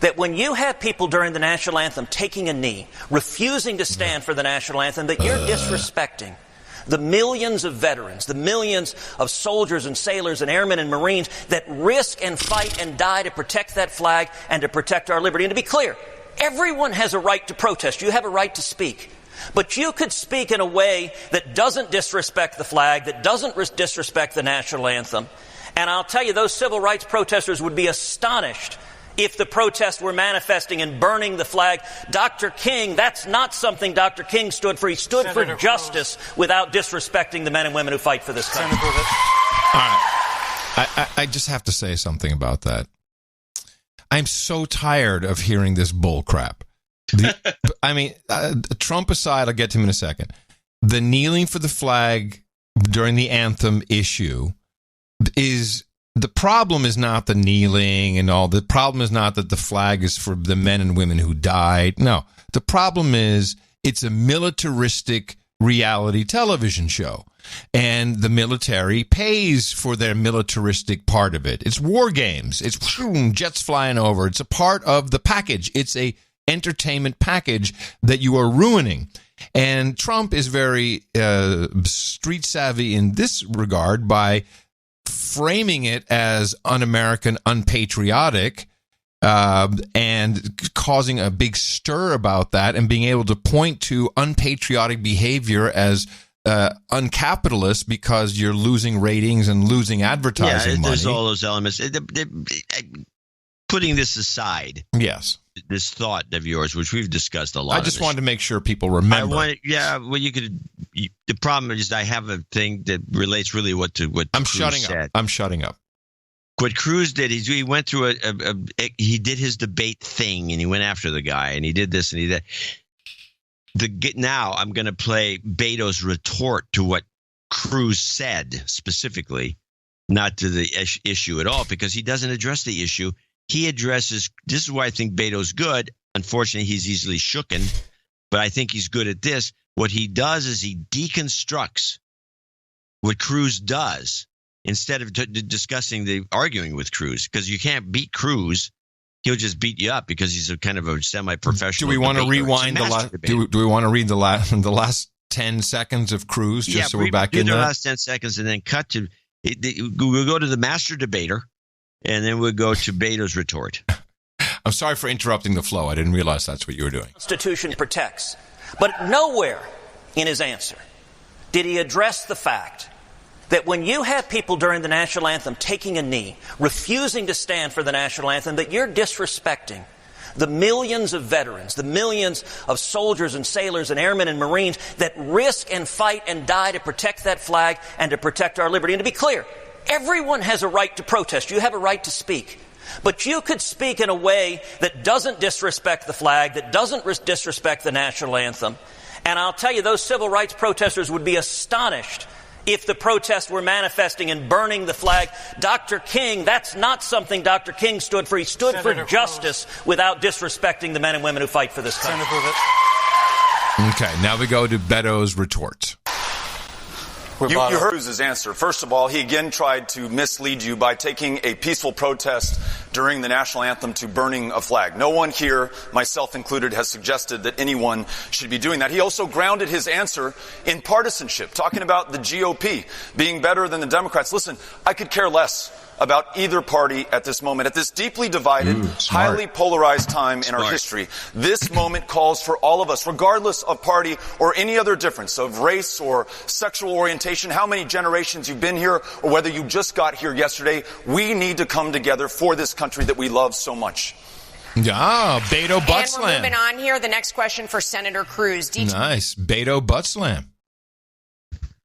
that when you have people during the national anthem taking a knee, refusing to stand for the national anthem, that you're disrespecting the millions of veterans, the millions of soldiers and sailors and airmen and Marines that risk and fight and die to protect that flag and to protect our liberty. And to be clear, everyone has a right to protest. You have a right to speak. But you could speak in a way that doesn't disrespect the flag, that doesn't disrespect the national anthem. And I'll tell you, those civil rights protesters would be astonished if the protests were manifesting and burning the flag. Dr. King, that's not something Dr. King stood for. He stood Senator for justice without disrespecting the men and women who fight for this country. All right. I just have to say something about that. I'm so tired of hearing this bull crap. Trump aside, I'll get to him in a second. The kneeling for the flag during the anthem issue is... The problem is not the kneeling and all. The problem is not that the flag is for the men and women who died. No, the problem is it's a militaristic reality television show. And the military pays for their militaristic part of it. It's war games. It's jets flying over. It's a part of the package. It's a entertainment package that you are ruining. And Trump is very street savvy in this regard by framing it as un-American, unpatriotic, and causing a big stir about that, and being able to point to unpatriotic behavior as uncapitalist because you're losing ratings and losing advertising money. There's all those elements. Putting this aside, yes, this thought of yours, which we've discussed a lot. I just wanted to make sure people remember. The problem is I have a thing that relates really what I'm Cruz shutting said. up. I'm shutting up. What Cruz did, he went through he did his debate thing, and he went after the guy, and he did this and he did that. Now I'm going to play Beto's retort to what Cruz said specifically, not to the issue at all, because he doesn't address the issue. He addresses – this is why I think Beto's good. Unfortunately, he's easily shooken, but I think he's good at this. What he does is he deconstructs what Cruz does instead of discussing the arguing with Cruz, because you can't beat Cruz. He'll just beat you up because he's a kind of a semi-professional. Do we want to rewind the last? Do we want to read the last 10 seconds of Cruz so we're back in the there? Last 10 seconds and then cut to. We'll go to the master debater, and then we'll go to Beto's retort. I'm sorry for interrupting the flow. I didn't realize that's what you were doing. The Constitution protects, but nowhere in his answer did he address the fact that when you have people during the national anthem taking a knee, refusing to stand for the national anthem, that you're disrespecting the millions of veterans, the millions of soldiers and sailors and airmen and Marines that risk and fight and die to protect that flag and to protect our liberty. And to be clear, everyone has a right to protest. You have a right to speak. But you could speak in a way that doesn't disrespect the flag, that doesn't disrespect the national anthem. And I'll tell you, those civil rights protesters would be astonished if the protests were manifesting and burning the flag. Dr. King, that's not something Dr. King stood for. He stood for justice without disrespecting the men and women who fight for this country. Okay, now we go to Beto's retort. You heard Cruz's answer. First of all, he again tried to mislead you by taking a peaceful protest during the national anthem to burning a flag. No one here, myself included, has suggested that anyone should be doing that. He also grounded his answer in partisanship, talking about the GOP being better than the Democrats. Listen, I could care less about either party at this moment. At this deeply divided, highly polarized time in our history, this moment calls for all of us, regardless of party or any other difference of race or sexual orientation, how many generations you've been here, or whether you just got here yesterday. We need to come together for this country that we love so much. Yeah, Beto butt slam. And we're moving on here. The next question for Senator Cruz. Nice. Beto butt slam.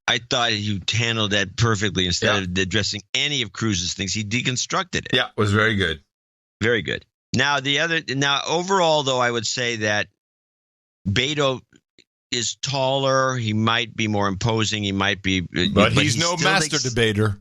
I thought you handled that perfectly. Instead of addressing any of Cruz's things, he deconstructed it. Yeah, it was very good. Very good. Now, overall, though, I would say that Beto is taller. He might be more imposing. He might be. But he's no master debater.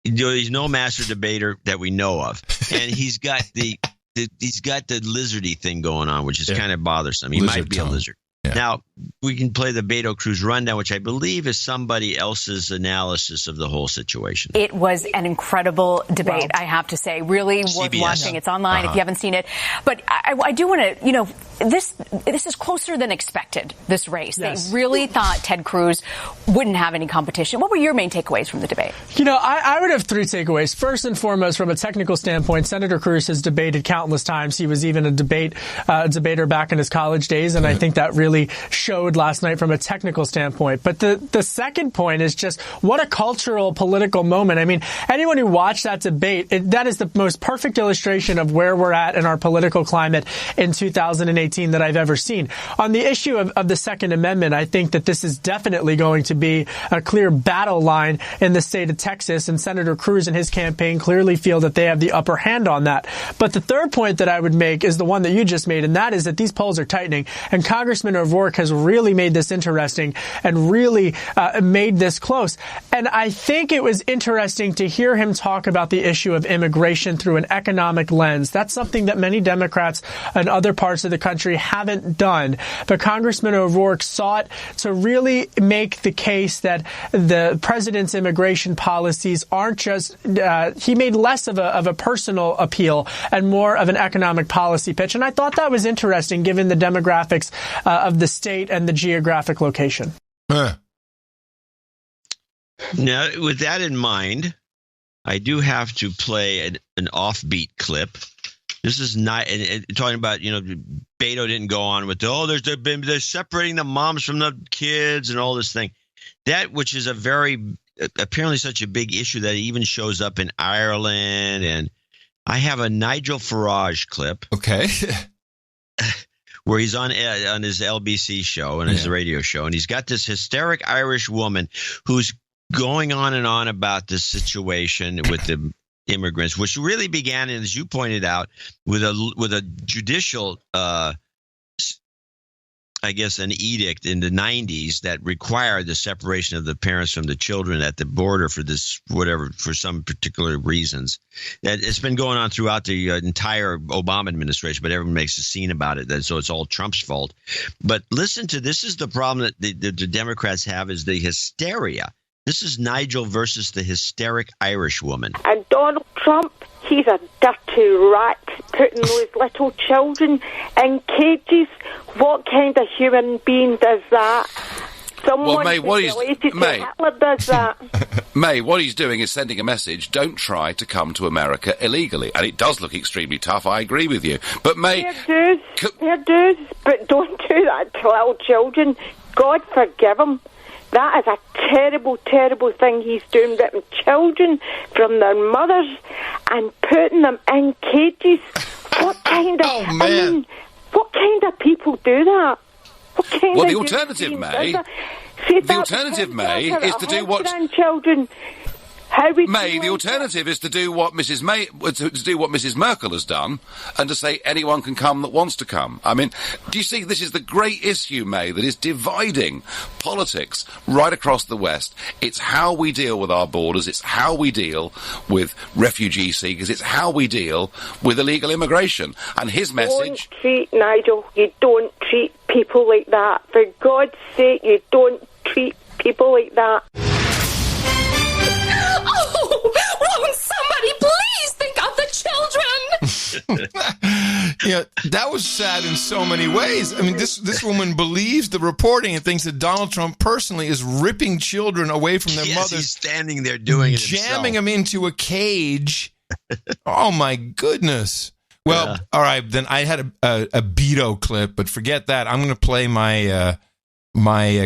He's no master debater that we know of. And he's got he's got the lizardy thing going on, which is kind of bothersome. He might be a lizard. Yeah. Now, we can play the Beto Cruz rundown, which I believe is somebody else's analysis of the whole situation. It was an incredible debate, I have to say. Really worth watching. It's online if you haven't seen it. But I do want to, this is closer than expected, this race. Yes. They really thought Ted Cruz wouldn't have any competition. What were your main takeaways from the debate? I would have three takeaways. First and foremost, from a technical standpoint, Senator Cruz has debated countless times. He was even a debater back in his college days, and I think that really showed last night from a technical standpoint. But the second point is just what a cultural, political moment. I mean, anyone who watched that debate, that is the most perfect illustration of where we're at in our political climate in 2018 that I've ever seen. On the issue of the Second Amendment, I think that this is definitely going to be a clear battle line in the state of Texas, and Senator Cruz and his campaign clearly feel that they have the upper hand on that. But the third point that I would make is the one that you just made, and that is that these polls are tightening, and Congressman O'Rourke has really made this interesting and really made this close. And I think it was interesting to hear him talk about the issue of immigration through an economic lens. That's something that many Democrats in other parts of the country haven't done. But Congressman O'Rourke sought to really make the case that the president's immigration policies aren't just, he made less of a personal appeal and more of an economic policy pitch. And I thought that was interesting given the demographics of the state and the geographic location. Now, with that in mind, I do have to play an offbeat clip. This is not talking about, Beto didn't go on with they're separating the moms from the kids and all this thing. That, which is apparently such a big issue that it even shows up in Ireland. And I have a Nigel Farage clip. Okay. Where he's on his LBC show and his radio show, and he's got this hysteric Irish woman who's going on and on about this situation with the immigrants, which really began, as you pointed out, with a judicial, an edict in the 90s that required the separation of the parents from the children at the border for some particular reasons. That it's been going on throughout the entire Obama administration, but everyone makes a scene about it. So it's all Trump's fault. But listen to this is the problem that the Democrats have is the hysteria. This is Nigel versus the hysteric Irish woman. And Donald Trump, he's a dirty rat, putting those little children in cages. What kind of human being does that? Someone related to Hitler does that. May, what he's doing is sending a message: don't try to come to America illegally. And it does look extremely tough, I agree with you. But May... They're dudes, but don't do that to little children. God forgive him. That is a terrible, terrible thing he's doing, ripping children from their mothers and putting them in cages. What kind of... what kind of people do that? Well, the alternative, May, is to do what... Children. May, the alternative is to do what Mrs. Merkel has done, and to say anyone can come that wants to come. I mean, do you see, this is the great issue, May, that is dividing politics right across the West. It's how we deal with our borders, it's how we deal with refugee seekers, it's how we deal with illegal immigration. And his message... Nigel, you don't treat people like that. For God's sake, you don't treat people like that. Oh, won't somebody please think of the children? Yeah, that was sad in so many ways. I mean, this woman believes the reporting and thinks that Donald Trump personally is ripping children away from their mothers. He's standing there doing it jamming them into a cage. Oh, my goodness. Well, all right, then I had a Beto clip, but forget that. I'm going to play my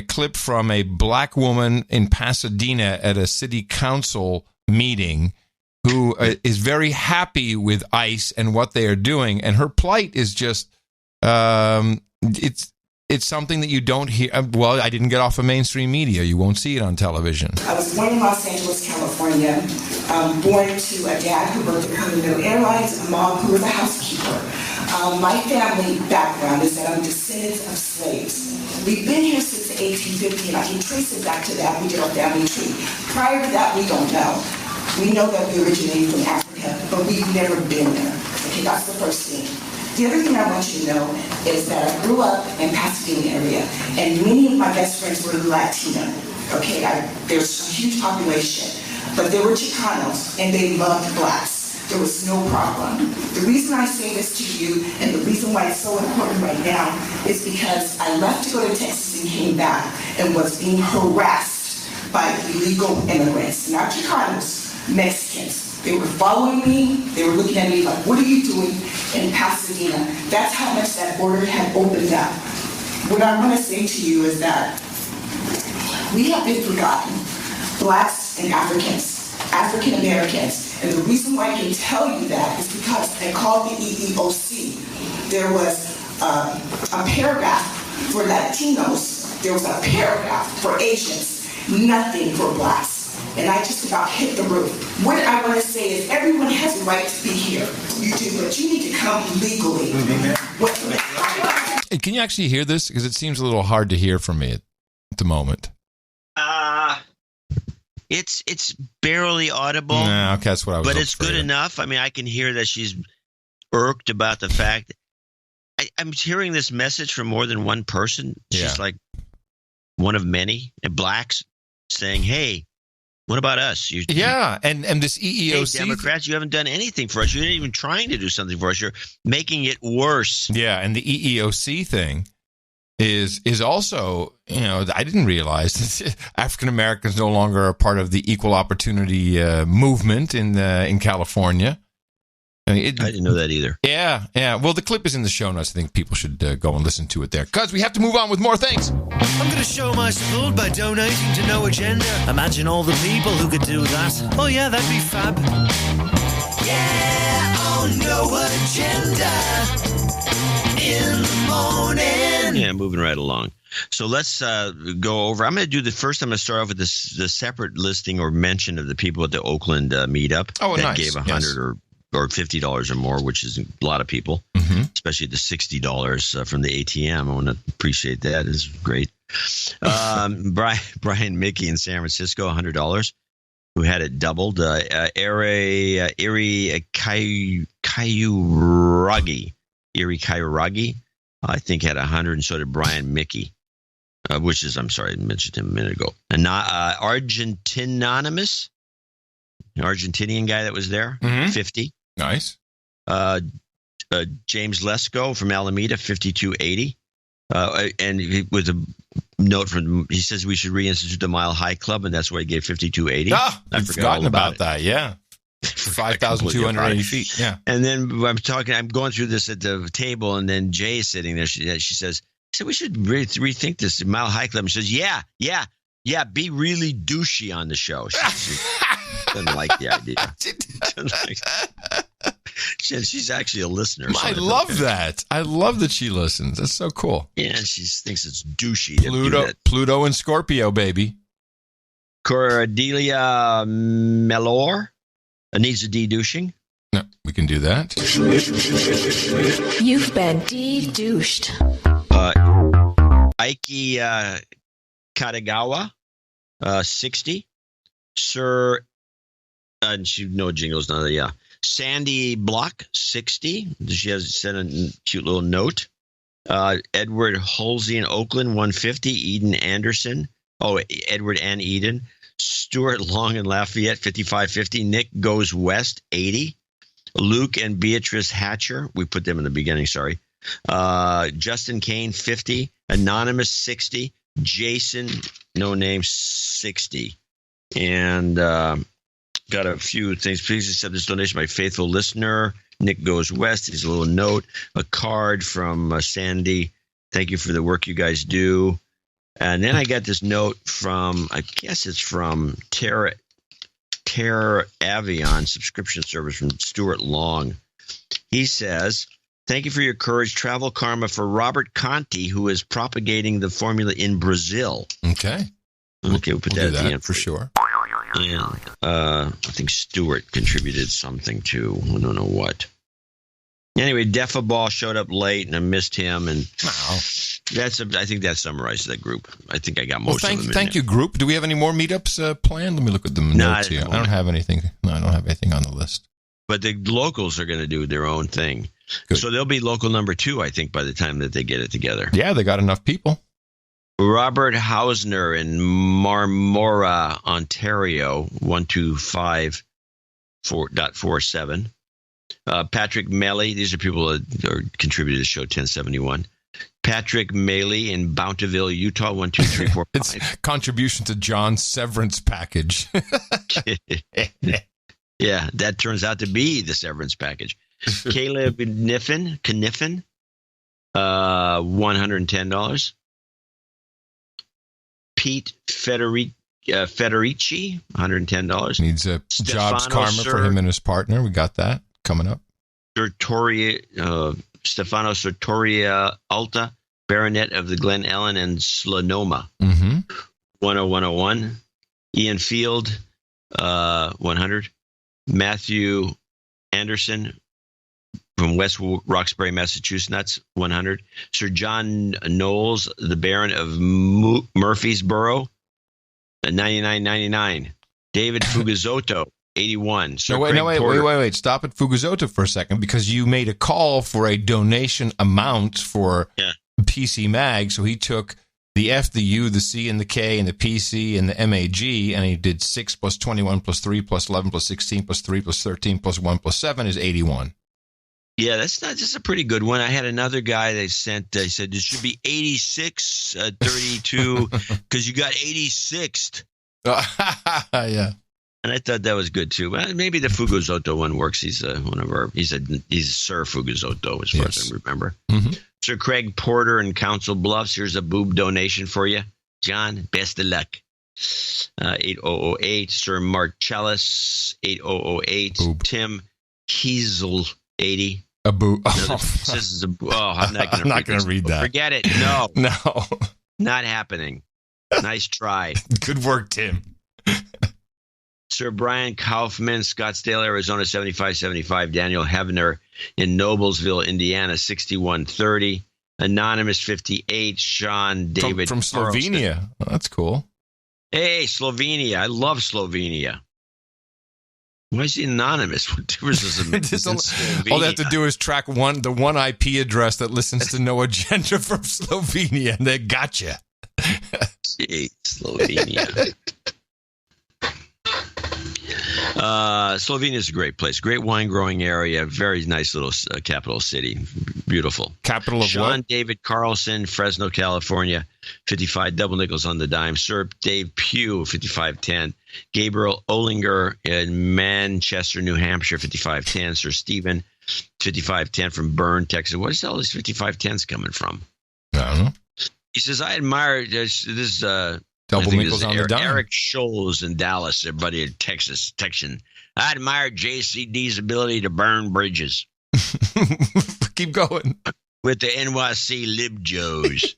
clip from a black woman in Pasadena at a city council meeting who is very happy with ICE and what they are doing. And her plight is just, it's something that you don't hear. Well, I didn't get off of mainstream media. You won't see it on television. I was born in Los Angeles, California, born to a dad who worked at Commie Airlines, a mom who was a housekeeper. My family background is that I'm descendants of slaves. We've been here since the 1850s, and I can trace it back to that. We did our family tree. Prior to that, we don't know. We know that we originated from Africa, but we've never been there. Okay, that's the first thing. The other thing I want you to know is that I grew up in Pasadena area, and many of my best friends were Latino. Okay, there's a huge population, but they were Chicanos, and they loved blacks. There was no problem. The reason I say this to you, and the reason why it's so important right now, is because I left to go to Texas and came back and was being harassed by illegal immigrants, not Chicanos, Mexicans. They were following me. They were looking at me like, what are you doing in Pasadena? That's how much that border had opened up. What I want to say to you is that we have been forgotten, blacks and Africans, African Americans. And the reason why I can tell you that is because I called the EEOC. There was a paragraph for Latinos. There was a paragraph for Asians. Nothing for blacks. And I just about hit the roof. What I want to say is everyone has a right to be here. You do, but you need to come legally. Can you actually hear this? Because it seems a little hard to hear from me at the moment. It's barely audible. Okay, that's what I was. But it's good enough. I mean, I can hear that she's irked about the fact. I'm hearing this message from more than one person. She's like one of many blacks saying, "Hey, what about us?" And this EEOC, hey, Democrats, you haven't done anything for us. You're not even trying to do something for us. You're making it worse. Yeah, and the EEOC thing is also, I didn't realize that African Americans no longer are part of the equal opportunity movement in California. I didn't know that either. Yeah. Well, the clip is in the show notes. I think people should go and listen to it there, because we have to move on with more things. I'm going to show my support by donating to No Agenda. Imagine all the people who could do that. Oh, yeah, that'd be fab. Yeah, on No Agenda in the morning. Yeah, moving right along. So let's go over. I'm going to do the first. I'm going to start off with the separate listing or mention of the people at the Oakland meetup that gave $100 or $50 or more, which is a lot of people, especially the $60 from the ATM. I want to appreciate that. It's great. Brian Mickey in San Francisco, $100, who had it doubled. Erie Kayuragi, I think, had 100, and so did Brian Mickey. which is, I'm sorry, I mentioned him a minute ago. Argentinanonymous, Argentinian guy that was there, 50. Nice. James Lesko from Alameda, 5280. And with a note from, he says we should reinstitute the Mile High Club, and that's why he gave 5280. I've forgotten about that. Yeah. 5,280 feet. Yeah. And then I'm going through this at the table, and then Jay is sitting there. She says, we should rethink this Mile High Club. And she says, yeah, be really douchey on the show. She doesn't like the idea. She's actually a listener. So I love that. I love that she listens. That's so cool. Yeah, she thinks it's douchey. Pluto and Scorpio, baby. Cordelia Mellor needs a de-douching. No, we can do that. You've been de-douched. Ike Katagawa, 60. Sir, and she no jingles, none of that. Yeah. Sandy Block, 60. She has sent a cute little note. Edward Halsey in Oakland, 150. Eden Anderson. Oh, Edward and Eden. Stuart Long in Lafayette, 5550. Nick Goes West, 80. Luke and Beatrice Hatcher. We put them in the beginning, sorry. Justin Kane, 50. Anonymous, 60. Jason, no name, 60. And got a few things. Please accept this donation by faithful listener. Nick Goes West. Here's a little note. A card from Sandy. Thank you for the work you guys do. And then I got this note from, I guess it's from Terra Avion subscription service from Stuart Long. He says, thank you for your courage. Travel karma for Robert Conti, who is propagating the formula in Brazil. Okay. We'll put that at the end for sure. Yeah. I think Stuart contributed something too. I don't know what. Anyway, Defaball showed up late, and I missed him. And I think that summarizes that group. I think I got most of them. Thank you, group. Do we have any more meetups planned? Let me look at the notes here. I don't have anything. No, I don't have anything on the list. But the locals are going to do their own thing. Good. So they'll be local number 2, I think, by the time that they get it together. Yeah, they got enough people. Robert Hausner in Marmora, Ontario, 125.47. Patrick Melly, these are people that are contributed to the show, 1071. Patrick Maley in Bountiful, Utah, 12345. It's contribution to John's severance package. Yeah, that turns out to be the severance package. Caleb Kniffen, $110. Pete Federici, $110. Needs a jobs karma for him and his partner. We got that coming up. Stefano Sartoria Alta, Baronet of the Glen Ellen and Slanoma, 10101. Ian Field, 100. Matthew Anderson from West Roxbury, Massachusetts, 100. Sir John Knowles, the Baron of Murfreesboro, 99.99. David Fugazotto, 81. Sir wait. Stop at Fugazotto for a second, because you made a call for a donation amount for PC Mag. So he took the F, the U, the C, and the K, and the PC, and the MAG, and he did 6 plus 21 plus 3 plus 11 plus 16 plus 3 plus 13 plus 1 plus 7 is 81. Yeah, that's a pretty good one. I had another guy they said it should be 86, 32, because you got 86th. Yeah. And I thought that was good too. Well, maybe the Fugazotto one works. He's Sir Fugazotto, as far as I remember. Mm-hmm. Sir Craig Porter in Council Bluffs. Here's a boob donation for you, John. Best of luck. 8008. Sir Marcellus, 8008. Boob. Tim Kiesel, 80. A boob. I'm not going to read that. Forget it. No. No. Not happening. Nice try. Good work, Tim. Sir Brian Kaufman, Scottsdale, Arizona, 7575. Daniel Hebner in Noblesville, Indiana, 6130. Anonymous, 58. Sean David. From Slovenia. Oh, that's cool. Hey, Slovenia. I love Slovenia. Why is he anonymous? What difference does it make? All they have to do is track the one IP address that listens to No Agenda from Slovenia, and they got you. Slovenia. Slovenia is a great place. Great wine growing area. Very nice little capital city. Beautiful. Capital of Sean what? David Carlson, Fresno, California. 55 double nickels on the dime. Sir Dave Pugh, 55.10. Gabriel Olinger in Manchester, New Hampshire, 55.10. Sir Stephen, 55.10 from Bern, Texas. Where's all these 55.10s coming from? I don't know. He says, I admire this double nickels on the dime. Eric Scholes in Dallas, everybody in Texan. I admire JCD's ability to burn bridges. Keep going. With the NYC Libjos.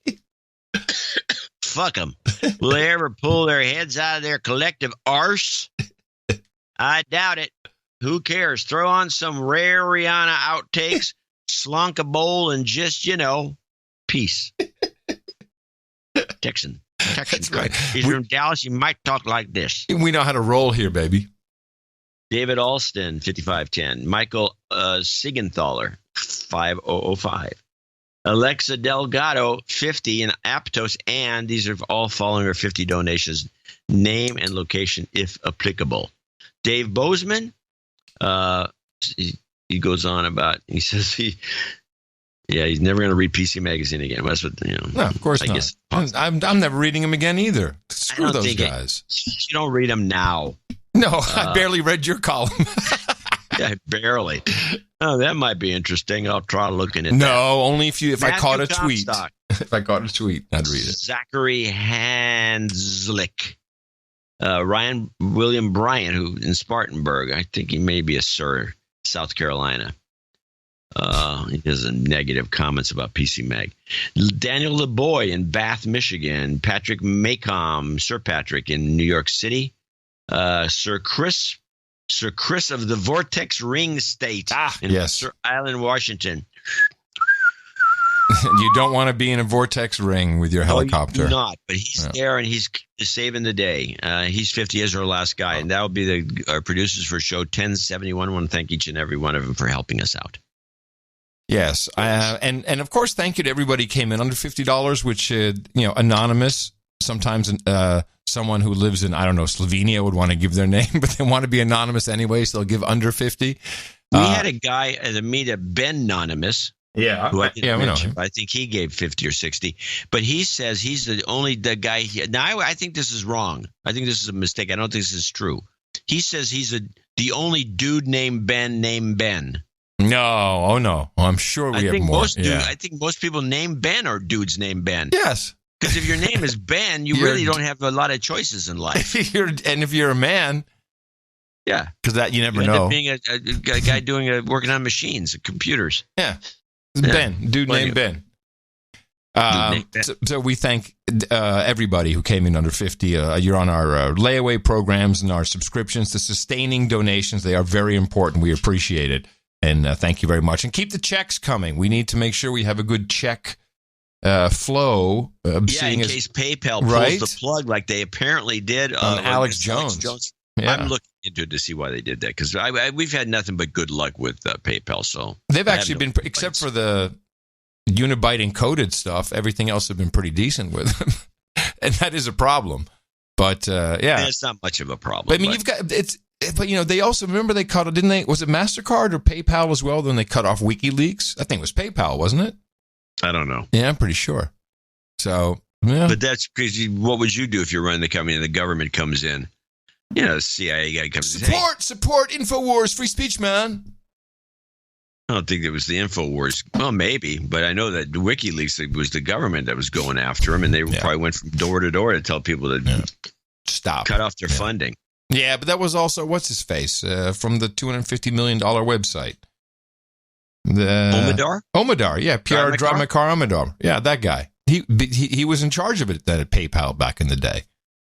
Fuck them. Will they ever pull their heads out of their collective arse? I doubt it. Who cares? Throw on some rare Rihanna outtakes, slunk a bowl, and just, peace. Texan. That's right. He's from Dallas. You might talk like this. We know how to roll here, baby. David Alston, 55.10. Michael Sigenthaler, 5005. Alexa Delgado, 50 in Aptos. And these are all following our 50 donations. Name and location, if applicable. Dave Bozeman, he goes on about, he says he's never going to read PC Magazine again. That's what, No, of course not. I'm never reading them again either. Screw those guys. You don't read them now. No, I barely read your column. Yeah, barely. Oh, that might be interesting. I'll try looking at that. No, only if I caught a tweet. If I caught a tweet, I'd read it. Zachary Hanslick. Ryan William Bryant, who in Spartanburg. I think he may be a Sir, South Carolina. He has a negative comments about PC Mag. Daniel LeBoy in Bath, Michigan. Patrick Maycom, Sir Patrick in New York City. Sir Chris of the Vortex Ring State in Sir Island, Washington. You don't want to be in a vortex ring with your helicopter. No, not, but he's there and he's saving the day. He's 50 as our last guy, and that will be our producers for show 1071. I want to thank each and every one of them for helping us out. Yes, and of course, thank you to everybody who came in under $50, which anonymous. Sometimes someone who lives in, I don't know, Slovenia would want to give their name, but they want to be anonymous anyway, so they'll give under 50. We had a guy at the meet, Ben Anonymous. Yeah, who I know him. I think he gave 50 or 60, but he says he's the guy. Now I think this is wrong. I think this is a mistake. I don't think this is true. He says he's the only dude named Ben. No, no. I'm sure we have more. I think most people named Ben are dudes named Ben. Yes. Because if your name is Ben, you really don't have a lot of choices in life. And if you're a man, yeah, because that you never know. Being a guy working on machines, computers. Yeah, Ben, dude named Ben. So we thank everybody who came in under 50. You're on our layaway programs and our subscriptions, the sustaining donations. They are very important. We appreciate it, and thank you very much. And keep the checks coming. We need to make sure we have a good check flow. In case PayPal pulls the plug like they apparently did on Alex Jones. Yeah. I'm looking into it to see why they did that, because we've had nothing but good luck with PayPal. So they've actually been, except for the Unibyte encoded stuff, everything else have been pretty decent with them. And that is a problem. But it's not much of a problem. But, I mean, they also, remember they cut, didn't they? Was it MasterCard or PayPal as well? Then they cut off WikiLeaks. I think it was PayPal, wasn't it? I don't know. Yeah, I'm pretty sure. So, yeah. But that's crazy. What would you do if you're running the company and the government comes in? The CIA guy comes in. Support InfoWars, free speech, man. I don't think it was the InfoWars. Well, maybe, but I know that WikiLeaks, it was the government that was going after him, and they probably went from door to door to tell people to stop, cut off their funding. Yeah, but that was also, what's his face, from the $250 million website. Omidar, yeah, Pierre Dramakar Omidar. Yeah, that guy. He was in charge of it at PayPal back in the day.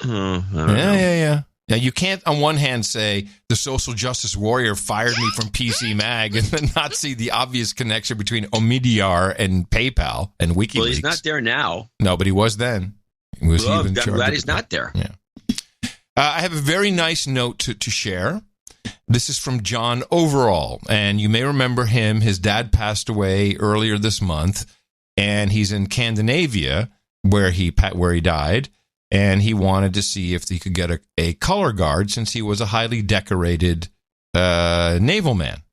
I don't know. Yeah. Now, you can't on one hand say the social justice warrior fired me from PC Mag and then not see the obvious connection between Omidar and PayPal and WikiLeaks. Well, he's not there now. No, but he was then. I'm glad he's not there. Yeah. I have a very nice note to share. This is from John Overall, and you may remember him. His dad passed away earlier this month, and he's in Scandinavia, where he died, and he wanted to see if he could get a color guard since he was a highly decorated naval man.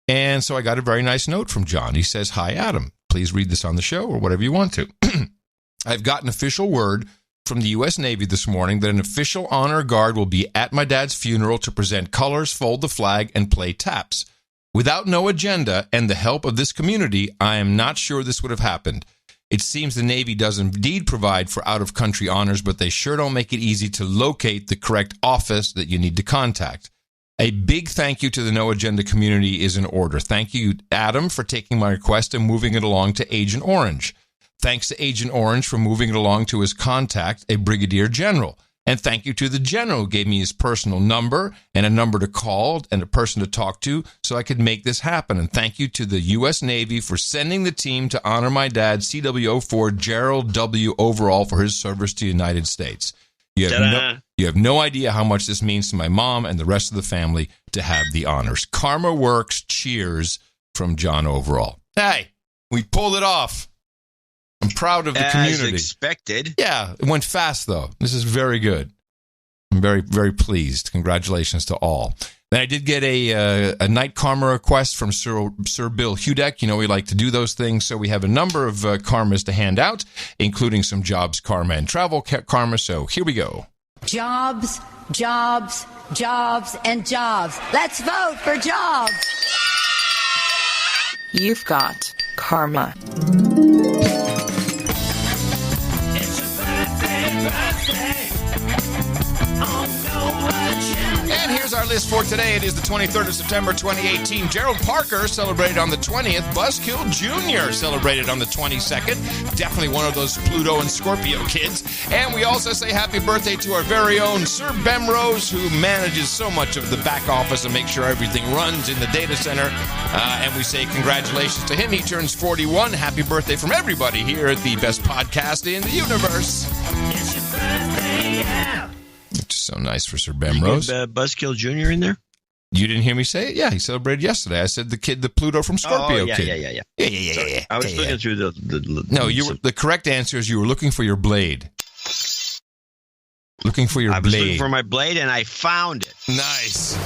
And so I got a very nice note from John. He says, "Hi, Adam. Please read this on the show or whatever you want to. I've gotten official word from the U.S. Navy this morning that an official honor guard will be at my dad's funeral to present colors, fold the flag, and play taps. Without no agenda and the help of this community, I am not sure this would have happened. It seems the Navy does indeed provide for out-of-country honors, but they sure don't make it easy to locate the correct office that you need to contact. A big thank you to the No Agenda community is in order. Thank you, Adam, for taking my request and moving it along to Agent Orange. Thanks to Agent Orange for moving it along to his contact, a brigadier general. And thank you to the general who gave me his personal number and a number to call and a person to talk to so I could make this happen. And thank you to the U.S. Navy for sending the team to honor my dad, CW04 Gerald W. Overall, for his service to the United States. You have no idea how much this means to my mom and the rest of the family to have the honors. Karma works. Cheers from John Overall." Hey, we pulled it off. I'm proud of the community. As expected. Yeah, it went fast, though. This is very good. I'm very, very pleased. Congratulations to all. Then I did get a night karma request from Sir Bill Hudak. You know, we like to do those things, so we have a number of karmas to hand out, including some jobs karma and travel karma. So here we go. Jobs, jobs, jobs, and jobs. Let's vote for jobs. You've got karma. And here's our list for today. It is the 23rd of September, 2018. Gerald Parker celebrated on the 20th. Buzzkill Jr. celebrated on the 22nd. Definitely one of those Pluto and Scorpio kids. And we also say happy birthday to our very own Sir Bemrose, who manages so much of the back office and makes sure everything runs in the data center. And we say congratulations to him. He turns 41. Happy birthday from everybody here at the best podcast in the universe. It's your birthday, yeah. Which is so nice for Sir Bemrose. Buzzkill Jr. in there? You didn't hear me say it? Yeah, he celebrated yesterday. I said the Pluto from Scorpio kid. Yeah. I was looking through the No, the correct answer is you were looking for your blade. Looking for your blade. I was looking for my blade, and I found it. Nice.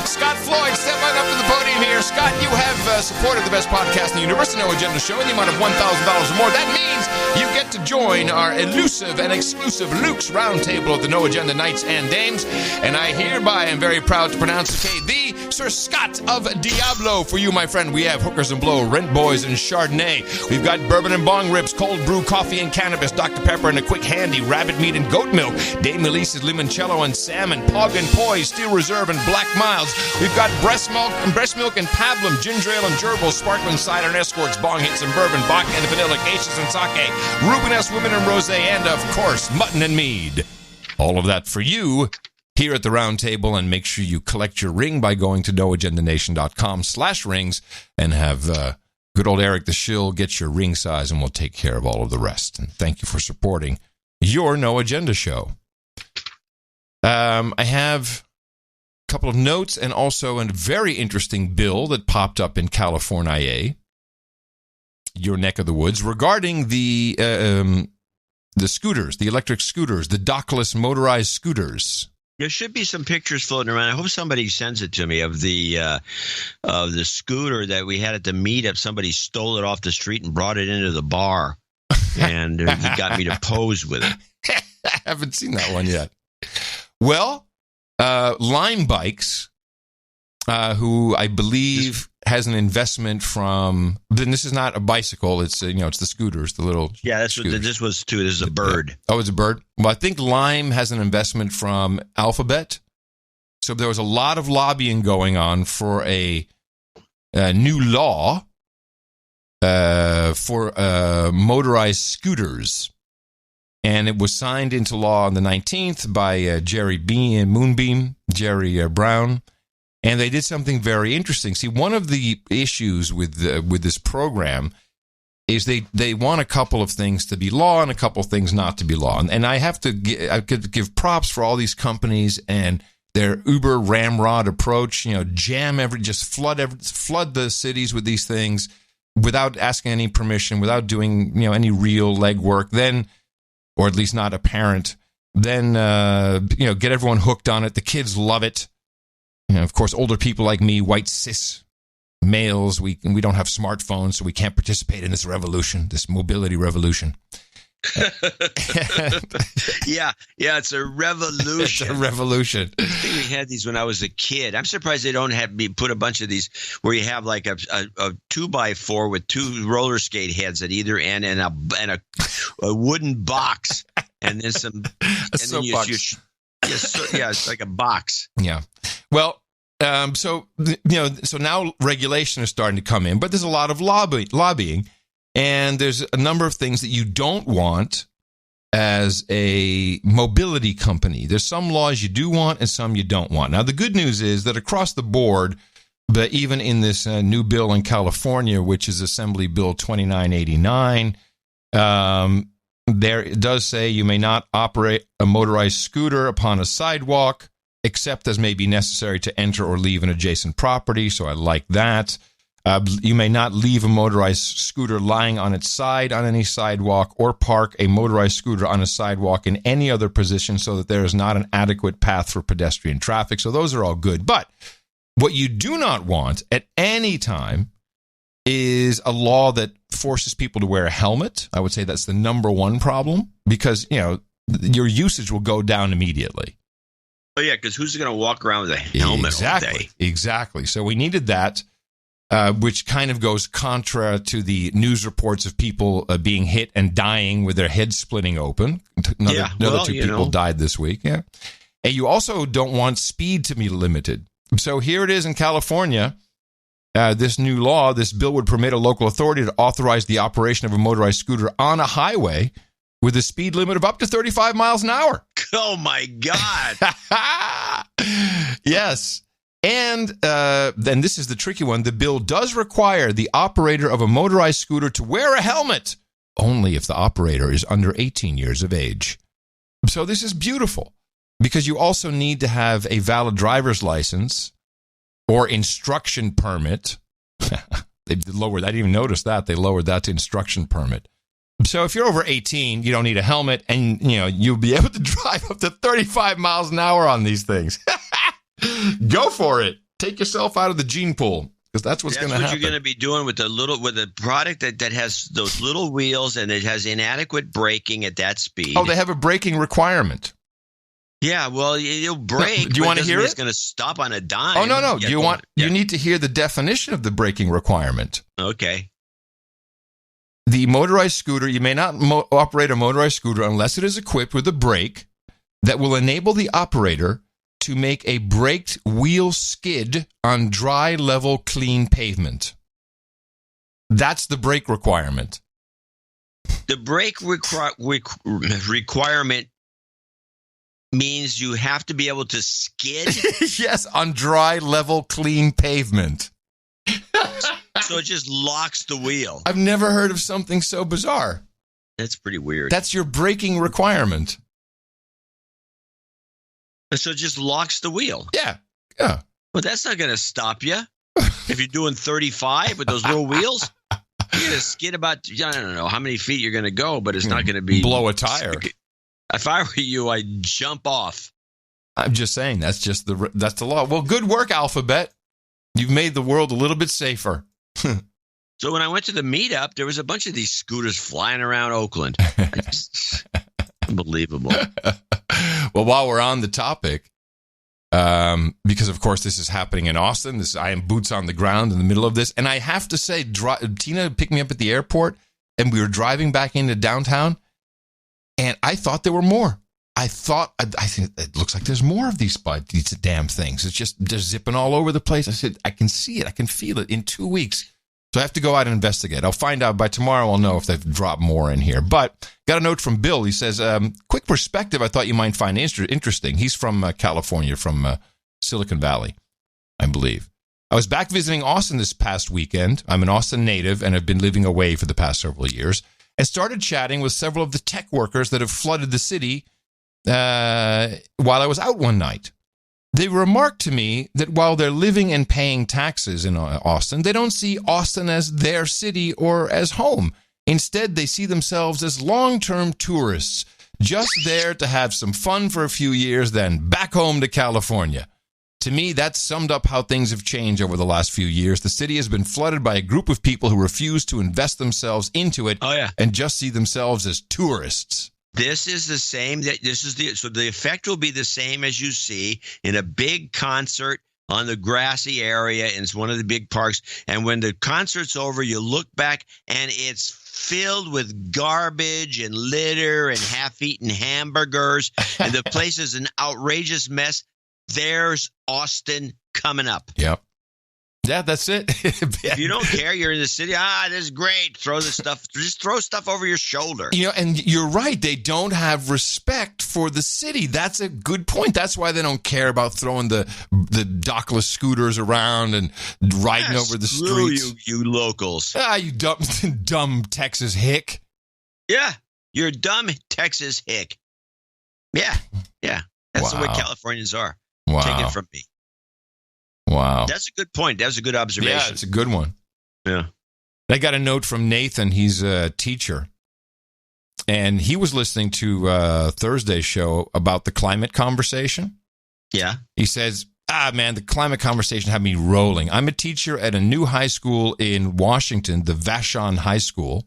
Scott Floyd, step on up to the podium here. Scott, you have supported the best podcast in the universe, the No Agenda Show, in the amount of $1,000 or more. That means you get to join our elusive and exclusive Luke's Roundtable of the No Agenda Knights and Dames. And I hereby am very proud to pronounce the Sir Scott of Diablo. For you, my friend, we have Hookers and Blow, Rent Boys, and Chardonnay. We've got bourbon and bong ribs, cold brew, coffee and cannabis, Dr. Pepper, and a quick handy rabbit meat and goat milk, Dame Elise's limoncello and salmon, Pog and Poise, Steel Reserve, and Black Miles. We've got breast milk and pablum, ginger ale and gerbils, sparkling cider and escorts, bong hits and bourbon, vodka and vanilla, geishas and sake, Rubenesque women and rosé, and of course, mutton and mead. All of that for you here at the round table, and make sure you collect your ring by going to noagendanation.com/rings and have good old Eric the Shill get your ring size, and we'll take care of all of the rest. And thank you for supporting your No Agenda show. I have a couple of notes and also a very interesting bill that popped up in California, your neck of the woods, regarding the scooters, the electric scooters, the dockless motorized scooters. There should be some pictures floating around. I hope somebody sends it to me of the scooter that we had at the meetup. Somebody stole it off the street and brought it into the bar, and he got me to pose with it. I haven't seen that one yet. Well, Lime Bikes, who I believe has an investment from. Then this is not a bicycle. It's it's the scooters, the little. Yeah, that's scooters. What this was too. This is a bird. Oh, it's a bird. Well, I think Lime has an investment from Alphabet. So there was a lot of lobbying going on for a new law for motorized scooters. And it was signed into law on the 19th by Jerry Brown. And they did something very interesting. See, one of the issues with this program is they want a couple of things to be law and a couple of things not to be law. And I have to give props for all these companies and their uber ramrod approach. Just flood the cities with these things. without asking any permission, without doing, any real legwork, then, or at least not apparent, then, get everyone hooked on it. The kids love it. Of course, older people like me, white cis males, we don't have smartphones, so we can't participate in this revolution, this mobility revolution. Yeah, it's a revolution. It's a revolution. I think we had these when I was a kid. I'm surprised they don't have me put a bunch of these where you have like a 2x4 with two roller skate heads at either end and a wooden box and then some soapbox. It's like a box. Yeah. Well, so now regulation is starting to come in, but there's a lot of lobbying. And there's a number of things that you don't want as a mobility company. There's some laws you do want and some you don't want. Now, the good news is that across the board, but even in this new bill in California, which is Assembly Bill 2989, there it does say you may not operate a motorized scooter upon a sidewalk, except as may be necessary to enter or leave an adjacent property. So I like that. You may not leave a motorized scooter lying on its side on any sidewalk or park a motorized scooter on a sidewalk in any other position so that there is not an adequate path for pedestrian traffic. So those are all good. But what you do not want at any time is a law that forces people to wear a helmet. I would say that's the number one problem because, your usage will go down immediately. Oh, yeah, because who's going to walk around with a helmet all day? Exactly. So we needed that. Which kind of goes contra to the news reports of people being hit and dying with their heads splitting open. Another two people died this week. Yeah. And you also don't want speed to be limited. So here it is in California. This new law, this bill would permit a local authority to authorize the operation of a motorized scooter on a highway with a speed limit of up to 35 miles an hour. Oh, my God. Yes. And then this is the tricky one. The bill does require the operator of a motorized scooter to wear a helmet only if the operator is under 18 years of age. So this is beautiful because you also need to have a valid driver's license or instruction permit. They lowered. I didn't even notice that. They lowered that to instruction permit. So if you're over 18, you don't need a helmet and, you'll be able to drive up to 35 miles an hour on these things. Go for it. Take yourself out of the gene pool because that's what's going to happen. That's what you're going to be doing with a product that has those little wheels and it has inadequate braking at that speed. Oh, they have a braking requirement. Yeah, well, you'll brake. Do you want to hear it? It's going to stop on a dime. Oh, no. You need to hear the definition of the braking requirement. Okay. The motorized scooter, you may not operate a motorized scooter unless it is equipped with a brake that will enable the operator to make a braked wheel skid on dry, level, clean pavement. That's the brake requirement. The brake requirement means you have to be able to skid? Yes, on dry, level, clean pavement. So it just locks the wheel. I've never heard of something so bizarre. That's pretty weird. That's your braking requirement. So it just locks the wheel. Yeah. But that's not going to stop you. If you're doing 35 with those little wheels, you're going to skid about, I don't know how many feet you're going to go, but it's not going to be. Blow a tire. If I were you, I'd jump off. I'm just saying, that's the law. Well, good work, Alphabet. You've made the world a little bit safer. So when I went to the meetup, there was a bunch of these scooters flying around Oakland. Unbelievable. Well, while we're on the topic, because of course this is happening in Austin, I am boots on the ground in the middle of this, and I have to say, Tina picked me up at the airport, and we were driving back into downtown, and I thought there were more. I think it looks like there's more of these damn things. It's just they're zipping all over the place. I said, I can see it, I can feel it in 2 weeks. So I have to go out and investigate. I'll find out by tomorrow. I'll know if they've dropped more in here. But got a note from Bill. He says, quick perspective I thought you might find interesting. He's from California, from Silicon Valley, I believe. I was back visiting Austin this past weekend. I'm an Austin native and have been living away for the past several years. And started chatting with several of the tech workers that have flooded the city while I was out one night. They remarked to me that while they're living and paying taxes in Austin, they don't see Austin as their city or as home. Instead, they see themselves as long-term tourists, just there to have some fun for a few years, then back home to California. To me, that summed up how things have changed over the last few years. The city has been flooded by a group of people who refuse to invest themselves into it and just see themselves as tourists. This is the same. So the effect will be the same as you see in a big concert on the grassy area in one of the big parks. And when the concert's over, you look back and it's filled with garbage and litter and half-eaten hamburgers. And the place is an outrageous mess. There's Austin coming up. Yep. Yeah, that's it. If you don't care, you're in the city. This is great. Just throw stuff over your shoulder. And you're right. They don't have respect for the city. That's a good point. That's why they don't care about throwing the dockless scooters around and riding over the streets. You locals. You dumb Texas hick. Yeah, you're a dumb Texas hick. Yeah. That's the way Californians are. Wow. Take it from me. Wow. That's a good point. That's a good observation. Yeah, it's a good one. Yeah. I got a note from Nathan. He's a teacher. And he was listening to Thursday's show about the climate conversation. Yeah. He says, man, the climate conversation had me rolling. I'm a teacher at a new high school in Washington, the Vashon High School.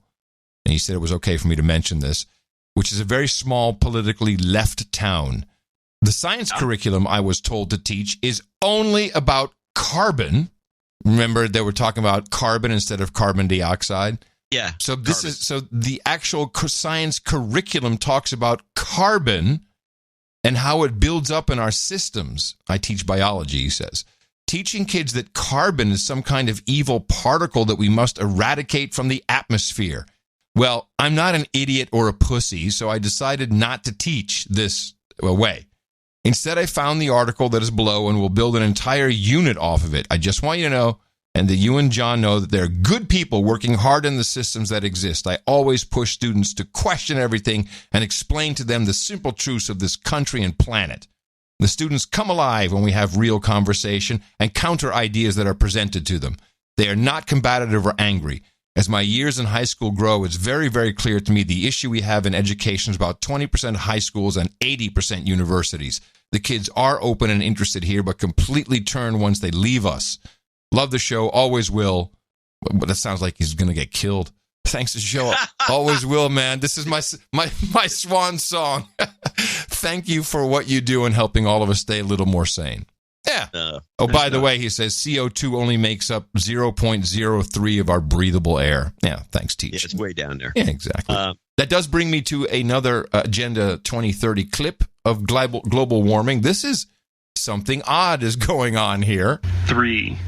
And he said it was okay for me to mention this, which is a very small, politically left town. The science curriculum I was told to teach is only about carbon. Remember, they were talking about carbon instead of carbon dioxide? Yeah. So the actual science curriculum talks about carbon and how it builds up in our systems. I teach biology, he says. Teaching kids that carbon is some kind of evil particle that we must eradicate from the atmosphere. Well, I'm not an idiot or a pussy, so I decided not to teach this way. Instead, I found the article that is below and will build an entire unit off of it. I just want you to know, and that you and John know, that there are good people working hard in the systems that exist. I always push students to question everything and explain to them the simple truths of this country and planet. The students come alive when we have real conversation and counter ideas that are presented to them. They are not combative or angry. As my years in high school grow, it's very, very clear to me the issue we have in education is about 20% high schools and 80% universities. The kids are open and interested here, but completely turn once they leave us. Love the show, always will. But that sounds like he's going to get killed. Thanks to the show, always will, man. This is my swan song. Thank you for what you do in helping all of us stay a little more sane. Yeah. By the way, he says CO2 only makes up 0.03 of our breathable air. Yeah, thanks, teacher. Yeah, it's way down there. Yeah, exactly. That does bring me to another Agenda 2030 clip of global warming. This is something odd is going on here. 3,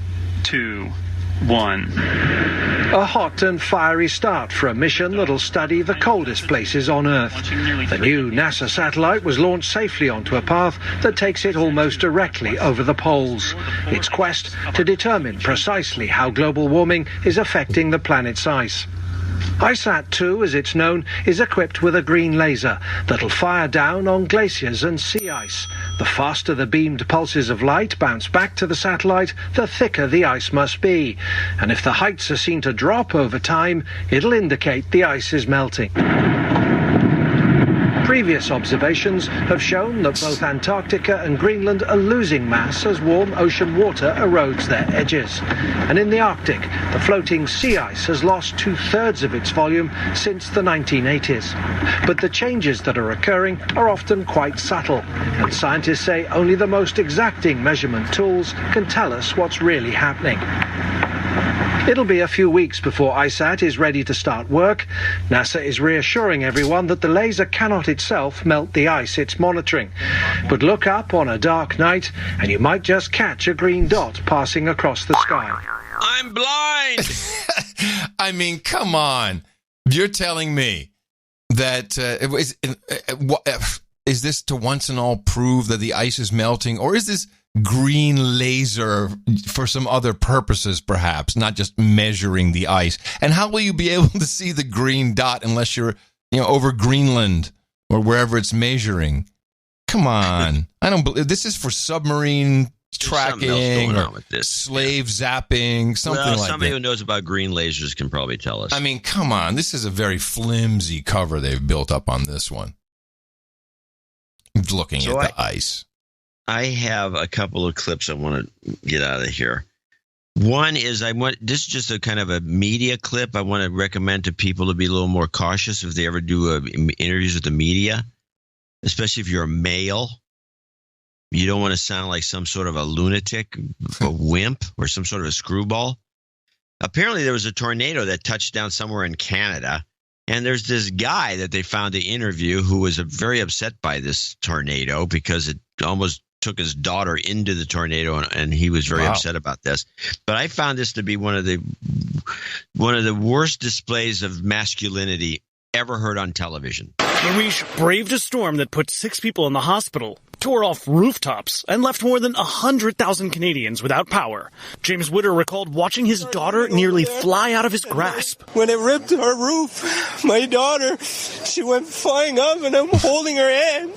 2, 1. A hot and fiery start for a mission that'll study the coldest places on Earth. The new NASA satellite was launched safely onto a path that takes it almost directly over the poles. Its quest to determine precisely how global warming is affecting the planet's ice. ISAT-2, as it's known, is equipped with a green laser that'll fire down on glaciers and sea ice. The faster the beamed pulses of light bounce back to the satellite, the thicker the ice must be. And if the heights are seen to drop over time, it'll indicate the ice is melting. Previous observations have shown that both Antarctica and Greenland are losing mass as warm ocean water erodes their edges. And in the Arctic, the floating sea ice has lost 2/3 of its volume since the 1980s. But the changes that are occurring are often quite subtle, and scientists say only the most exacting measurement tools can tell us what's really happening. It'll be a few weeks before ISAT is ready to start work. NASA is reassuring everyone that the laser cannot itself melt the ice it's monitoring. But look up on a dark night and you might just catch a green dot passing across the sky. I'm blind! I mean, come on. You're telling me that is this to once and all prove that the ice is melting, or is this green laser for some other purposes, perhaps, not just measuring the ice? And how will you be able to see the green dot unless you're, over Greenland or wherever it's measuring? Come on. I don't believe this is for submarine tracking or slave zapping, something like that. Somebody who knows about green lasers can probably tell us. I mean, come on. This is a very flimsy cover they've built up on this one. Looking at the ice. I have a couple of clips I want to get out of here. One is this is just a kind of a media clip. I want to recommend to people to be a little more cautious if they ever do interviews with the media, especially if you're a male. You don't want to sound like some sort of a lunatic, a wimp, or some sort of a screwball. Apparently, there was a tornado that touched down somewhere in Canada, and there's this guy that they found to interview who was very upset by this tornado because it almost took his daughter into the tornado, and he was very upset about this. But I found this to be one of the worst displays of masculinity ever heard on television. Marish braved a storm that put 6 people in the hospital, tore off rooftops, and left more than 100,000 Canadians without power. James Witter recalled watching his daughter nearly fly out of his grasp. When it ripped our roof, my daughter, she went flying up, and I'm holding her hand.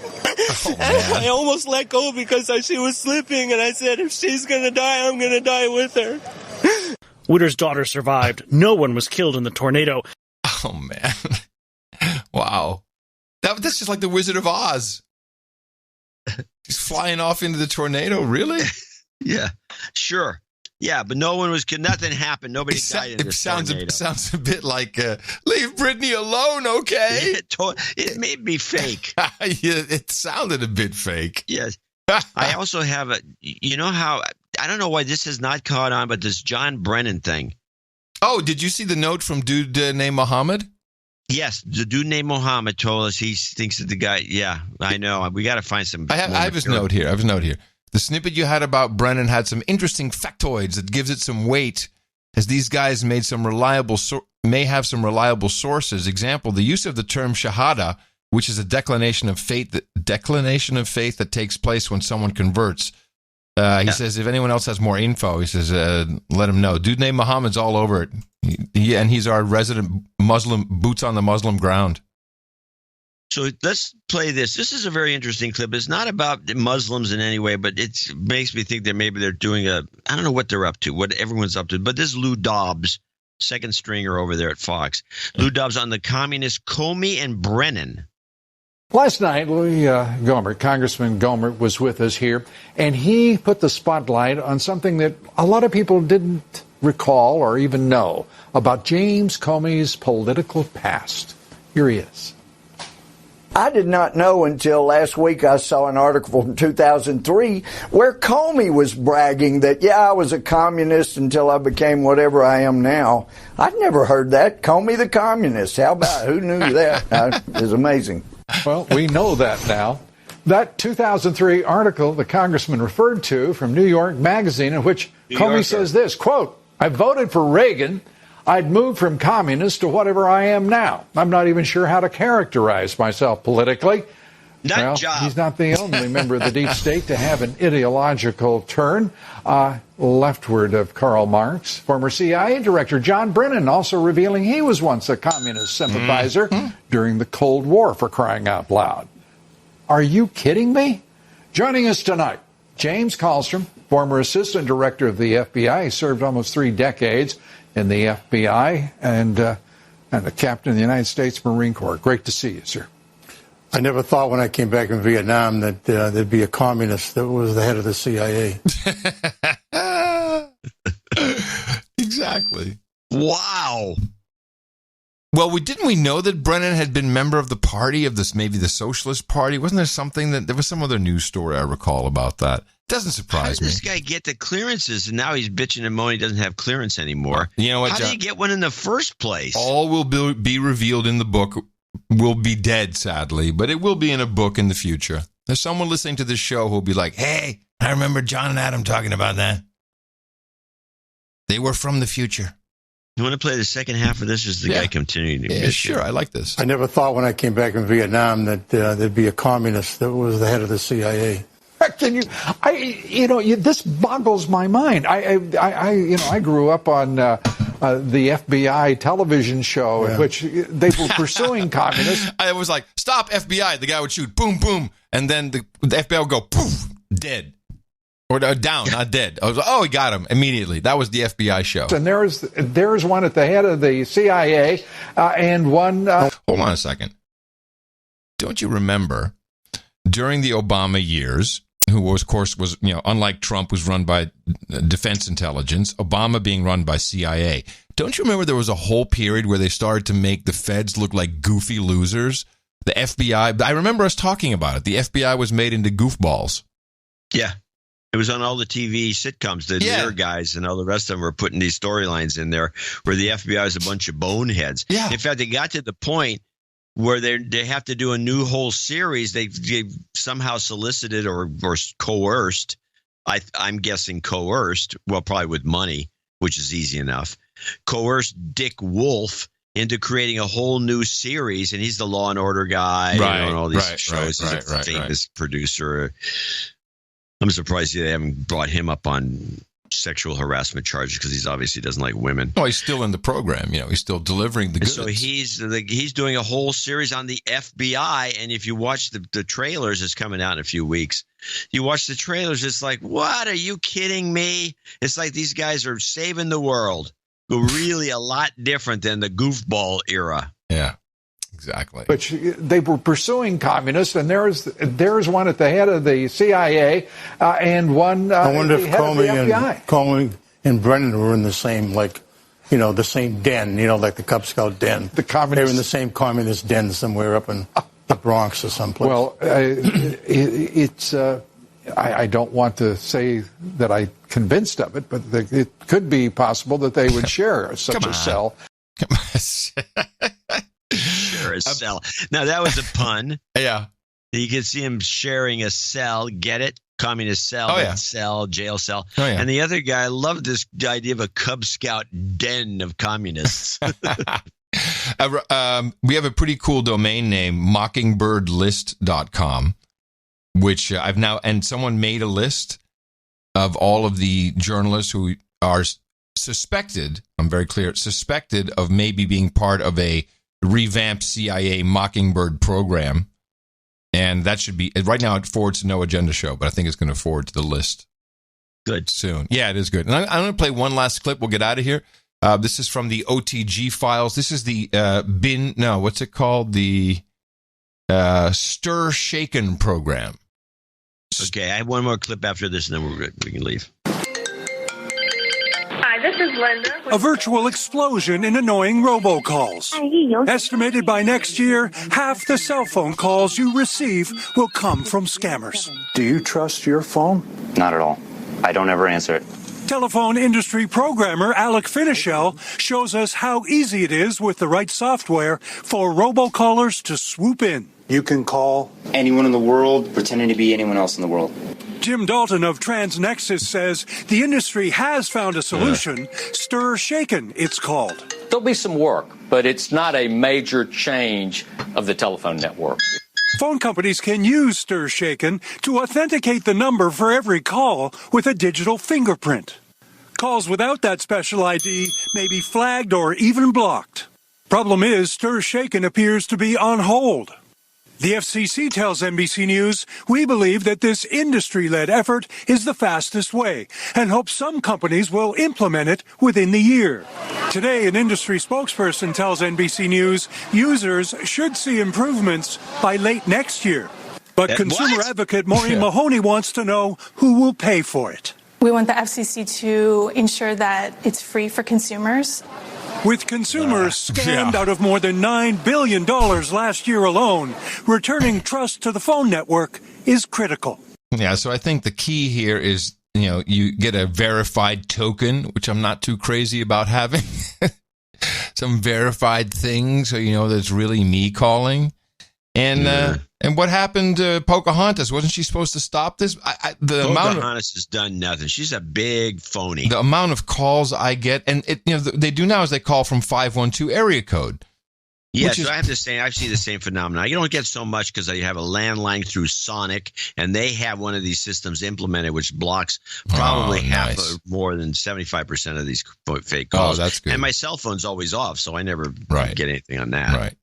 And I almost let go because she was slipping, and I said, if she's going to die, I'm going to die with her. Witter's daughter survived. No one was killed in the tornado. Oh, man. Wow. That's just like the Wizard of Oz. He's flying off into the tornado. Really? Yeah, sure. Yeah, but no one was killed. Nothing happened. Nobody died in this tornado. It sounds a bit like, leave Britney alone, okay? It may be fake. Yeah, it sounded a bit fake. Yes. I also have you know how, I don't know why this has not caught on, but this John Brennan thing. Oh, did you see the note from dude named Mohammed? Yes, the dude named Mohammed told us he thinks that the guy. Yeah, I know. We got to find some. I have his note here. The snippet you had about Brennan had some interesting factoids that gives it some weight, as these guys may have some reliable sources. Example: the use of the term shahada, which is a declination of faith that takes place when someone converts. He says if anyone else has more info, he says let him know. Dude named Muhammad's all over it. And he's our resident Muslim, boots on the Muslim ground. So let's play this. This is a very interesting clip. It's not about Muslims in any way, but it makes me think that maybe they're doing I don't know what they're up to, what everyone's up to. But this is Lou Dobbs, second stringer over there at Fox. Lou Dobbs on the communist Comey and Brennan. Last night, Congressman Gohmert was with us here, and he put the spotlight on something that a lot of people didn't recall or even know about James Comey's political past. Here he is. I did not know until last week I saw an article from 2003 where Comey was bragging that, I was a communist until I became whatever I am now. I'd never heard that. Comey the communist. How about it? Who knew that? It's amazing. Well, we know that now. That 2003 article the congressman referred to from New York Magazine, in which Comey says this, quote, I voted for Reagan. I'd moved from communist to whatever I am now. I'm not even sure how to characterize myself politically. He's not the only member of the deep state to have an ideological turn leftward of Karl Marx. Former CIA Director John Brennan also revealing he was once a communist sympathizer during the Cold War, for crying out loud. Are you kidding me? Joining us tonight, James Kallstrom, former assistant director of the FBI. He served almost 3 decades in the FBI and a captain of the United States Marine Corps. Great to see you, sir. I never thought when I came back from Vietnam that there'd be a communist that was the head of the CIA. Exactly. Wow. Well, didn't we know that Brennan had been member of the party of this, maybe the Socialist Party? Wasn't there something there was some other news story I recall about that? Doesn't surprise me. How did this guy get the clearances, and now he's bitching and moaning he doesn't have clearance anymore? You know what, How John? did he get one in the first place? All will be revealed in the book. Will be dead, sadly, but it will be in a book in the future. There's someone listening to this show who'll be like, hey, I remember John and Adam talking about that. They were from the future. You want to play the second half of this? Is the guy continuing to Yeah, sure. I like this. I never thought when I came back from Vietnam that there'd be a communist that was the head of the CIA. This boggles my mind. I grew up on the FBI television show in which they were pursuing communists. I was like, stop FBI. The guy would shoot, boom, boom. And then the FBI would go, poof, dead. Or down, not dead. I was like, oh, he got him immediately. That was the FBI show. And there's one at the head of the CIA and one... Hold on a second. Don't you remember during the Obama years, who was, of course, was, unlike Trump, was run by Defense Intelligence, Obama being run by CIA. Don't you remember there was a whole period where they started to make the feds look like goofy losers? The FBI, I remember us talking about it. The FBI was made into goofballs. Yeah. It was on all the TV sitcoms. The Lear guys and all the rest of them were putting these storylines in there where the FBI is a bunch of boneheads. Yeah. In fact, they got to the point where they have to do a new whole series. They somehow solicited or coerced. I'm guessing coerced. Well, probably with money, which is easy enough. Coerced Dick Wolf into creating a whole new series, and he's the Law and Order guy. And all these shows. He's a famous producer. I'm surprised they haven't brought him up on sexual harassment charges because he's obviously doesn't like women. Oh, he's still in the program. He's still delivering the goods. So he's doing a whole series on the FBI, and if you watch the trailers, it's coming out in a few weeks. You watch the trailers, it's like, what? Are you kidding me? It's like these guys are saving the world. Really a lot different than the goofball era. Yeah. Exactly. But they were pursuing communists, and there's one at the head of the CIA and one I wonder if Comey and Brennan were in the same, the same den, like the Cub Scout den. The communists. They were in the same communist den somewhere up in the Bronx or someplace. Well, I don't want to say that I'm convinced of it, but it could be possible that they would share such a cell. Come on. Share a cell. Now, that was a pun. Yeah. You can see him sharing a cell. Get it? Communist cell, cell, jail cell. Oh, yeah. And the other guy, I love this idea of a Cub Scout den of communists. We have a pretty cool domain name, mockingbirdlist.com, which I've now, and someone made a list of all of the journalists who are suspected, I'm very clear, suspected of maybe being part of a revamped CIA Mockingbird program. And that should be, right now it forwards to No Agenda Show, but I think it's going to forward to the list. Good. Soon. Yeah, it is good. And I'm going to play one last clip. We'll get out of here. This is from the OTG files. This is the what's it called? The Stir Shaken program. Okay, I have one more clip after this, and then we can leave. This is Linda. A virtual explosion in annoying robocalls. Estimated by next year, half the cell phone calls you receive will come from scammers. Do you trust your phone? Not at all. I don't ever answer it. Telephone industry programmer Alec Finichel shows us how easy it is with the right software for robocallers to swoop in. You can call anyone in the world pretending to be anyone else in the world. Jim Dalton of TransNexus says the industry has found a solution. Stir Shaken, it's called. There'll be some work, but it's not a major change of the telephone network. Phone companies can use Stir Shaken to authenticate the number for every call with a digital fingerprint. Calls without that special ID may be flagged or even blocked. Problem is, Stir Shaken appears to be on hold. The FCC tells NBC News, we believe that this industry-led effort is the fastest way and hope some companies will implement it within the year. Today, an industry spokesperson tells NBC News users should see improvements by late next year. But consumer advocate Maureen Mahoney wants to know who will pay for it. We want the FCC to ensure that it's free for consumers. With consumers scammed out of more than $9 billion last year alone, returning trust to the phone network is critical. Yeah, so I think the key here is, you get a verified token, which I'm not too crazy about having. Some verified thing, so you know that it's really me calling. And what happened to Pocahontas? Wasn't she supposed to stop this? Pocahontas has done nothing. She's a big phony. The amount of calls I get, and they do now is they call from 512 area code. Yeah, so I have to say, I see the same phenomenon. You don't get so much because you have a landline through Sonic, and they have one of these systems implemented which blocks probably more than 75% of these fake calls. Oh, that's good. And my cell phone's always off, so I never get anything on that. Right.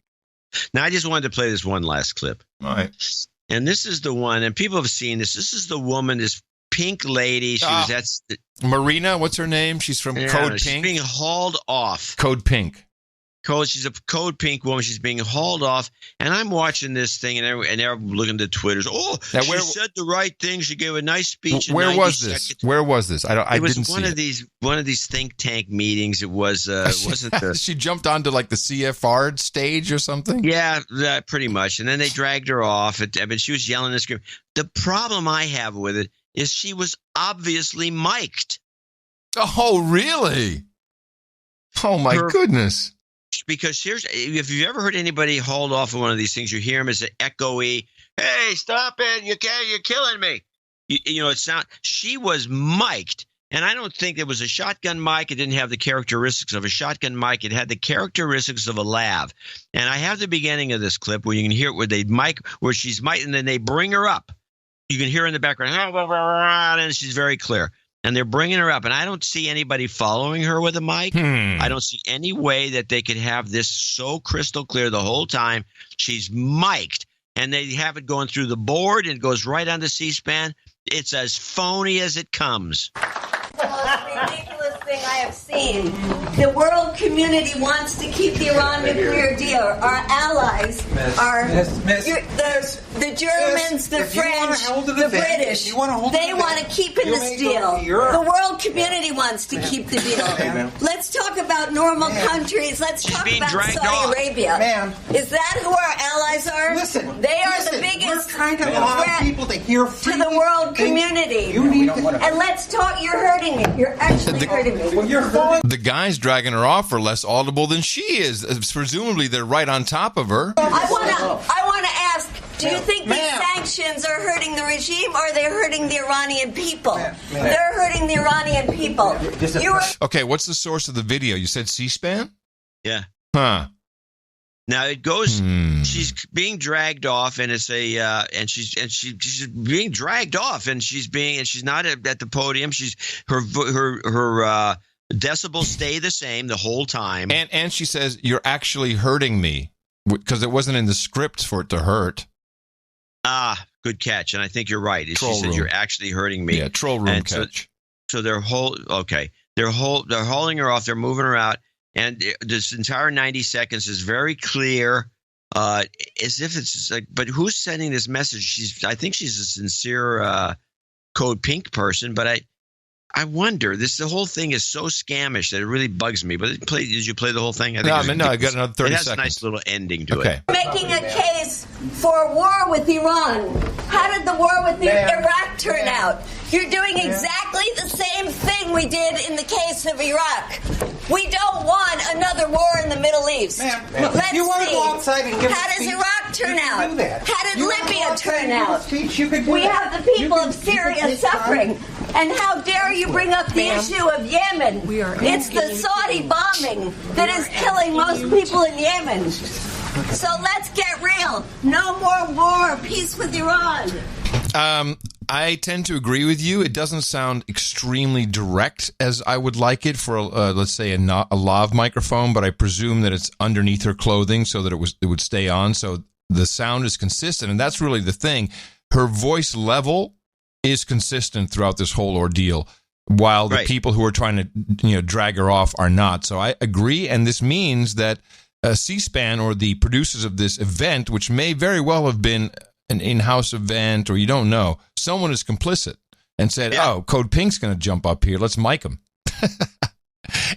Now, I just wanted to play this one last clip. All right. And this is the one, and people have seen this. This is the woman, this pink lady. Marina, what's her name? She's from Code Pink. She's being hauled off. Code Pink. She's a Code Pink woman. She's being hauled off, and I'm watching this thing, and they're looking at Twitters. Oh, she said the right thing. She gave a nice speech. Where was this? Where was this? I didn't see it. One of these think tank meetings. It was wasn't the. She jumped onto like the CFR stage or something. Yeah, pretty much. And then they dragged her off. I mean, she was yelling and screaming. The problem I have with it is she was obviously mic'd. Oh, really? Oh my goodness. Because if you've ever heard anybody hauled off of one of these things, you hear them as an echoey, "Hey, stop it! You're killing me." She was mic'd, and I don't think it was a shotgun mic. It didn't have the characteristics of a shotgun mic. It had the characteristics of a lav. And I have the beginning of this clip where you can hear it where she's mic'd, and then they bring her up. You can hear her in the background, and she's very clear. And they're bringing her up, and I don't see anybody following her with a mic. I don't see any way that they could have this so crystal clear the whole time. She's mic'd, and they have it going through the board, and it goes right on the C-SPAN. It's as phony as it comes. The most ridiculous thing I have seen. The world community wants to keep the Iran nuclear deal. Our allies are the Germans, the French, the British. They want to keep in this deal. The world community wants to keep the deal. Let's talk about normal countries. Let's talk about Saudi Arabia. Is that who our allies are? They are the biggest threat to the world community. And let's talk. You're hurting me. You're actually hurting me. The guys dragging her off are less audible than she is. Presumably, they're right on top of her. I want to ask, do you think these sanctions are hurting the regime or are they hurting the Iranian people? They're hurting the Iranian people. Okay, what's the source of the video? You said C-SPAN? Yeah. Huh. Now it goes. She's being dragged off, and it's she's being dragged off, and she's not at the podium. Her decibels stay the same the whole time. And she says, "You're actually hurting me," because it wasn't in the script for it to hurt. Good catch, and I think you're right. Troll she said, room. "You're actually hurting me." Yeah, troll room catch. So they're hauling her off. They're moving her out. And this entire 90 seconds is very clear, as if it's like, but who's sending this message? I think she's a sincere Code Pink person, but I wonder. The whole thing is so scamish that it really bugs me. But did you play the whole thing? I got another 30 seconds. It has a nice little ending to it. Making a case for war with Iran. How did the war with Iraq turn out? You're doing exactly the same thing we did in the case of Iraq. We don't want another war in the Middle East. Let's you want to see. go outside and give How does Iraq turn out? do that. How did You Libya turn out? You could do We that. have the people of Syria suffering. And how dare you bring up the issue of Yemen? It's the Saudi bombing that is killing most people in Yemen. So let's get real. No more war. Peace with Iran. I tend to agree with you. It doesn't sound extremely direct as I would like it for, let's say, a lav microphone, but I presume that it's underneath her clothing so that it would stay on. So the sound is consistent, and that's really the thing. Her voice level is consistent throughout this whole ordeal, while the people who are trying to drag her off are not. So I agree, and this means that C-SPAN or the producers of this event, which may very well have been an in-house event, or you don't know, someone is complicit and said, "Oh, Code Pink's going to jump up here. Let's mic him."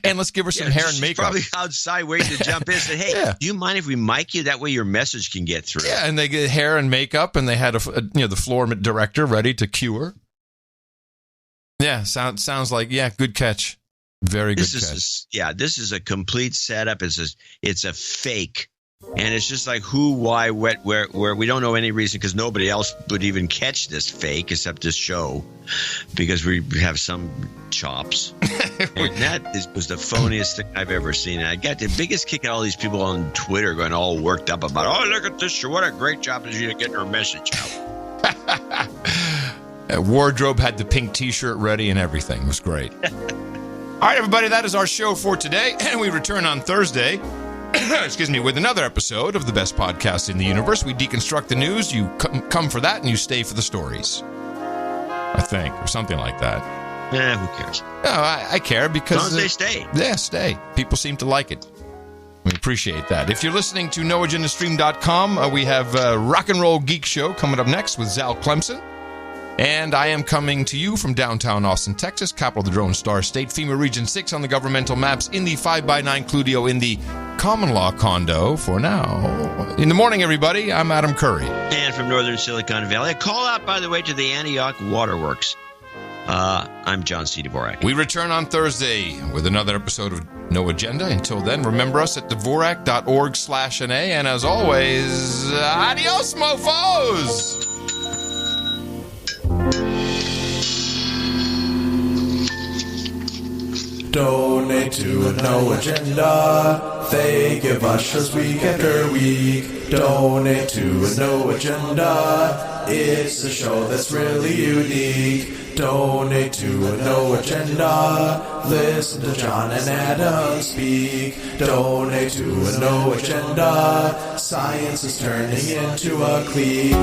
And let's give her some hair and makeup. Probably outside waiting to jump in and say, "Hey, do you mind if we mic you? That way your message can get through." Yeah, and they get hair and makeup, and they had the floor director ready to cue her. Yeah, sounds like good catch, very good catch. This is a complete setup. It's a fake. And it's just like who, why, what, where we don't know any reason because nobody else would even catch this fake except this show because we have some chops. And that was the phoniest thing I've ever seen. And I got the biggest kick at all these people on Twitter going all worked up about, oh, look at this show. What a great job is you getting our message out. Wardrobe had the pink T-shirt ready and everything. It was great. All right, everybody, that is our show for today. And we return on Thursday. Excuse me, with another episode of the best podcast in the universe. We deconstruct the news. You come for that, and you stay for the stories. I think, or something like that. Who cares? No, I care because... As long as they stay. Yeah, stay. People seem to like it. We appreciate that. If you're listening to NoAgendaStream.com, we have a Rock and Roll Geek Show coming up next with Zal Clemson. And I am coming to you from downtown Austin, Texas, capital of the Drone Star State, FEMA Region 6 on the governmental maps, in the 5x9 Cludio in the common law condo for now. In the morning, everybody, I'm Adam Curry. And from northern Silicon Valley, a call out, by the way, to the Antioch Waterworks. I'm John C. Dvorak. We return on Thursday with another episode of No Agenda. Until then, remember us at Dvorak.org/NA. And as always, adios, mofos! Donate to a No Agenda. They give us week after week. Donate to a No Agenda. It's a show that's really unique. Donate to a No Agenda. Listen to John and Adam speak. Donate to a No Agenda. Science is turning into a clique.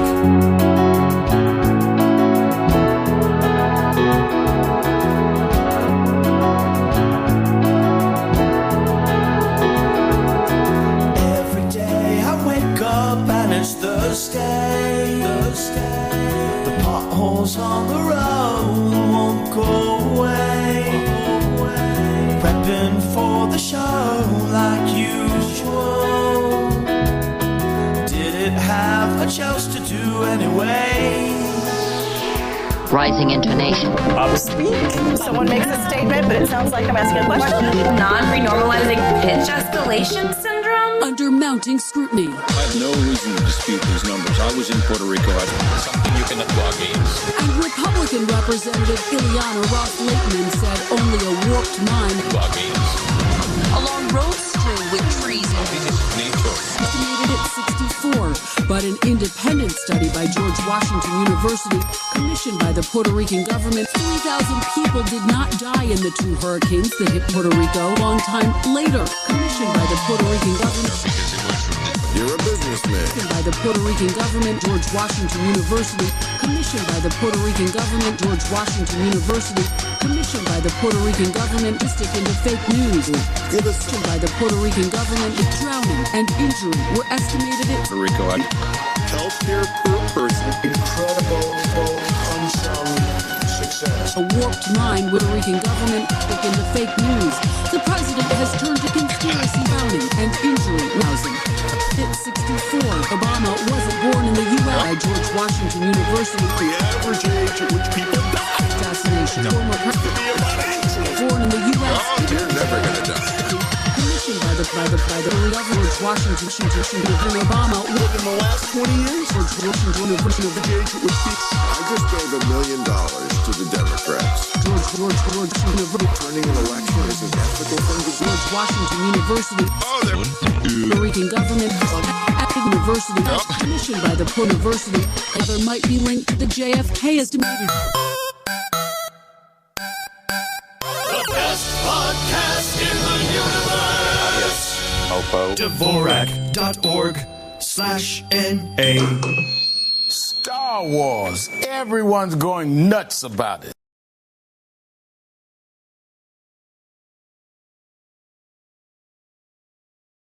Thursday, the potholes on the road won't go away. Prepping for the show like usual. Did it have a choice to do anyway? Rising intonation. Upspeak. Someone makes a statement, but it sounds like I'm asking a question. Non-renormalizing pitch escalation syndrome? Under mounting scrutiny. I have no reason to dispute these numbers. I was in Puerto Rico. Something you can log in. And Republican Representative Ileana Ross-Lakeman said only a warped mind. Along roads strewn with trees and estimated at 64, but an independent study by George Washington University, commissioned by the Puerto Rican government, 3,000 people did not die in the two hurricanes that hit Puerto Rico a long time later, commissioned by the Puerto Rican government. You're a businessman. By the Puerto Rican government, George Washington University, commissioned by the Puerto Rican government, George Washington University, commissioned by the Puerto Rican government to stick into fake news. Commissioned by the Puerto Rican government, drowning and injury were estimated at Puerto Rico. Healthcare per person. Incredible, unsung success. A warped mind with the Rican government stick into fake news. The president has turned to conspiracy drowning and injury rousing. At 64, Obama wasn't born in the U.S. by George Washington University. The average age at which people die. Assassination. Former president born in the U.S. You're never going to die. Commissioned by the George Washington Obama. Within the last 20 years, George Washington University. I just gave $1 million to the Democrats. George Turning an election is an ethical thing to do. George Washington University. Oh, they're Puerto Rican government at the university, commissioned by the Puerto University. Other might be linked to the JFK estimated. The best podcast in the universe. Dvorak.org/NA. Star Wars. Everyone's going nuts about it.